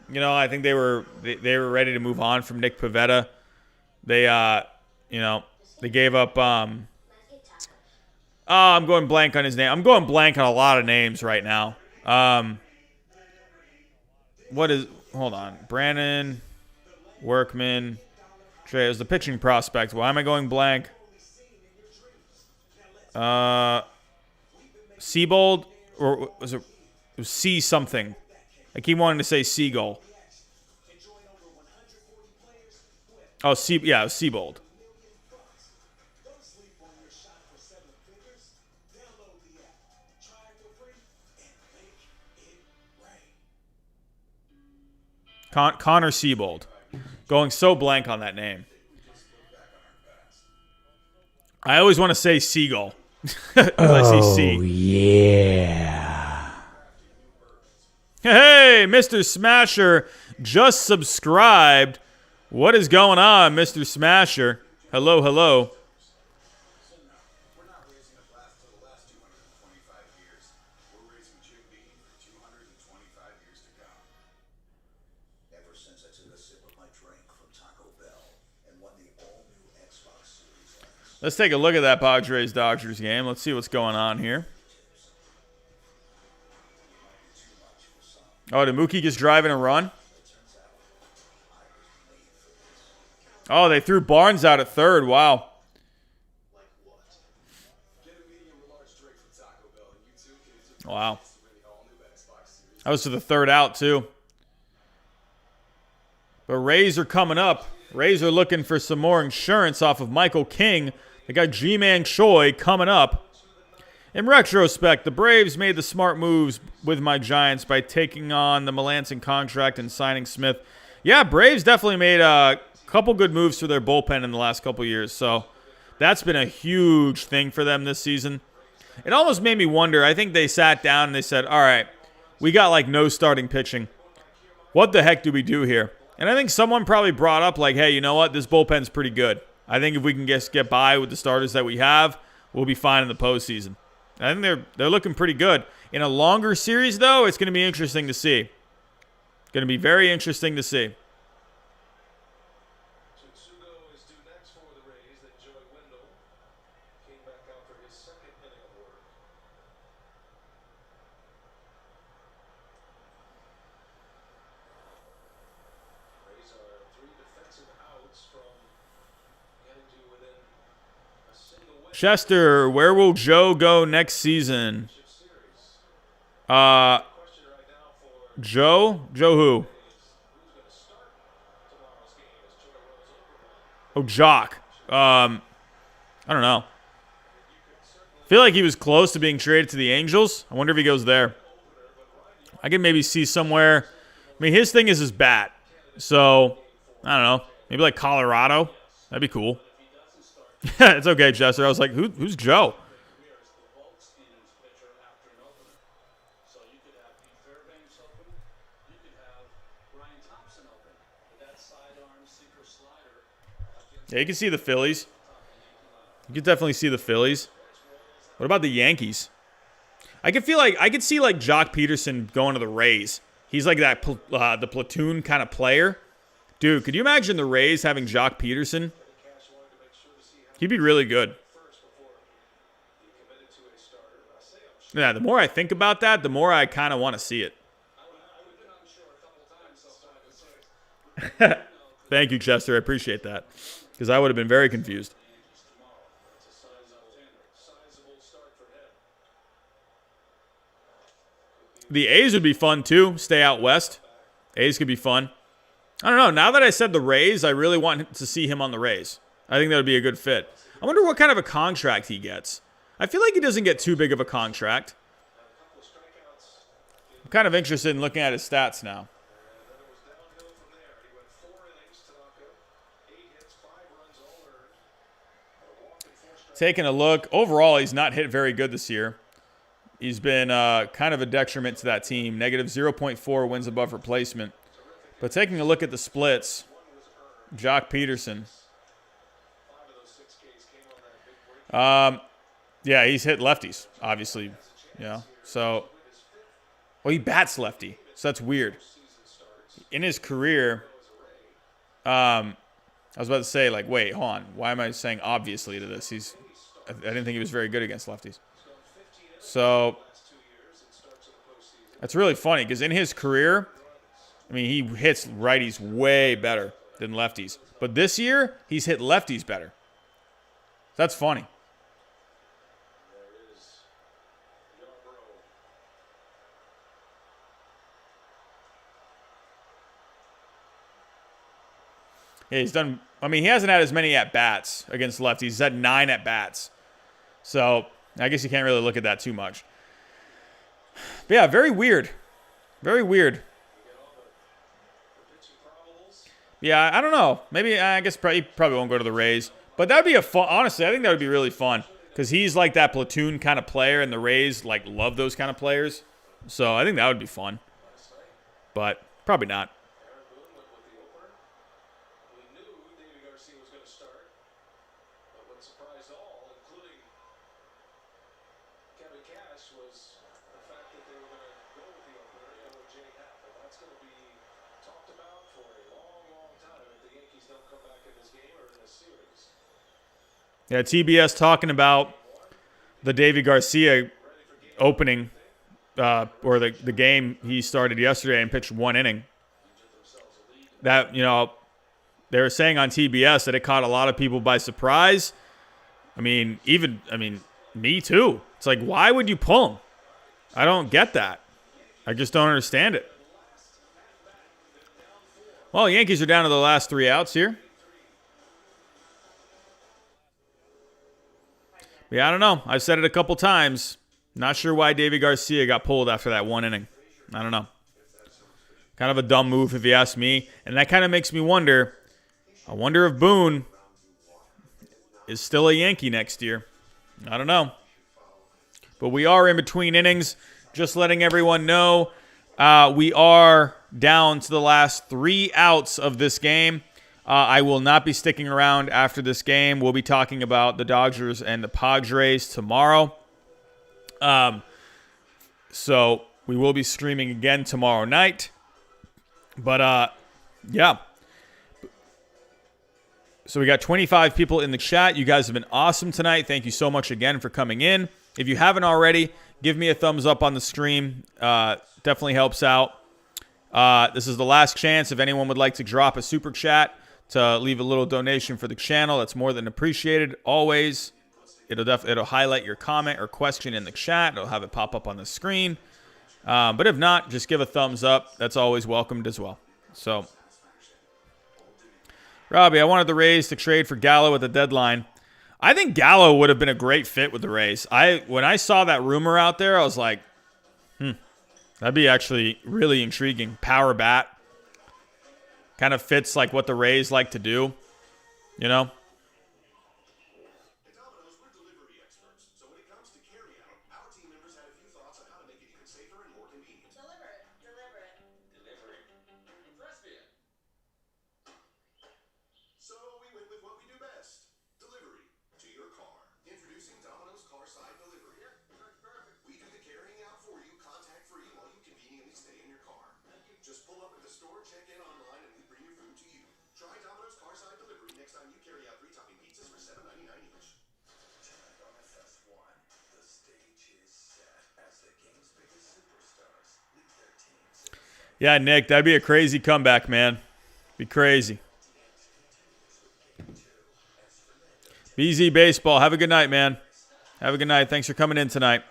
You know, I think they were ready to move on from Nick Pivetta. They gave up... I'm going blank on his name. I'm going blank on a lot of names right now. Hold on. Brandon Workman. Trey is the pitching prospect. Why am I going blank? Seabold? Or was it C something? I keep wanting to say Seagull. Oh, it was Seabold. Connor Seabold. Going so blank on that name. I always want to say Seagull. I see C. Yeah. Hey, Mr. Smasher just subscribed. What is going on, Mr. Smasher? Hello, hello. We're not raising a glass for the last 225 years. We're raising Jim Beam for 225 years to come. Ever since I took a sip of my drink from Taco Bell and won the all-new Xbox Series X. Let's take a look at that Padres-Dodgers game. Let's see what's going on here. Oh, did Mookie just drive in a run? Oh, they threw Barnes out at third. Wow. Wow. That was to the third out, too. But Rays are coming up. Rays are looking for some more insurance off of Michael King. They got G-Man Choi coming up. In retrospect, the Braves made the smart moves with my Giants by taking on the Melanson contract and signing Smith. Yeah, Braves definitely made a couple good moves for their bullpen in the last couple years. So that's been a huge thing for them this season. It almost made me wonder. I think they sat down and they said, all right, we got like no starting pitching. What the heck do we do here? And I think someone probably brought up like, hey, you know what? This bullpen's pretty good. I think if we can just get by with the starters that we have, we'll be fine in the postseason. I think they're looking pretty good. In a longer series, though, it's going to be interesting to see. Going to be very interesting to see. Tsugo is due next for the Rays. Then Joey Wendell came back out for his second inning of work. Rays are 3 defensive outs from getting to within a single win. Chester, where will Joe go next season? Joe? Joe who? Oh, Jock. I don't know. I feel like he was close to being traded to the Angels. I wonder if he goes there. I can maybe see somewhere. I mean, his thing is his bat. So, I don't know. Maybe like Colorado. That'd be cool. It's okay, Chester. I was like, who's Joe? Yeah, you can see the Phillies. You can definitely see the Phillies. What about the Yankees? I could see like Jock Peterson going to the Rays. He's like that the platoon kind of player. Dude, could you imagine the Rays having Jock Peterson? He'd be really good. Yeah, the more I think about that, the more I kind of want to see it. Thank you, Chester. I appreciate that. Because I would have been very confused. The A's would be fun, too. Stay out west. A's could be fun. I don't know. Now that I said the Rays, I really want to see him on the Rays. I think that would be a good fit. I wonder what kind of a contract he gets. I feel like he doesn't get too big of a contract. I'm kind of interested in looking at his stats now. Taking a look. Overall, he's not hit very good this year. He's been kind of a detriment to that team. Negative 0.4 wins above replacement. But taking a look at the splits, Jock Peterson. Yeah, he's hit lefties, obviously. Yeah. So, well, he bats lefty. So that's weird. In his career, I was about to say, like, wait, hold on. Why am I saying obviously to this? I didn't think he was very good against lefties. So that's really funny because in his career, I mean, he hits righties way better than lefties. But this year, he's hit lefties better. That's funny. Yeah, he's done. I mean, he hasn't had as many at-bats against lefties. He's had 9 at-bats. So I guess you can't really look at that too much. But yeah, very weird. Very weird. Yeah, I don't know. Maybe, I guess he probably won't go to the Rays. But that would be a fun, honestly, I think that would be really fun. Because he's like that platoon kind of player, and the Rays like love those kind of players. So I think that would be fun. But probably not. Yeah, TBS talking about the Davy Garcia opening, or the game he started yesterday and pitched 1 inning. That, you know, they were saying on TBS that it caught a lot of people by surprise. I mean, me too. It's like, why would you pull him? I don't get that. I just don't understand it. Well, Yankees are down to the last 3 outs here. Yeah, I don't know. I've said it a couple times. Not sure why Davy Garcia got pulled after that 1 inning. I don't know. Kind of a dumb move if you ask me. And that kind of makes me wonder. I wonder if Boone is still a Yankee next year. I don't know. But we are in between innings. Just letting everyone know we are down to the last 3 outs of this game. I will not be sticking around after this game. We'll be talking about the Dodgers and the Padres tomorrow. So we will be streaming again tomorrow night. But, yeah. So we got 25 people in the chat. You guys have been awesome tonight. Thank you so much again for coming in. If you haven't already, give me a thumbs up on the stream. Definitely helps out. This is the last chance. If anyone would like to drop a super chat to leave a little donation for the channel, that's more than appreciated. Always, it'll highlight your comment or question in the chat. It'll have it pop up on the screen. But if not, just give a thumbs up. That's always welcomed as well. So, Robbie, I wanted the Rays to trade for Gallo at the deadline. I think Gallo would have been a great fit with the Rays. When I saw that rumor out there, I was like, that'd be actually really intriguing. Power bat. Kind of fits like what the Rays like to do, you know? Yeah, Nick, that'd be a crazy comeback, man. Be crazy. BZ Baseball, have a good night, man. Have a good night. Thanks for coming in tonight.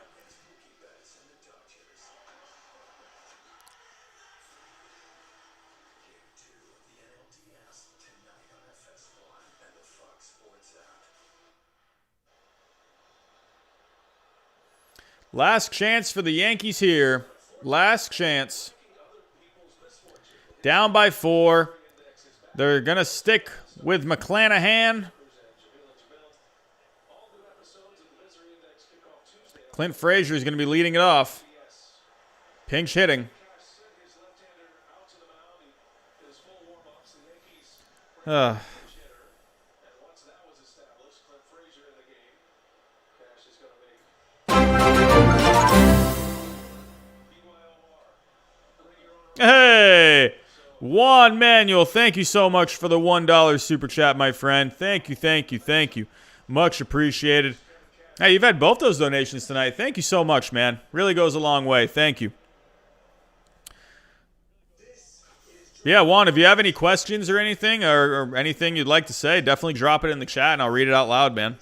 Last chance for the Yankees here. Last chance. Down by 4. They're going to stick with McClanahan. Clint Frazier is going to be leading it off. Pinch hitting. Hey, Juan Manuel, thank you so much for the $1 super chat, my friend. Thank you, thank you, thank you. Much appreciated. Hey, you've had both those donations tonight. Thank you so much, man. Really goes a long way. Thank you. Yeah, Juan, if you have any questions or anything, or anything you'd like to say, definitely drop it in the chat, and I'll read it out loud, man.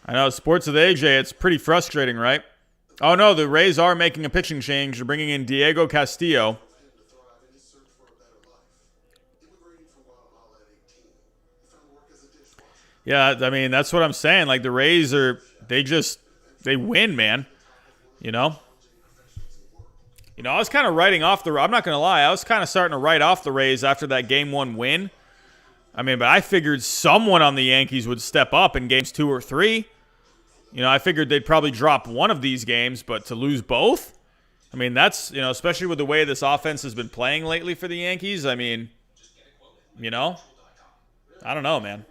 I know, Sports with AJ, it's pretty frustrating, right? Oh, no, the Rays are making a pitching change. They're bringing in Diego Castillo. Yeah, I mean, that's what I'm saying. Like, the Rays they win, man. You know? I was kind of writing off I'm not going to lie, I was kind of starting to write off the Rays after that Game 1 win. I mean, but I figured someone on the Yankees would step up in games 2 or 3. I figured they'd probably drop one of these games, but to lose both? I mean, that's, especially with the way this offense has been playing lately for the Yankees. I mean, I don't know, man.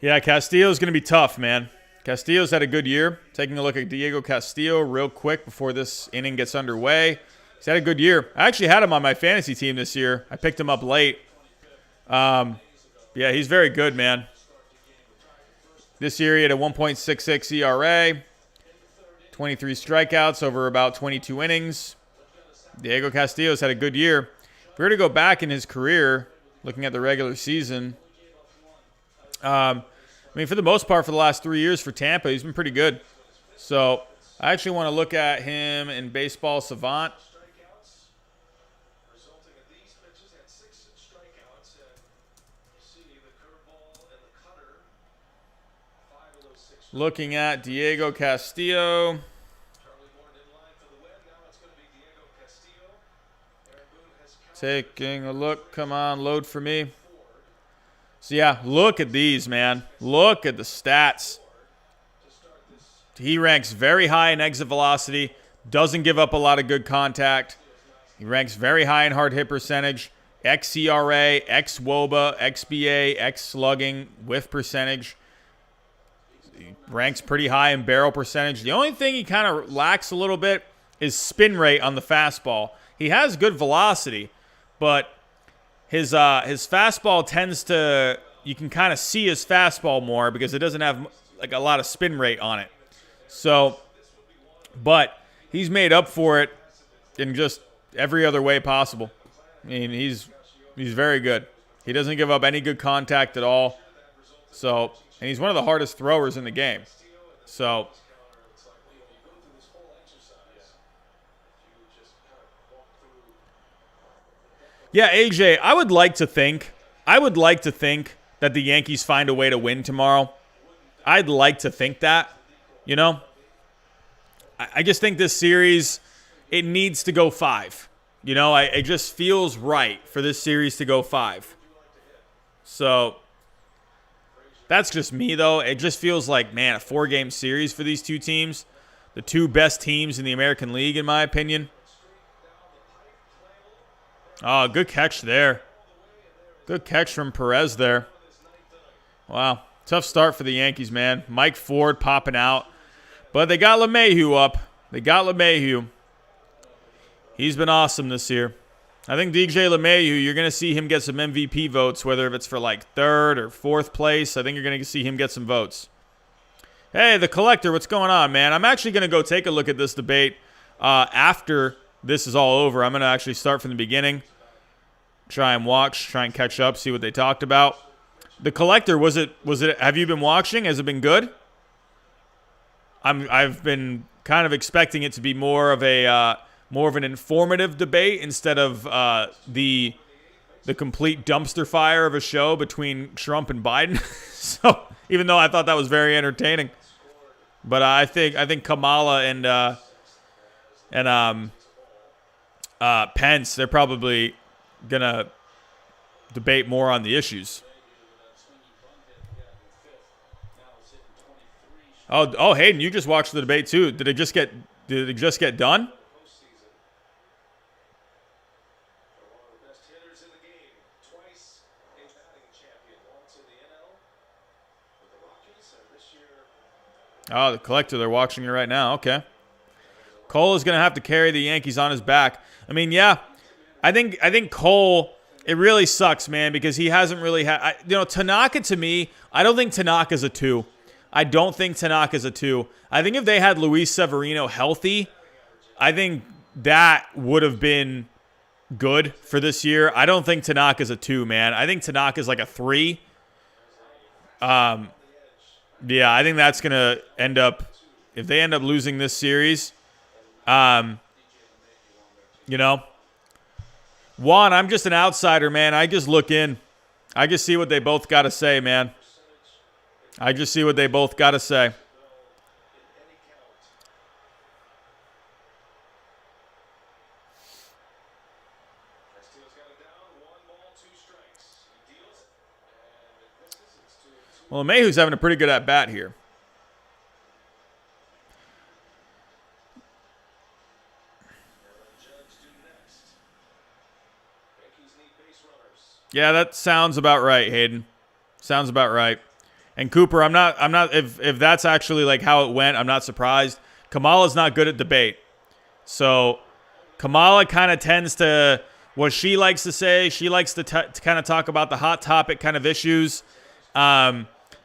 Yeah, Castillo's going to be tough, man. Castillo's had a good year. Taking a look at Diego Castillo real quick before this inning gets underway. He's had a good year. I actually had him on my fantasy team this year. I picked him up late. Yeah, he's very good, man. This year he had a 1.66 ERA, 23 strikeouts over about 22 innings. Diego Castillo's had a good year. If we were to go back in his career, looking at the regular season, I mean, for the most part, for the last 3 years for Tampa, he's been pretty good. So I actually want to look at him in Baseball Savant. Looking at Diego Castillo. Taking a look. Come on, load for me. So, yeah, look at these, man. Look at the stats. He ranks very high in exit velocity, doesn't give up a lot of good contact. He ranks very high in hard hit percentage, xERA, xWOBA, xBA, xslugging, whiff percentage. He ranks pretty high in barrel percentage. The only thing he kind of lacks a little bit is spin rate on the fastball. He has good velocity, but his fastball tends to, you can kind of see his fastball more because it doesn't have like a lot of spin rate on it. So, but he's made up for it in just every other way possible. I mean, he's very good. He doesn't give up any good contact at all. So, and he's one of the hardest throwers in the game. So, yeah, AJ, I would like to think that the Yankees find a way to win tomorrow. I'd like to think that, I just think this series, it needs to go 5. It just feels right for this series to go 5. So, that's just me, though. It just feels like, man, a 4-game series for these two teams. The two best teams in the American League, in my opinion. Oh, good catch there. Good catch from Perez there. Wow. Tough start for the Yankees, man. Mike Ford popping out. But they got LeMahieu up. He's been awesome this year. I think DJ LeMahieu, you're going to see him get some MVP votes, whether if it's for like 3rd or 4th place. I think you're going to see him get some votes. Hey, the Collector, what's going on, man? I'm actually going to go take a look at this debate after this is all over. I'm going to actually start from the beginning, try and catch up, see what they talked about. The Collector, was it? Have you been watching? Has it been good? I've been kind of expecting it to be more of an informative debate instead of the complete dumpster fire of a show between Trump and Biden. So even though I thought that was very entertaining, but I think Kamala and Pence, they're probably gonna debate more on the issues. Oh, Hayden, you just watched the debate too. Did it just get done? Oh, the Collector, they're watching it right now. Okay. Cole is going to have to carry the Yankees on his back. I mean, yeah. I think Cole, it really sucks, man, because he hasn't really had, Tanaka, to me, I don't think Tanaka's a 2. I don't think Tanaka's a 2. I think if they had Luis Severino healthy, I think that would have been good for this year. I don't think Tanaka's a 2, man. I think Tanaka's like a 3. Yeah, I think that's going to end up, if they end up losing this series, Juan, I'm just an outsider, man. I just look in. I just see what they both got to say, man. I just see what they both got to say. Well, Mayhew's having a pretty good at-bat here. Yeah, that sounds about right, Hayden. Sounds about right. And Cooper, I'm not if that's actually like how it went, I'm not surprised. Kamala's not good at debate. So Kamala kind of tends to, what she likes to say, she likes to kind of talk about the hot topic kind of issues.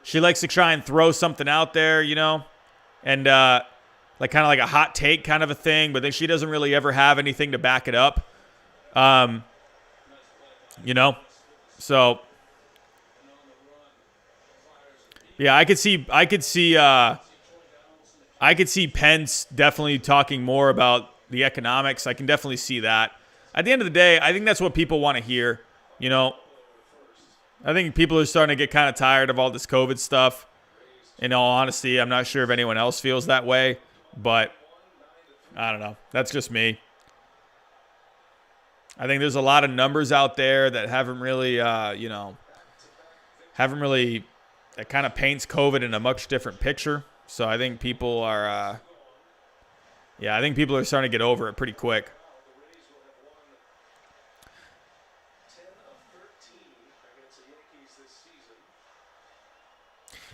She likes to try and throw something out there, and like kind of like a hot take kind of a thing, but then she doesn't really ever have anything to back it up. So yeah, I could see Pence definitely talking more about the economics. I can definitely see that. At the end of the day, I think that's what people want to hear, I think people are starting to get kind of tired of all this COVID stuff. In all honesty, I'm not sure if anyone else feels that way, but I don't know. That's just me. I think there's a lot of numbers out there that haven't really, that kind of paints COVID in a much different picture. So I think people are, starting to get over it pretty quick.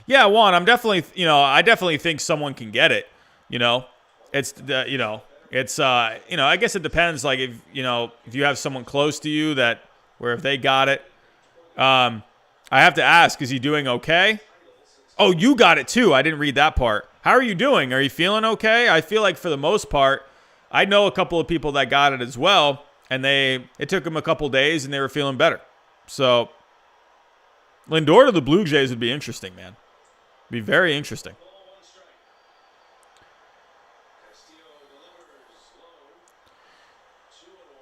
Yeah, Juan, I'm definitely, I definitely think someone can get it. It's I guess it depends. Like if you have someone close to you where if they got it, I have to ask, is he doing okay? Oh, you got it too. I didn't read that part. How are you doing? Are you feeling okay? I feel like for the most part, I know a couple of people that got it as well, and it took them a couple days and they were feeling better. So Lindor to the Blue Jays would be interesting, man. Be very interesting.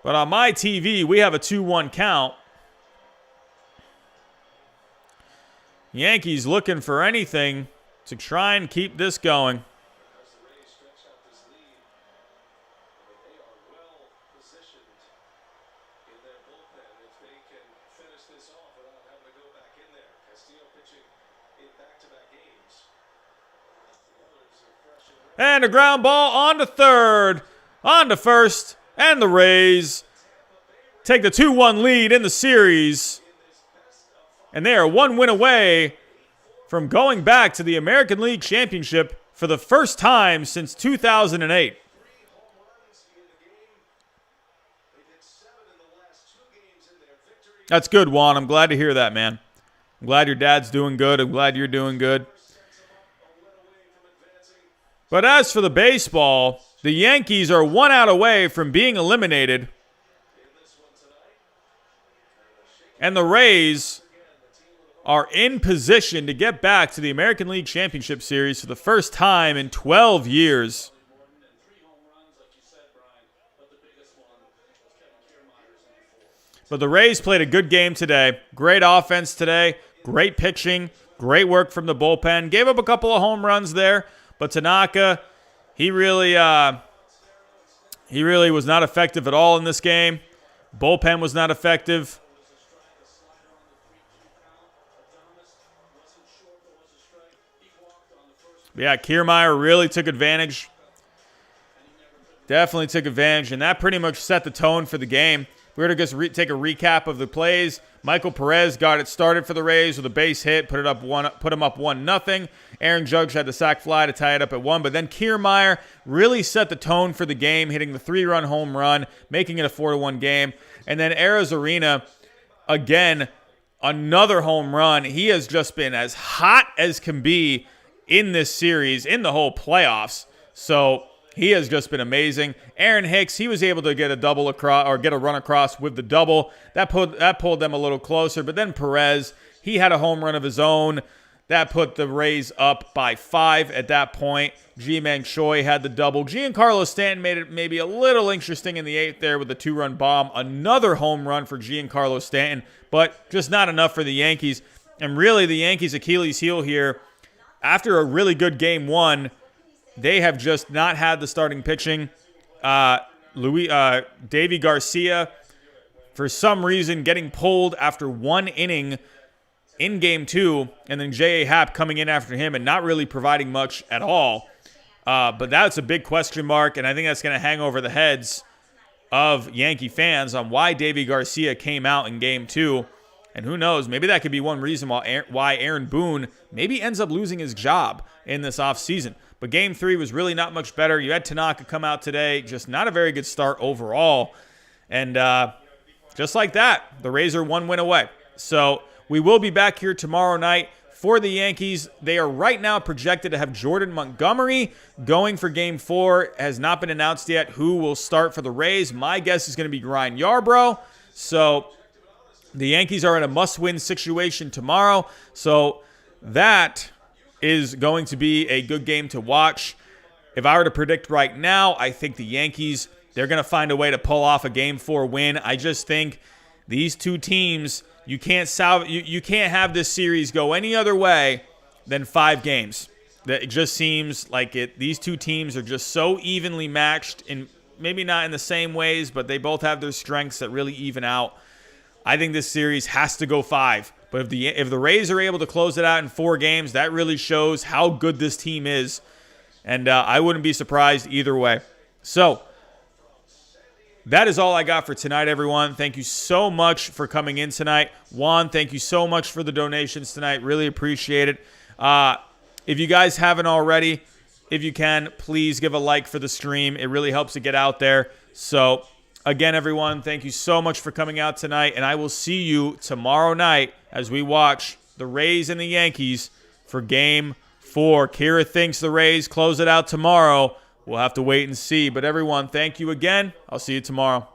But on my TV, we have a 2-1 count. Yankees looking for anything to try and keep this going. And a ground ball on to third, on to first, and the Rays take the 2-1 lead in the series. And they are 1 win away from going back to the American League Championship for the first time since 2008. That's good, Juan. I'm glad to hear that, man. I'm glad your dad's doing good. I'm glad you're doing good. But as for the baseball, the Yankees are 1 out away from being eliminated. And the Rays are in position to get back to the American League Championship Series for the first time in 12 years. But the Rays played a good game today. Great offense today. Great pitching. Great work from the bullpen. Gave up a couple of home runs there. But Tanaka, he really was not effective at all in this game. Bullpen was not effective. Yeah, Kiermaier really took advantage. Definitely took advantage, and that pretty much set the tone for the game. We're going to just take a recap of the plays. Michael Perez got it started for the Rays with a base hit, put him up 1-0. Aaron Judge had the sac fly to tie it up at 1, but then Kiermaier really set the tone for the game, hitting the 3-run home run, making it a 4-1 game. And then Arozarena, again, another home run. He has just been as hot as can be in this series, in the whole playoffs. So he has just been amazing. Aaron Hicks, he was able to get a double across or get a run across with the double. That pulled them a little closer. But then Perez, he had a home run of his own. That put the Rays up by 5 at that point. Ji-Man Choi had the double. Giancarlo Stanton made it maybe a little interesting in the 8th there with the 2-run bomb. Another home run for Giancarlo Stanton, but just not enough for the Yankees. And really the Yankees' Achilles heel here, after a really good game 1, they have just not had the starting pitching. Davy Garcia, for some reason, getting pulled after 1 inning in game 2, and then J.A. Happ coming in after him and not really providing much at all. But that's a big question mark, and I think that's going to hang over the heads of Yankee fans on why Davy Garcia came out in game 2. And who knows, maybe that could be one reason why Aaron Boone maybe ends up losing his job in this offseason. But game 3 was really not much better. You had Tanaka come out today, just not a very good start overall. And just like that, the Rays are 1 win away. So we will be back here tomorrow night for the Yankees. They are right now projected to have Jordan Montgomery going for game 4. Has not been announced yet who will start for the Rays. My guess is going to be Ryan Yarbrough. So the Yankees are in a must-win situation tomorrow. So that is going to be a good game to watch. If I were to predict right now, I think the Yankees, they're going to find a way to pull off a game 4 win. I just think these two teams, you can't have this series go any other way than 5 games. It just seems like it. These two teams are just so evenly matched, in maybe not in the same ways, but they both have their strengths that really even out. I think this series has to go 5. But if the Rays are able to close it out in 4 games, that really shows how good this team is. And I wouldn't be surprised either way. So that is all I got for tonight, everyone. Thank you so much for coming in tonight. Juan, thank you so much for the donations tonight. Really appreciate it. If you guys haven't already, if you can, please give a like for the stream. It really helps to get out there. So again, everyone, thank you so much for coming out tonight, and I will see you tomorrow night as we watch the Rays and the Yankees for Game 4. Kira thinks the Rays close it out tomorrow. We'll have to wait and see. But everyone, thank you again. I'll see you tomorrow.